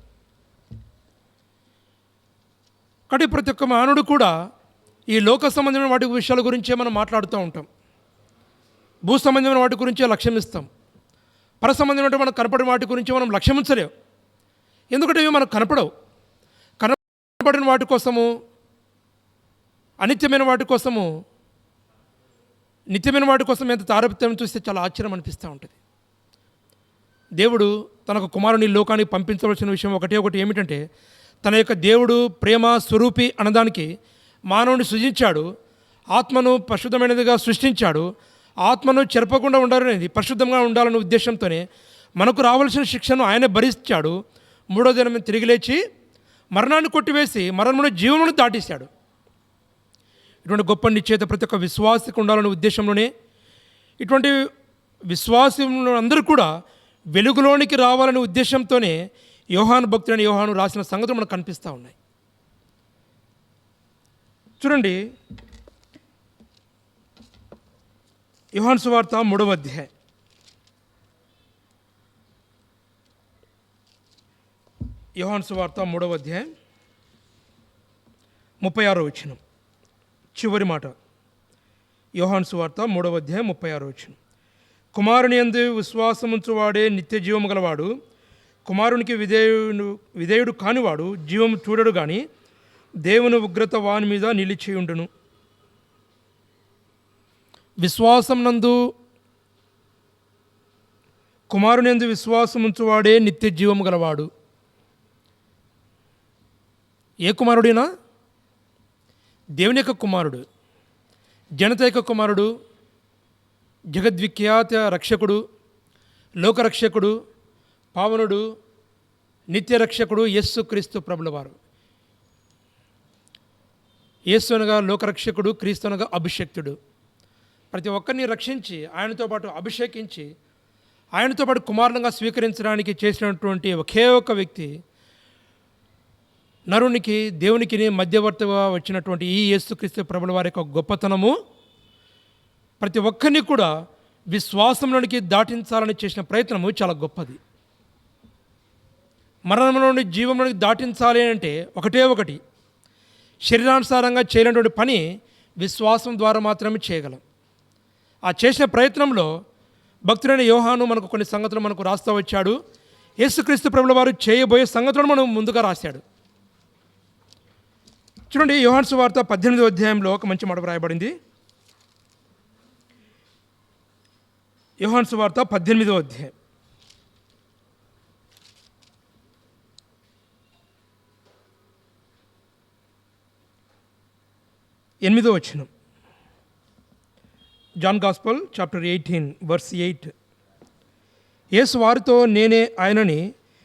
కాబట్టి ప్రతి ఒక్క మానవుడు కూడా ఈ లోక సంబంధమైన వాటి విషయాల గురించే మనం మాట్లాడుతూ ఉంటాం. భూ సంబంధమైన వాటి గురించే లక్ష్యం ఇస్తాం. పర సంబంధమైన మనకు కనపడిన వాటి గురించి మనం లక్ష్యం ఉంచలేవు. ఎందుకంటే ఇవి మనకు కనపడవు. కనపడిన వాటి కోసము, అనిత్యమైన వాటి కోసము, నిత్యమైన వాటి కోసం ఎంత తారతమ్యం చూస్తే చాలా ఆశ్చర్యం అనిపిస్తూ ఉంటుంది. దేవుడు తనకు కుమారుని లోకానికి పంపించవలసిన విషయం ఒకటి ఏమిటంటే, తన యొక్క దేవుడు ప్రేమ స్వరూపి అన్నదానికి మానవుని సృజించాడు, ఆత్మను పరిశుద్ధమైనదిగా సృష్టించాడు. ఆత్మను చెరపకుండా ఉండాలనేది, పరిశుద్ధంగా ఉండాలనే ఉద్దేశంతోనే మనకు రావాల్సిన శిక్షను ఆయనే భరించాడు. 3వ దినం తిరిగి లేచి మరణాన్ని కొట్టివేసి మరణమును జీవమును దాటేశాడు. ఇటువంటి గొప్ప నిశ్చయిత ప్రతి ఒక్క విశ్వాసికి ఉండాలనే ఉద్దేశంలోనే ఇటువంటి విశ్వాసంలో అందరూ కూడా వెలుగులోనికి రావాలనే ఉద్దేశంతోనే యోహాను భక్తుడైన యోహాను రాసిన సంగతులు మనకు కనిపిస్తూ ఉన్నాయి. చూడండి, యోహాను సువార్త 3వ అధ్యాయం 36వ వచనం చివరి మాట. యోహాను సువార్త 3వ అధ్యాయం 36వ వచనం. కుమారుని యందు విశ్వాసముంచువాడే నిత్య జీవము గలవాడు, కుమారునికి విధేయుడు కానివాడు జీవము చూడడు కానీ దేవుని ఉగ్రత వాని మీద నిలిచియుండును. విశ్వాసం నందు కుమారునియందు విశ్వాసముంచువాడే నిత్య జీవము గలవాడు. ఏ కుమారుడినా? దేవుని యొక్క కుమారుడు, జనత యొక్క కుమారుడు, జగద్విఖ్యాత రక్షకుడు, లోకరక్షకుడు, పావనుడు, నిత్య రక్షకుడు యేసుక్రీస్తు ప్రభుల వారు. యేసు అనగా లోకరక్షకుడు, క్రీస్తు అనగా అభిషక్తుడు. ప్రతి ఒక్కరిని రక్షించి ఆయనతో పాటు అభిషేకించి ఆయనతో పాటు కుమారునిగా స్వీకరించడానికి చేసినటువంటి ఒకే ఒక్క వ్యక్తి, నరునికి దేవునికి మధ్యవర్తిగా వచ్చినటువంటి ఈ యేసుక్రీస్తు ప్రభుల వారి యొక్క గొప్పతనము ప్రతి ఒక్కరిని కూడా విశ్వాసంలోనికి దాటించాలని చేసిన ప్రయత్నము చాలా గొప్పది. మరణంలోని జీవంలోనికి దాటించాలి అంటే ఒకటి శరీరానుసారంగా చేయనటువంటి పని విశ్వాసం ద్వారా మాత్రమే చేయగలం. ఆ చేసిన ప్రయత్నంలో భక్తుడైన యోహాను మనకు కొన్ని సంగతులు మనకు రాస్తూ వచ్చాడు. యేసుక్రీస్తు ప్రభుల వారు చేయబోయే సంగతులను మనం ముందుగా రాశాడు. చూడండి, యోహాను సువార్త 18వ అధ్యాయంలో ఒక మంచి మాట రాయబడింది. యోహాను సువార్త 18వ అధ్యాయం 8వ వచనం. John gospel chapter 18 verse 8. యేసు వారితో, నేనే ఆయనని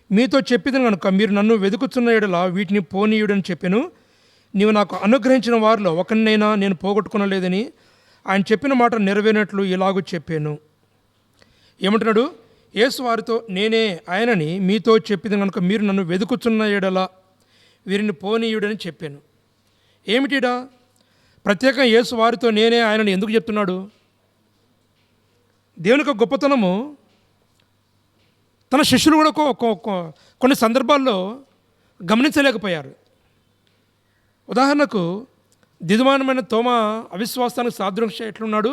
మీతో చెప్పిదని కనుక మీరు నన్ను వెతుకుతున్న ఎడల వీటిని పోనీయుడని చెప్పాను. నీవు నాకు అనుగ్రహించిన వారిలో ఒకరినైనా నేను పోగొట్టుకునలేదని ఆయన చెప్పిన మాట నెరవేరినట్లు ఇలాగూ చెప్పాను. ఏమంటున్నాడు? యేసు వారితో, నేనే ఆయనని మీతో చెప్పిదని కనుక మీరు నన్ను వెతుకుతున్న ఎడల వీరిని పోనీయుడని చెప్పాను. ఏమిటిడా? ప్రత్యేకంగా యేసు వారితో నేనే ఆయనని ఎందుకు చెప్తున్నాడు? దేవుని యొక్క గొప్పతనము తన శిష్యులు కూడా కొన్ని సందర్భాల్లో గమనించలేకపోయారు. ఉదాహరణకు దిదుమానమైన తోమా అవిశ్వాసానికి సాదృశ్యం ఎట్లున్నాడు?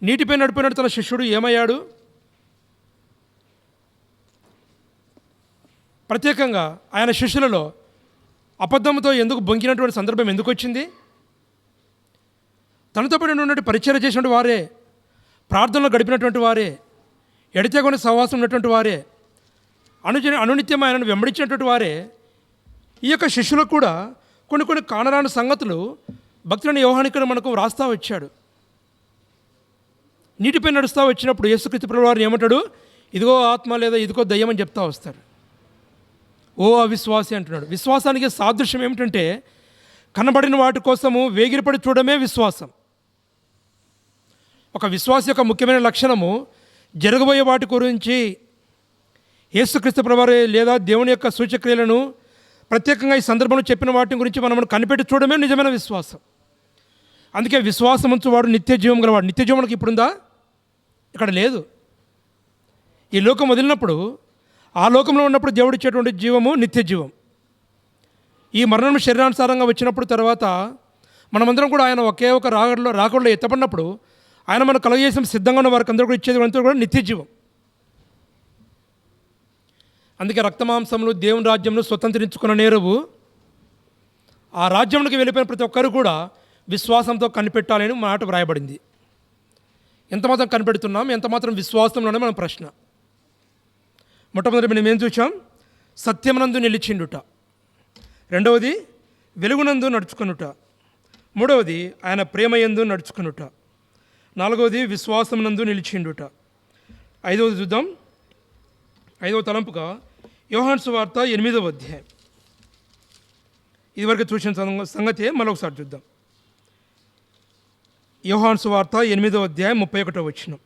నీటిపై నడిపోయినట్టు తన శిష్యుడు ఏమయ్యాడు? ప్రత్యేకంగా ఆయన శిష్యులలో అబద్ధంతో ఎందుకు బొంకినటువంటి సందర్భం ఎందుకు వచ్చింది? తనతో పాటు ఉన్నటువంటి పరిచయం చేసినటువంటి వారే, ప్రార్థనలో గడిపినటువంటి వారే, ఎడతెగని సహవాసం ఉన్నటువంటి వారే, అనునిత్యం ఆయనను వెంబడించినటువంటి వారే ఈ యొక్క శిష్యులకు కూడా కొన్ని కానరాని సంగతులు భక్తులని యోహానికి మనకు రాస్తా వచ్చాడు. నీటిపై నడుస్తూ వచ్చినప్పుడు యేసుక్రీస్తు ప్రభువు వారిని ఏమంటాడు? ఇదిగో ఆత్మ లేదా ఇదిగో దయ్యం అని చెప్తా వస్తాడు. ఓ అవిశ్వాసి అంటున్నాడు. విశ్వాసానికి సాదృశ్యం ఏమిటంటే కనబడిన వాటి కోసము వేగిరపడి చూడమే విశ్వాసం. ఒక విశ్వాస యొక్క ముఖ్యమైన లక్షణము జరగబోయే వాటి గురించి యేసుక్రీస్తు ప్రభువు లేదా దేవుని యొక్క సూచక్రియలను ప్రత్యేకంగా ఈ సందర్భంలో చెప్పిన వాటి గురించి మనం కనిపెట్టి చూడమే నిజమైన విశ్వాసం. అందుకే విశ్వాసం ఉంచువాడు నిత్య జీవం గలవాడు. నిత్య జీవనకి ఇప్పుడుందా? ఇక్కడ లేదు. ఈ లోకం వదిలినప్పుడు, ఆ లోకంలో ఉన్నప్పుడు దేవుడు ఇచ్చేటువంటి జీవము నిత్య జీవం. ఈ మరణం శరీరానుసారంగా వచ్చినప్పుడు తర్వాత మనమందరం కూడా ఆయన ఒకే ఒక రాకడలో ఎత్తపడినప్పుడు ఆయన మనం కలుగజేసిన సిద్ధంగా ఉన్న వారికి అందరూ కూడా ఇచ్చేది అంతా కూడా నిత్య జీవం. అందుకే రక్తమాంసములు దేవుని రాజ్యంలో స్వతంత్రించుకున్న నేరువు ఆ రాజ్యంలోకి వెళ్ళిపోయిన ప్రతి ఒక్కరు కూడా విశ్వాసంతో కనిపెట్టాలని మాట వ్రాయబడింది. ఎంతమాత్రం కనిపెడుతున్నాం, ఎంతమాత్రం విశ్వాసంలోనే మన ప్రశ్న. మొట్టమొదటి మనం ఏం చూసాం? సత్యమునందు నిలిచిండుట. రెండవది వెలుగునందు నడుచుకొనుట. మూడవది ఆయన ప్రేమయందు నడుచుకొనుట. నాలుగవది విశ్వాసమునందు నిలిచిండుట. ఐదవది చూద్దాం. ఐదవ తలంపుగా యోహాను సువార్త 8వ అధ్యాయం. ఇదివరకు చూసిన సంగతి మరొకసారి చూద్దాం. యోహాను సువార్త 8వ అధ్యాయం 31వ వచనం.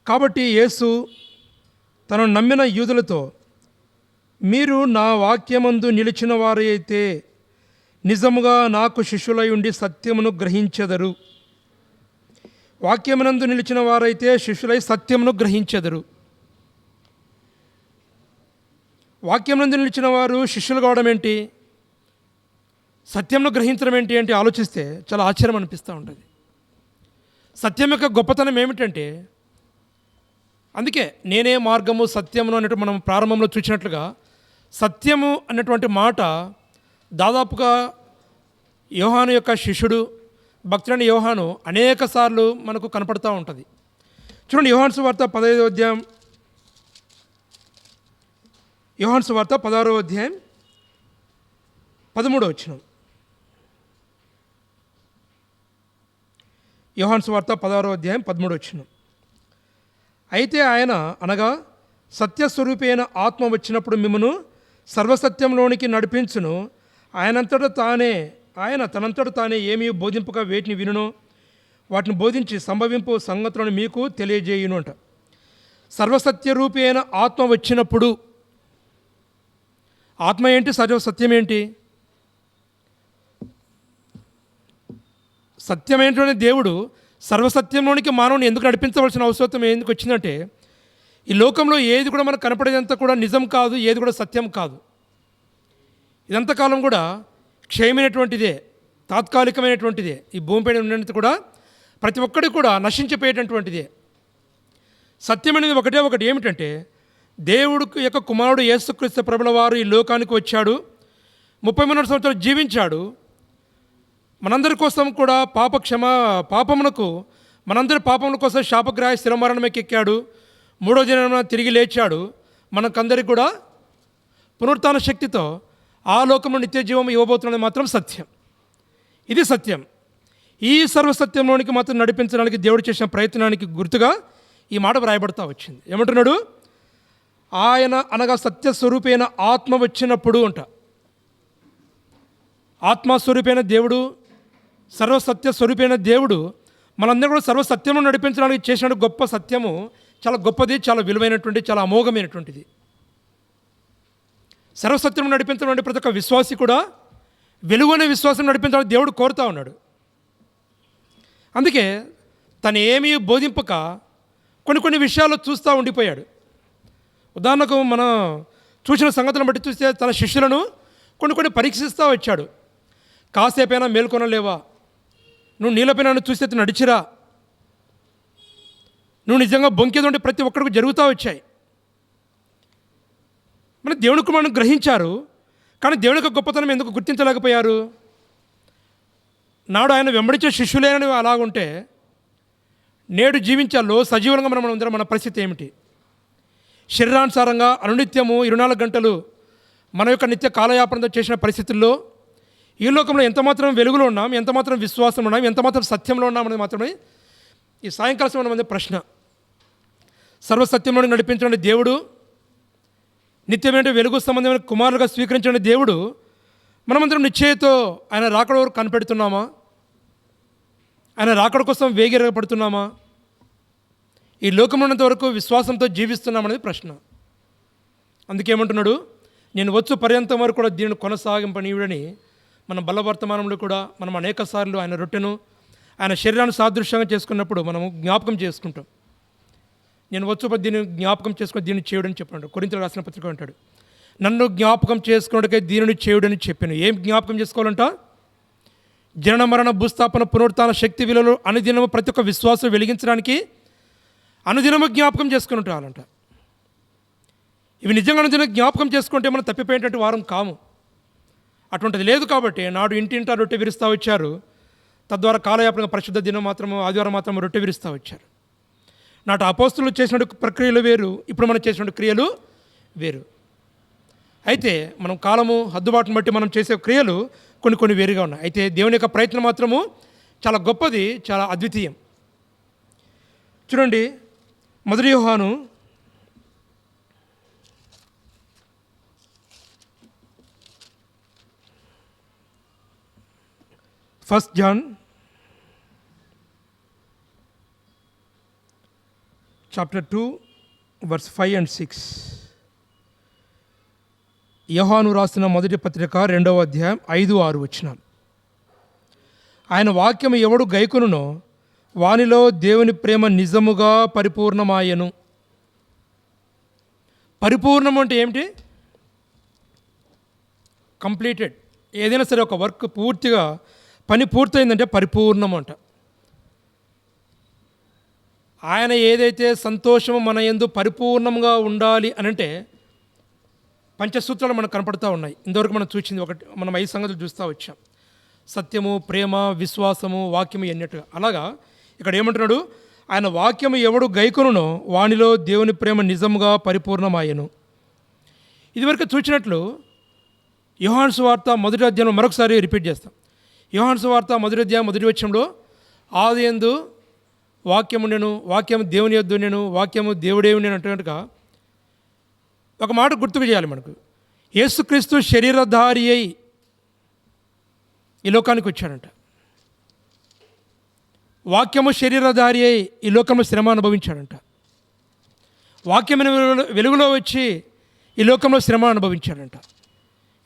కాబట్టి యేసు తనను నమ్మిన యూదులతో, మీరు నా వాక్యమందు నిలిచిన వారైతే నిజముగా నాకు శిష్యులై ఉండి సత్యమును గ్రహించెదరు. వాక్యమునందు నిలిచిన వారైతే శిష్యులై సత్యమును గ్రహించెదరు. వాక్యమునందు నిలిచిన వారు శిష్యులు కావడం ఏంటి, సత్యంను గ్రహించడం ఏంటి అంటే ఆలోచిస్తే చాలా ఆశ్చర్యం అనిపిస్తూ ఉంటుంది. సత్యం యొక్క గొప్పతనం ఏమిటంటే, అందుకే నేనే మార్గము సత్యమును అన్నట్టు మనం ప్రారంభంలో చూసినట్లుగా సత్యము అన్నటువంటి మాట దాదాపుగా యోహాను యొక్క శిష్యుడు భక్తుడైన యోహాను అనేక సార్లు మనకు కనపడుతూ ఉంటుంది. చూడండి, యోహాను సువార్త 15వ అధ్యాయం, యోహాను సువార్త 16వ అధ్యాయం 13వ వచనం. యోహాను సువార్త 16వ అధ్యాయం 13వ వచనం. అయితే ఆయన అనగా సత్యస్వరూపైన ఆత్మ వచ్చినప్పుడు మిమ్మను సర్వసత్యంలోనికి నడిపించును. ఆయన తనంతట తానే ఏమీ బోధింపక వేటిని వినును వాటిని బోధించి సంభవింపు సంగతులను మీకు తెలియజేయును అంట. సర్వసత్యరూపి అయిన ఆత్మ వచ్చినప్పుడు, ఆత్మ ఏంటి, సత్యం ఏంటి? సత్యం ఏంటనే దేవుడు సర్వసత్యంలోనికి మానవుని ఎందుకు నడిపించవలసిన అవసరం ఎందుకు వచ్చిందంటే, ఈ లోకంలో ఏది కూడా మనకు కనపడేదంతా కూడా నిజం కాదు, ఏది కూడా సత్యం కాదు. ఇదంతకాలం కూడా క్షయమైనటువంటిదే, తాత్కాలికమైనటువంటిదే. ఈ భూమిపైన ఉన్నంత కూడా ప్రతి ఒక్కడికి కూడా నశించిపోయేటటువంటిదే. సత్యం అనేది ఒకటి ఏమిటంటే, దేవుడు యొక్క కుమారుడు యేసుక్రీస్తు ప్రభుల వారు ఈ లోకానికి వచ్చాడు, 33 సంవత్సరాలు జీవించాడు, మనందరి కోసం కూడా పాపమునకు మనందరి పాపముల కోసం శాపగ్రాహ శిలమరణమే ఎక్కాడు, 3వ దినాన తిరిగి లేచాడు, మనకందరికి కూడా పునరుత్థాన శక్తితో ఆ లోకంలో నిత్య జీవం ఇవ్వబోతున్నది మాత్రం సత్యం. ఇది సత్యం. ఈ సర్వసత్యంలోనికి మాత్రం నడిపించడానికి దేవుడు చేసిన ప్రయత్నానికి గుర్తుగా ఈ మాట వ్రాయబడతా వచ్చింది. ఏమంటున్నాడు? ఆయన అనగా సత్యస్వరూపైన ఆత్మ వచ్చినప్పుడు అంట. ఆత్మస్వరూపైన దేవుడు, సర్వసత్యస్వరూపైన దేవుడు మనందరూ కూడా సర్వసత్యంలో నడిపించడానికి చేసిన గొప్ప సత్యము చాలా గొప్పది, చాలా విలువైనటువంటి, చాలా అమోఘమైనటువంటిది. సర్వసత్యం నడిపించడం అంటే ప్రతి ఒక్క విశ్వాసి కూడా వెలుగునే విశ్వాసం నడిపించాలని దేవుడు కోరుతూ ఉన్నాడు. అందుకే తను ఏమీ బోధింపక కొన్ని విషయాలు చూస్తూ ఉండిపోయాడు. ఉదాహరణకు మనం చూసిన సంగతులను బట్టి చూస్తే తన శిష్యులను కొన్ని పరీక్షిస్తూ వచ్చాడు. కాసేపైనా మేల్కొనలేవా? నువ్వు నీళ్ళపైన చూస్తే నడిచిరా, నువ్వు నిజంగా బొంకేదంటే ప్రతి ఒక్కడికి జరుగుతూ వచ్చాయి. మన దేవుని కుమారుని గ్రహించారు, కానీ దేవుని యొక్క గొప్పతనం ఎందుకు గుర్తించలేకపోయారు? నాడు ఆయన వెంబడించే శిష్యులేనని అలాగుంటే నేడు జీవించాలో సజీవంగా మనం అందరం మన పరిస్థితి ఏమిటి? శరీరానుసారంగా అనునిత్యము 24 గంటలు మన యొక్క నిత్య కాలయాపనతో చేసిన పరిస్థితుల్లో ఈ లోకంలో ఎంతమాత్రం వెలుగులో ఉన్నాం, ఎంతమాత్రం విశ్వాసం ఉన్నాం, ఎంతమాత్రం సత్యంలో ఉన్నాం అనేది మాత్రమే ఈ సాయంకాల సమయం ప్రశ్న. సర్వసత్యంలో నడిపించిన దేవుడు, నిత్యమైన వెలుగు సంబంధమైన కుమారులుగా స్వీకరించిన దేవుడు, మనమందరం నిశ్చయతో ఆయన రాకడ వరకు కనిపెడుతున్నామా? ఆయన రాకడ కోసం వేగిరపడుతున్నామా? ఈ లోకంలో ఉన్నంత వరకు విశ్వాసంతో జీవిస్తున్నామనేది ప్రశ్న. అందుకేమంటున్నాడు? నేను వచ్చు పర్యంతం వరకు కూడా దీనిని కొనసాగింపనీయుడని మన బలవర్తమానంలో కూడా మనం అనేక సార్లు ఆయన రొట్టెను ఆయన శరీరాన్ని సాదృశ్యంగా చేసుకున్నప్పుడు మనము జ్ఞాపకం చేసుకుంటాం. నేను వచ్చు దీన్ని జ్ఞాపకం చేసుకుని దీన్ని చేయుడని చెప్పాడు. కొరింథీయులకు రాసిన పత్రిక అంటాడు, నన్ను జ్ఞాపకం చేసుకున్నట్టుగా దీనిని చేయుడని చెప్పాను. ఏం జ్ఞాపకం చేసుకోవాలంట? జనన మరణ భూస్థాపన పునరుత్థాన శక్తి విలువలు అనుదినము ప్రతి ఒక్క విశ్వాసం వెలిగించడానికి అనుదినము జ్ఞాపకం చేసుకుని ఉంటారంట. ఇవి నిజంగా అనుదిన జ్ఞాపకం చేసుకుంటే మనం తప్పిపోయేటట్టు వారం కాము. అటువంటిది లేదు కాబట్టి నాడు ఇంటింటా రొట్టె విరుస్తూ వచ్చారు. తద్వారా కాలయాపనగా పరిశుద్ధ దినం మాత్రము ఆదివారం మాత్రం రొట్టె విరుస్తూ వచ్చారు. నాటి అపోస్తులు చేసిన ప్రక్రియలు వేరు, ఇప్పుడు మనం చేసిన క్రియలు వేరు. అయితే మనం కాలము హద్దుబాటును బట్టి మనం చేసే క్రియలు కొన్ని వేరుగా ఉన్నాయి. అయితే దేవుని యొక్క ప్రయత్నం మాత్రము చాలా గొప్పది, చాలా అద్వితీయం. చూడండి, 1 యోహాను 1 John chapter 2 verse 5 and 6. యోహాను రాసిన మొదటి పత్రిక 2వ అధ్యాయం 5-6 వచనాలు. ఆయన వాక్యము ఎవడు గైకొనునో వానిలో దేవుని ప్రేమ నిజముగా పరిపూర్ణమాయను. పరిపూర్ణం అంటే ఏమిటి? కంప్లీటెడ్. ఏదైనా సరే ఒక వర్క్ పూర్తిగా పని పూర్తయిందంటే పరిపూర్ణం అంట. ఆయన ఏదైతే సంతోషము మన యందు పరిపూర్ణంగా ఉండాలి అనంటే పంచసూత్రాలు మనకు కనపడుతూ ఉన్నాయి. ఇంతవరకు మనం చూసింది ఒకటి, మనం 5 సంగతులు చూస్తూ వచ్చాం. సత్యము, ప్రేమ, విశ్వాసము, వాక్యము అన్నట్టుగా. అలాగా ఇక్కడ ఏమంటున్నాడు, ఆయన వాక్యము ఎవడు గైకొనునో వానిలో దేవుని ప్రేమ నిజముగా పరిపూర్ణమాయను. ఇదివరకు చూసినట్లు యోహాను సువార్త మొదటి అధ్యాయం మరొకసారి రిపీట్ చేస్తాం. యోహాను సువార్త మొదటి అధ్యాయం మొదటి వచనంలో ఆదియందు వాక్యము నేను, వాక్యము దేవుని యొద్ద నేను, వాక్యము దేవుడే నేను అంటున్నట్టుగా ఒక మాట గుర్తుకు చేయాలి మనకు. యేసుక్రీస్తు శరీరధారి అయి ఈ లోకానికి వచ్చాడంట. వాక్యము శరీరధారి అయి ఈ లోకంలో శ్రమ అనుభవించాడంట. వాక్యమైన వెలుగులో వచ్చి ఈ లోకంలో శ్రమ అనుభవించాడంట.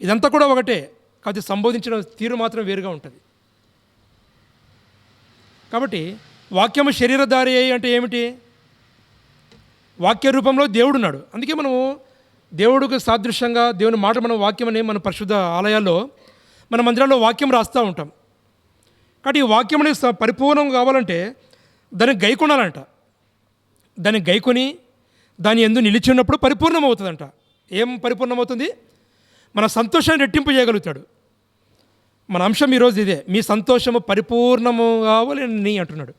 ఇదంతా కూడా ఒకటే, కాకపోతే సంబోధించిన తీరు మాత్రం వేరుగా ఉంటుంది. కాబట్టి వాక్యము శరీరధారి అయి అంటే ఏమిటి? వాక్య రూపంలో దేవుడున్నాడు. అందుకే మనము దేవుడికి సాదృశ్యంగా దేవుని మాట మనం వాక్యం అనే మన పరిశుద్ధ ఆలయాల్లో మన మందిరాల్లో వాక్యం రాస్తూ ఉంటాం. కాబట్టి ఈ వాక్యం అనేది పరిపూర్ణం కావాలంటే దాన్ని గైకొనాలంట. దాన్ని గైకొని దాని యందు నిలిచి ఉన్నప్పుడు పరిపూర్ణం అవుతుందంట. ఏం పరిపూర్ణమవుతుంది? మన సంతోషాన్ని రెట్టింపు చేయగలుగుతాడు. మన అంశం ఈరోజు ఇదే, మీ సంతోషము పరిపూర్ణము కావాలని అంటున్నాడు.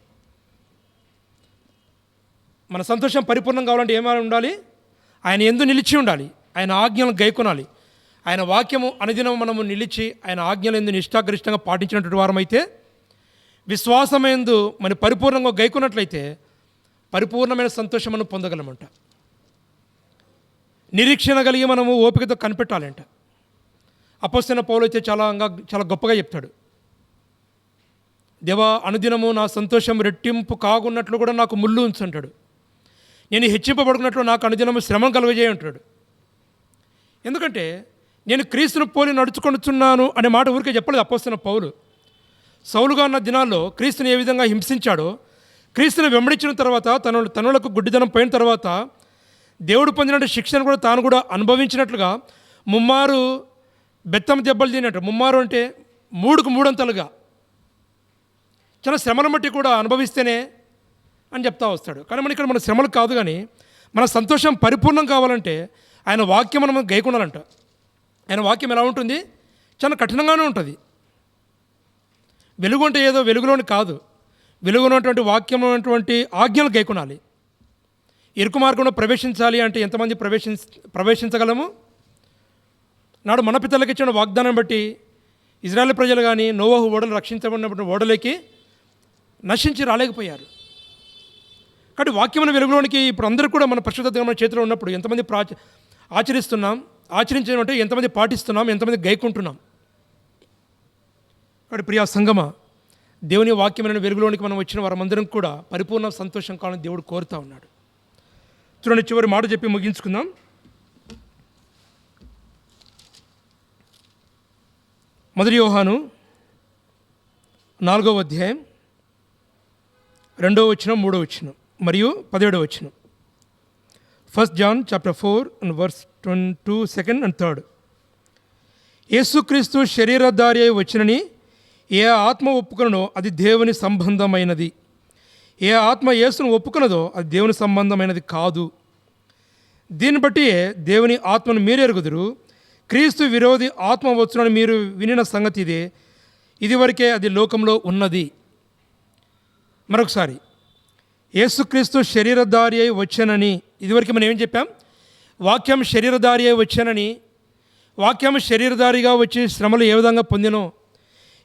మన సంతోషం పరిపూర్ణం కావాలంటే ఏమైనా ఉండాలి? ఆయన యందు నిలిచి ఉండాలి, ఆయన ఆజ్ఞలను గైకొనాలి. ఆయన వాక్యము అనుదినం మనము నిలిచి ఆయన ఆజ్ఞల యందు నిష్ఠాగరిష్టంగా పాటించినటువంటి వారమైతే, విశ్వాసమందు మన పరిపూర్ణంగా గైకొన్నట్లయితే పరిపూర్ణమైన సంతోషం మనం పొందగలమంట. నిరీక్షణ కలిగి మనము ఓపికతో కనిపెట్టాలంట. అపొస్తలుడైన పౌలు అయితే చాలా గొప్పగా చెప్తాడు. దేవా, అనుదినము నా సంతోషం రెట్టింపు కాగున్నట్లు కూడా నాకు ముళ్ళు ఉంచంటాడు. నేను హెచ్చింపబడుకున్నట్లు నాకు అనుదినము శ్రమ కలుగజేయ అంటాడు. ఎందుకంటే నేను క్రీస్తును పోలి నడుచుకొనుచున్నాను అనే మాట ఊరికే చెప్పలేదు అపొస్తలుడైన పౌలు. సౌలుగా ఉన్న దినాల్లో క్రీస్తుని ఏ విధంగా హింసించాడో, క్రీస్తుని వెంబడించిన తర్వాత తనులకు గుడ్డిదనం పోయిన తర్వాత దేవుడు పొందిన శిక్షను కూడా తాను కూడా అనుభవించినట్లుగా ముమ్మారు బెత్తం దెబ్బలు తినట్టు, ముమ్మారు అంటే 3కు 3 అంతలుగా చాలా శ్రమల మట్టి కూడా అనుభవిస్తేనే అని చెప్తా వస్తాడు. కానీ మన ఇక్కడ మన శ్రమలు కాదు, కానీ మన సంతోషం పరిపూర్ణం కావాలంటే ఆయన వాక్యం మనం గైకొనాలంట. ఆయన వాక్యం ఎలా ఉంటుంది? చాలా కఠినంగానే ఉంటుంది. వెలుగు అంటే ఏదో వెలుగులోని కాదు, వెలుగున్నటువంటి వాక్యం ఉన్నటువంటి ఆజ్ఞలు గైకొనాలి. ఇరుకు మార్గంలో ప్రవేశించాలి అంటే ఎంతమంది ప్రవేశించగలము? నాడు మన పితరులకు ఇచ్చిన వాగ్దానం బట్టి ఇజ్రాయెల్ ప్రజలు కానీ నోవహు ఓడలు రక్షించబడినప్పుడు ఓడలకి నశించి రాలేకపోయారు. కాబట్టి వాక్యమైన వెలుగులోనికి ఇప్పుడు అందరూ కూడా మన పరిశుద్ధ మన చేతిలో ఉన్నప్పుడు ఎంతమంది ఆచరించమంటే ఎంతమంది పాటిస్తున్నాం, ఎంతమంది గైకుంటున్నాం. కాబట్టి ప్రియా సంగమ, దేవుని వాక్యమైన వెలుగులోనికి మనం వచ్చిన వారందరం కూడా పరిపూర్ణ సంతోషం కావాలని దేవుడు కోరుతూ ఉన్నాడు. చూడండి, చివరి మాట చెప్పి ముగించుకుందాం. మొదటి యోహాను 4వ అధ్యాయం 2వ వచనం, 3వ వచనం మరియు 17వ వచనం. 1 John chapter 4 and verse 2, 2nd and 3rd. యేసుక్రీస్తు శరీరధారి అయి వచ్చినని ఏ ఆత్మ ఒప్పుకొనో అది దేవుని సంబంధమైనది, ఏ ఆత్మ యేసును ఒప్పుకొనదో అది దేవుని సంబంధమైనది కాదు. దీన్ని బట్టి దేవుని ఆత్మను మీరు ఎరుగుదురు. క్రీస్తు విరోధి ఆత్మ వచ్చునని మీరు వినిన సంగతి ఇదే, ఇదివరకే అది లోకంలో ఉన్నది. మరొకసారి, యేసుక్రీస్తు శరీరధారి అయి వచ్చానని, ఇదివరకు మనం ఏం చెప్పాం? వాక్యం శరీరధారి అయి వచ్చానని, వాక్యం శరీరధారిగా వచ్చి శ్రమలు ఏ విధంగా పొందినో,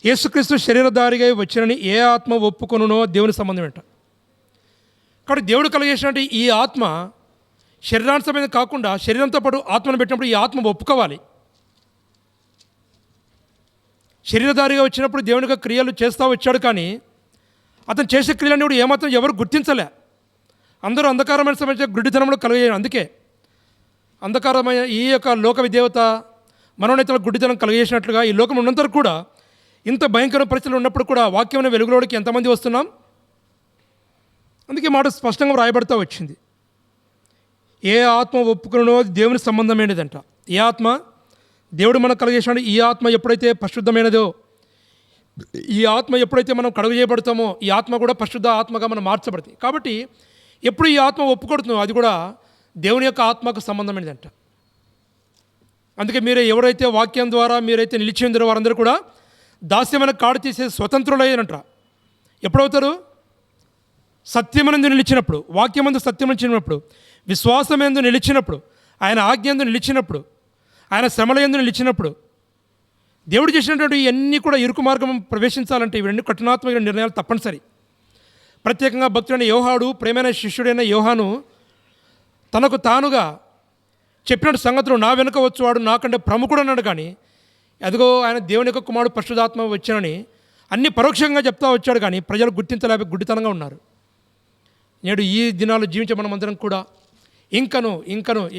యేసుక్రీస్తు శరీరధారిగా వచ్చానని ఏ ఆత్మ ఒప్పుకొనునో దేవుని సంబంధం ఏంట. కాబట్టి దేవుడు కలిగేసినట్టు ఈ ఆత్మ శరీరాంశమైన కాకుండా శరీరంతో పాటు ఆత్మను పెట్టినప్పుడు ఈ ఆత్మ ఒప్పుకోవాలి. శరీరధారిగా వచ్చినప్పుడు దేవుని యొక్క క్రియలు చేస్తూ వచ్చాడు, కానీ అతను చేసే క్రియలన్నీ కూడా ఏమాత్రం ఎవరు గుర్తించలే. అందరూ అంధకారమైన సమస్య గుడ్డితనంలో కలిగేయాలి. అందుకే అంధకారమైన ఈ యొక్క లోక విదేవత మనోనేతల గుడ్డితనం కలిగేసినట్లుగా ఈ లోకం ఉన్నంత కూడా ఇంత భయంకర పరిస్థితులు ఉన్నప్పుడు కూడా వాక్యమైన వెలుగులోకి ఎంతమంది వస్తున్నాం? అందుకే మాట స్పష్టంగా రాయబడతా వచ్చింది. ఏ ఆత్మ ఒప్పుకున్నో దేవుని సంబంధమైనదంట. ఏ ఆత్మ? దేవుడు మనకు కలిగేసినాడు. ఈ ఆత్మ ఎప్పుడైతే పరిశుద్ధమైనదో, ఈ ఆత్మ ఎప్పుడైతే మనం కడుగు చేయబడతామో ఈ ఆత్మ కూడా పరిశుద్ధ ఆత్మగా మనం మార్చబడుతుంది. కాబట్టి ఎప్పుడు ఈ ఆత్మ ఒప్పుకొడుతుందో అది కూడా దేవుని యొక్క ఆత్మకు సంబంధమైనదంట. అందుకే ఎవరైతే వాక్యం ద్వారా మీరైతే నిలిచి ఉందరో వారందరూ కూడా దాస్యమైన కాడు తీసే స్వతంత్రులయ్యారంట. ఎప్పుడవుతారు? సత్యమందు నిలిచినప్పుడు, వాక్యమందు సత్యం నిలిచినప్పుడు, విశ్వాసమందు నిలిచినప్పుడు, ఆయన ఆజ్ఞందు నిలిచినప్పుడు, ఆయన శ్రమలయందు నిలిచినప్పుడు. దేవుడు చేసినటువంటి ఇవన్నీ కూడా ఇరుకు మార్గం ప్రవేశించాలంటే ఇవన్నీ కఠినాత్మక నిర్ణయాలు తప్పనిసరి. ప్రత్యేకంగా భక్తుడైన యోహాడు, ప్రేమైన శిష్యుడైన యోహాను తనకు తానుగా చెప్పినట్టు సంగతులు, నా వెనుక వచ్చేవాడు నాకంటే ప్రముఖుడు అన్నాడు. కానీ అదిగో ఆయన దేవుని యొక్క కుమారుడు పరిశుద్ధాత్మ వచ్చానని అన్ని పరోక్షంగా చెప్తా వచ్చాడు. కానీ ప్రజలు గుర్తించలేక గుడ్డితనంగా ఉన్నారు. నేడు ఈ దినాలు జీవించే మనమందరం కూడా ఇంకను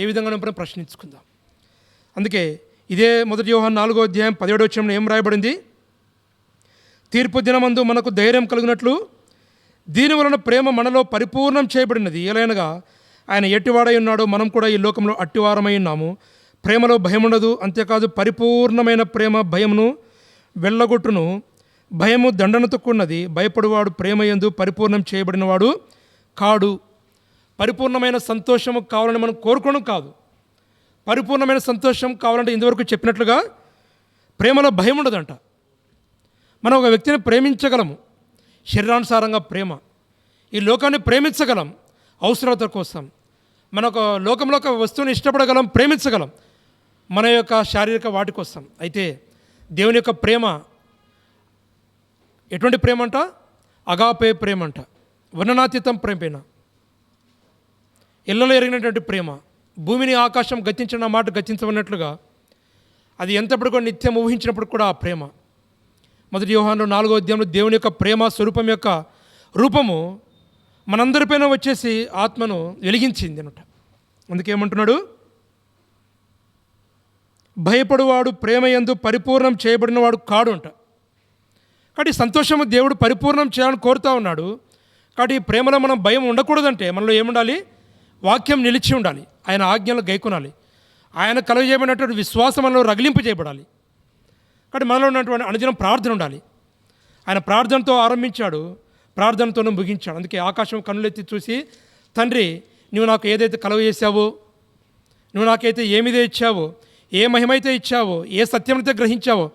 ఏ విధంగా మనం ప్రశ్నించుకుందాం. అందుకే ఇదే 1 యోహాను 4వ అధ్యాయం 17వ వచనంలో ఏం రాయబడింది? తీర్పు దినమందు మనకు ధైర్యం కలిగినట్లు దీని వలన ప్రేమ మనలో పరిపూర్ణం చేయబడినది. ఎలాగనగా ఆయన ఎట్టివాడై ఉన్నాడో మనం కూడా ఈ లోకంలో అట్టివారమై ఉన్నాము. ప్రేమలో భయం ఉండదు. అంతేకాదు పరిపూర్ణమైన ప్రేమ భయమును వెళ్ళగొట్టును. భయము దండనతో కూడినది. భయపడువాడు ప్రేమ యందు పరిపూర్ణం చేయబడినవాడు కాడు. పరిపూర్ణమైన సంతోషము కావాలని మనం కోరుకోవడం కాదు. పరిపూర్ణమైన సంతోషం కావాలంటే ఇంతవరకు చెప్పినట్లుగా ప్రేమలో భయం ఉండదంట. మనం ఒక వ్యక్తిని ప్రేమించగలము శరీరానుసారంగా ప్రేమ. ఈ లోకాన్ని ప్రేమించగలం అవసరత కోసం. మన ఒక లోకంలో ఒక వస్తువుని ఇష్టపడగలం, ప్రేమించగలం మన యొక్క శారీరక వాటి కోసం. అయితే దేవుని యొక్క ప్రేమ ఎటువంటి ప్రేమ అంట? అగాపే ప్రేమ అంట. వర్ణనాతీతం ప్రేమ, ఇళ్లలో ఎరిగినటువంటి ప్రేమ. భూమిని ఆకాశం గతించిన మాట గతించమన్నట్లుగా అది ఎంతప్పుడు కూడా నిత్యం ఊహించినప్పుడు కూడా ఆ ప్రేమ. 1 యోహాను 4వ అధ్యాయంలో దేవుని యొక్క ప్రేమ స్వరూపం యొక్క రూపము మనందరిపైన వచ్చేసి ఆత్మను వెలిగించింది అనమాట. అందుకేమంటున్నాడు? భయపడువాడు ప్రేమ యందు పరిపూర్ణం చేయబడినవాడు కాడు అంట. కాబట్టి సంతోషము దేవుడు పరిపూర్ణం చేయాలని కోరుతూ ఉన్నాడు. కాబట్టి ఈ ప్రేమలో మనం భయం ఉండకూడదంటే మనలో ఏముండాలి? వాక్యం నిలిచి ఉండాలి. ఆయన ఆజ్ఞలు గైకొనాలి. ఆయన కలుగజేయబడినటువంటి విశ్వాసం మనలో రగిలింపు చేయబడాలి. కాబట్టి మనలో ఉన్నటువంటి అనుదినం ప్రార్థన ఉండాలి. ఆయన ప్రార్థనతో ఆరంభించాడు, ప్రార్థనతోనూ ముగించాడు. అందుకే ఆకాశం కన్నులెత్తి చూసి, తండ్రి నువ్వు నాకు ఏదైతే కలుగజేసావో, నువ్వు నాకైతే ఏమిదే ఇచ్చావో, ఏ మహిమైతే ఇచ్చావో, ఏ సత్యమైతే గ్రహించావో,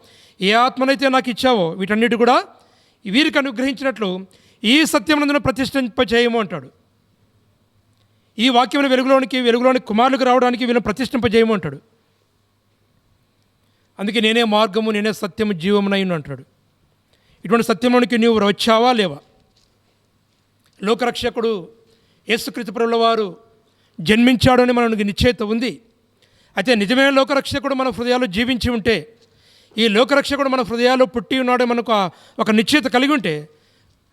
ఏ ఆత్మనైతే నాకు ఇచ్చావో, వీటన్నిటి కూడా వీరికి అనుగ్రహించినట్లు ఈ సత్యమునందున ప్రతిష్ఠింప చేయము అంటాడు. ఈ వాక్యమైన వెలుగులోని కుమారులకు రావడానికి వీళ్ళని ప్రతిష్ఠింపజేయము అంటాడు. అందుకే నేనే మార్గము, నేనే సత్యము, జీవమునైను అంటాడు. ఇటువంటి సత్యంలోనికి నీవు వచ్చావా లేవా? లోకరక్షకుడు యేసుక్రీస్తు ప్రభుల వారు జన్మించాడు అని మనకు నిశ్చయిత ఉంది. అయితే నిజమైన లోకరక్షకుడు మన హృదయాల్లో జీవించి ఉంటే, ఈ లోకరక్షకుడు మన హృదయాల్లో పుట్టి ఉన్నాడే మనకు ఒక నిశ్చయిత కలిగి ఉంటే,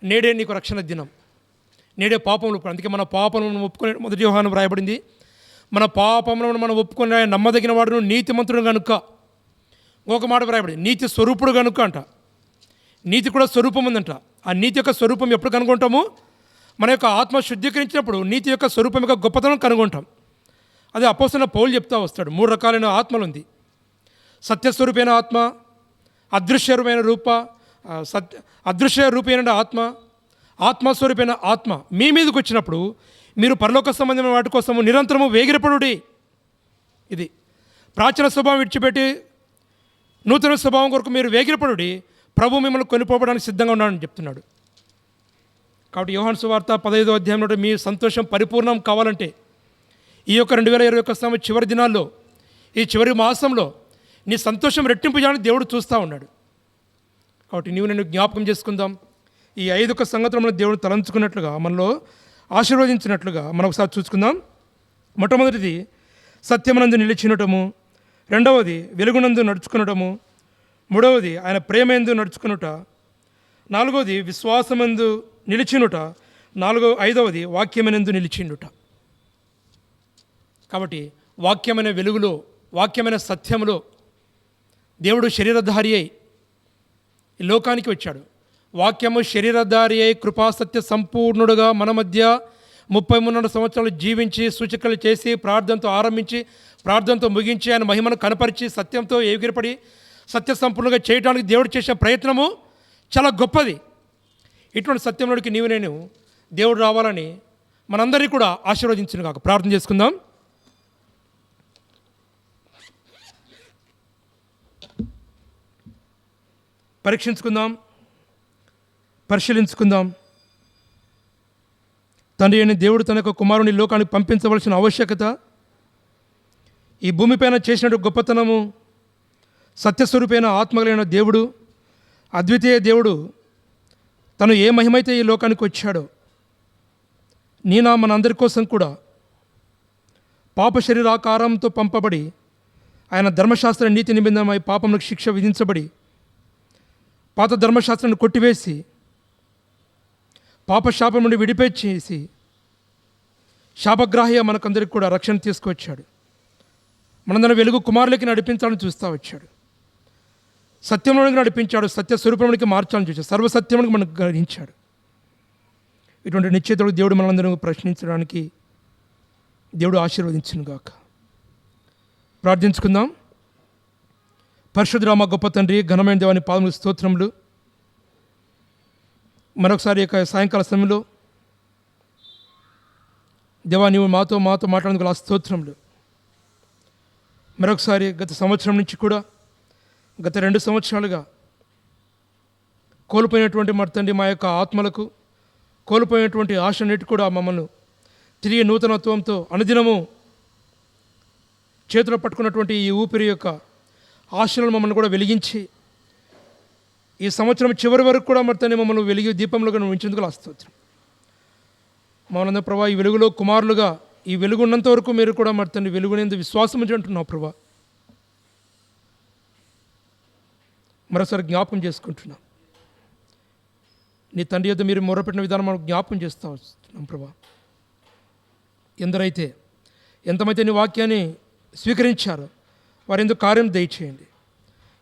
నేడే నీకు రక్షణ దినం, నేడే పాపములు. అందుకే మన పాపములను ఒప్పుకొని 1 యోహాను వ్రాయబడింది, మన పాపములను మనం ఒప్పుకొని నమ్మదగిన వాడును నీతిమంతుడు కనుక. ఒక మాట వ్రాయబడింది, నీతి స్వరూపుడు కనుక అంట. నీతి కూడా స్వరూపం ఉందంట. ఆ నీతి యొక్క స్వరూపం ఎప్పుడు కనుగొంటాము? మన యొక్క ఆత్మ శుద్ధీకరించినప్పుడు నీతి యొక్క స్వరూపం యొక్క గొప్పతనం కనుగొంటాం. అది అపోస్తలుడైన పౌలు చెప్తా వస్తాడు. 3 రకాలైన ఆత్మలు ఉంది. సత్యస్వరూపైన ఆత్మ, అదృశ్య రూపైన ఆత్మ, ఆత్మస్వరూపైన ఆత్మ మీ మీదకి వచ్చినప్పుడు మీరు పరలోక సంబంధమైన వాటి కోసము నిరంతరము వేగిరపడుడి. ఇది ప్రాచీన స్వభావం విడిచిపెట్టి నూతన స్వభావం కొరకు మీరు వేగిరపడుడి. ప్రభు మిమ్మల్ని కొనిపోవడానికి సిద్ధంగా ఉన్నాడని చెప్తున్నాడు. కాబట్టి యోహాను సువార్త 15వ అధ్యాయంలో మీ సంతోషం పరిపూర్ణం కావాలంటే ఈ యొక్క 2021 సంవత్సరం చివరి దినాల్లో, ఈ చివరి మాసంలో నీ సంతోషం రెట్టింపు చేయాలని దేవుడు చూస్తూ ఉన్నాడు. కాబట్టి నీవు నేను జ్ఞాపకం చేసుకుందాం. ఈ 5 సంగతులను దేవుడు తలంచుకున్నట్లుగా, మనలో ఆశీర్వదించినట్లుగా మనం ఒకసారి చూసుకుందాం. మొట్టమొదటిది సత్యమునందు నిలిచినటము, రెండవది వెలుగునందు నడుచుకునటము, మూడవది ఆయన ప్రేమయందు నడుచుకునుట, నాలుగవది విశ్వాసమందు నిలిచినుట, ఐదవది వాక్యమైనందు నిలిచిండుట. కాబట్టి వాక్యమైన వెలుగులో, వాక్యమైన సత్యములో దేవుడు శరీరధారి అయి ఈ లోకానికి వచ్చాడు. వాక్యము శరీరధారి అయి కృపాసత్య సంపూర్ణుడుగా మన మధ్య 33 సంవత్సరాలు జీవించి సూచకలు చేసి ప్రార్థనతో ఆరంభించి ప్రార్థనతో ముగించి ఆయన మహిమను కనపరిచి సత్యంతో ఎగిరిపడి సత్య సంపూర్ణంగా చేయడానికి దేవుడు చేసే ప్రయత్నము చాలా గొప్పది. ఇటువంటి సత్యంలోకి నీవు నేను దేవుడు రావాలని మనందరినీ కూడా ఆశీర్వదించును కాక. ప్రార్థన చేసుకుందాం. పరీక్షించుకుందాం, పరిశీలించుకుందాం. తండ్రి అయిన దేవుడు తన యొక్క కుమారుని లోకానికి పంపించవలసిన ఆవశ్యకత, ఈ భూమిపైన చేసినట్టు గొప్పతనము, సత్యస్వరూపైన ఆత్మగలైన దేవుడు, అద్వితీయ దేవుడు తను ఏ మహిమైతే ఈ లోకానికి వచ్చాడో మనందరి కోసం కూడా పాప శరీరాకారంతో పంపబడి ఆయన ధర్మశాస్త్ర నీతి నిబంధనమై పాపములకు శిక్ష విధించబడి పాత ధర్మశాస్త్రాన్ని కొట్టివేసి పాప శాపం నుండి విడిపించేసి శాపగ్రాహ్య మనకందరికి కూడా రక్షణ తీసుకువచ్చాడు. మనందరం వెలుగు కుమారులకి నడిపించాలని చూస్తూ వచ్చాడు. సత్యంలోనికి నడిపించాడు, సత్య స్వరూపంలోనికి మార్చాలని చూశాడు, సర్వసత్యంలోనికి మనకు గ్రహించాడు. ఇటువంటి నిశ్చయితడు దేవుడు మనందరం ప్రశ్నించడానికి దేవుడు ఆశీర్వదించును గాక. ప్రార్థించుకుందాం. పరిశుద్ధుడా మా గొప్ప తండ్రి, ఘనమైన దేవాని పాదములకు స్తోత్రములు. మరొకసారి యొక్క సాయంకాల సమయంలో దేవా నీవు మాతో మాట్లాడేందుకు ఆ స్తోత్రములు. మరొకసారి గత సంవత్సరం నుంచి కూడా గత 2 సంవత్సరాలుగా కోల్పోయినటువంటి మరి తండ్రి మా యొక్క ఆత్మలకు కోల్పోయినటువంటి ఆశన్నిటి కూడా మమ్మల్ని తిరిగి నూతనత్వంతో అనుదినము చేతిలో పట్టుకున్నటువంటి ఈ ఊపిరి యొక్క ఆశలను మమ్మల్ని కూడా వెలిగించి ఈ సంవత్సరం చివరి వరకు కూడా మరి తండ్రి మమ్మల్ని వెలిగి దీపంలో ఉంచేందుకు స్తోత్రం. మనందరూ ప్రభా ఈ వెలుగులో కుమారులుగా ఈ వెలుగు ఉన్నంత వరకు మీరు కూడా మరి తండ్రి వెలుగునేందుకు విశ్వాసం ఉంచి అంటున్నావు ప్రభా. మరోసారి జ్ఞాపకం చేసుకుంటున్నాం. నీ తండ్రి యొద్ద మీరు మొరపెట్టిన విధానం మనం జ్ఞాపకం చేస్తూ వస్తున్నాం ప్రభా. ఎంతమైతే నీ వాక్యాన్ని స్వీకరించారో వారెందుకు కార్యం దయచేయండి.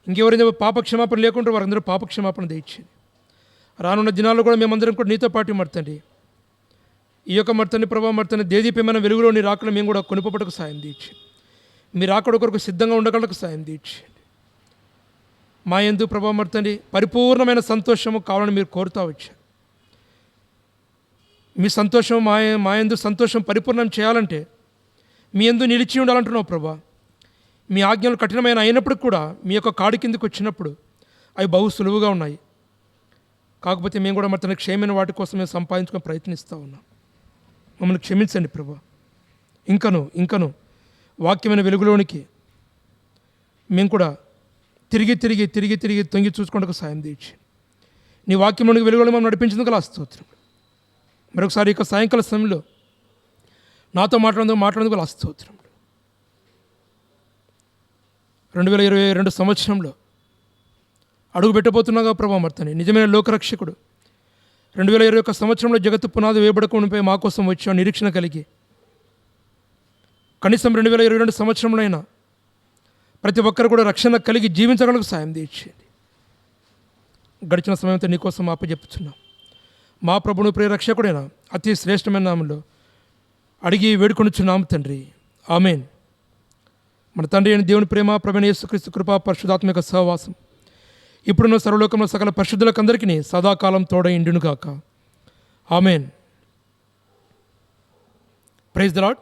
ఇంకెవరైనా పాపక్షమాపణ లేకుండా వారందరూ పాపక్షమాపణ దయచేయండి. రానున్న దినాల్లో కూడా మేమందరం కూడా నీతో పాటు మర్తండి ఈ యొక్క మర్తని ప్రభావ మర్తని దేదీప్యమైన వెలుగులో నీ రాకలు మేము కూడా కొనుపబడకు సాయం తీర్చి మీ రాకడ కొరకు సిద్ధంగా ఉండగలకు సాయం తీర్చండి. మా యందు ప్రభావ మర్తండి పరిపూర్ణమైన సంతోషము కావాలని మీరు కోరుతూ వచ్చారు. మీ సంతోషం మా యందు సంతోషం పరిపూర్ణం చేయాలంటే మీ యందు నిలిచి ఉండాలంటున్నావు ప్రభా. మీ ఆజ్ఞలు కఠినమైన అయినప్పుడు కూడా మీ యొక్క కాడి కిందకి వచ్చినప్పుడు అవి బహు సులువుగా ఉన్నాయి. కాకపోతే మేము కూడా మరి తన క్షేమైన వాటి కోసం మేము సంపాదించుకొని ప్రయత్నిస్తూ ఉన్నాం. మమ్మల్ని క్షమించండి ప్రభా. ఇంకను వాక్యమైన వెలుగులోనికి మేము కూడా తిరిగి తొంగి చూసుకోవడానికి సాయం తీర్చి నీ వాక్యంలోనికి వెలుగులో మనం నడిపించేందుకు స్తోత్రం. మరొకసారి ఇక సాయంకాల సమయంలో నాతో మాట్లాడేందుకు స్తోత్రం. 2022 సంవత్సరంలో అడుగు పెట్టబోతున్నాగా ప్రభా మర్తని నిజమైన లోకరక్షకుడు 2021 సంవత్సరంలో జగత్తు పునాది వేయబడకుండాపై మా కోసం వచ్చావు నిరీక్షణ కలిగి కనీసం 2022 సంవత్సరంలో అయినా ప్రతి ఒక్కరు కూడా రక్షణ కలిగి జీవించగలకు సాయం తీర్చేయండి. గడిచిన సమయంతో నీకోసం అప్పచెప్పుచున్నాం. మా ప్రభును ప్రియ రక్షకుడైన అతి శ్రేష్టమైన నామంలో అడిగి వేడుకొనుచున్నాము తండ్రి, ఆమేన్. మన తండ్రి అయిన దేవుని ప్రేమ, ప్రభువైన యేసుక్రీస్తు కృప, పరిశుద్ధాత్మిక సహవాసం ఇప్పుడున్న సర్వలోకంలో సకల పరిశుద్ధులకందరికీ సదాకాలం తోడై ఉండును గాక. ఆమేన్. Praise the lord.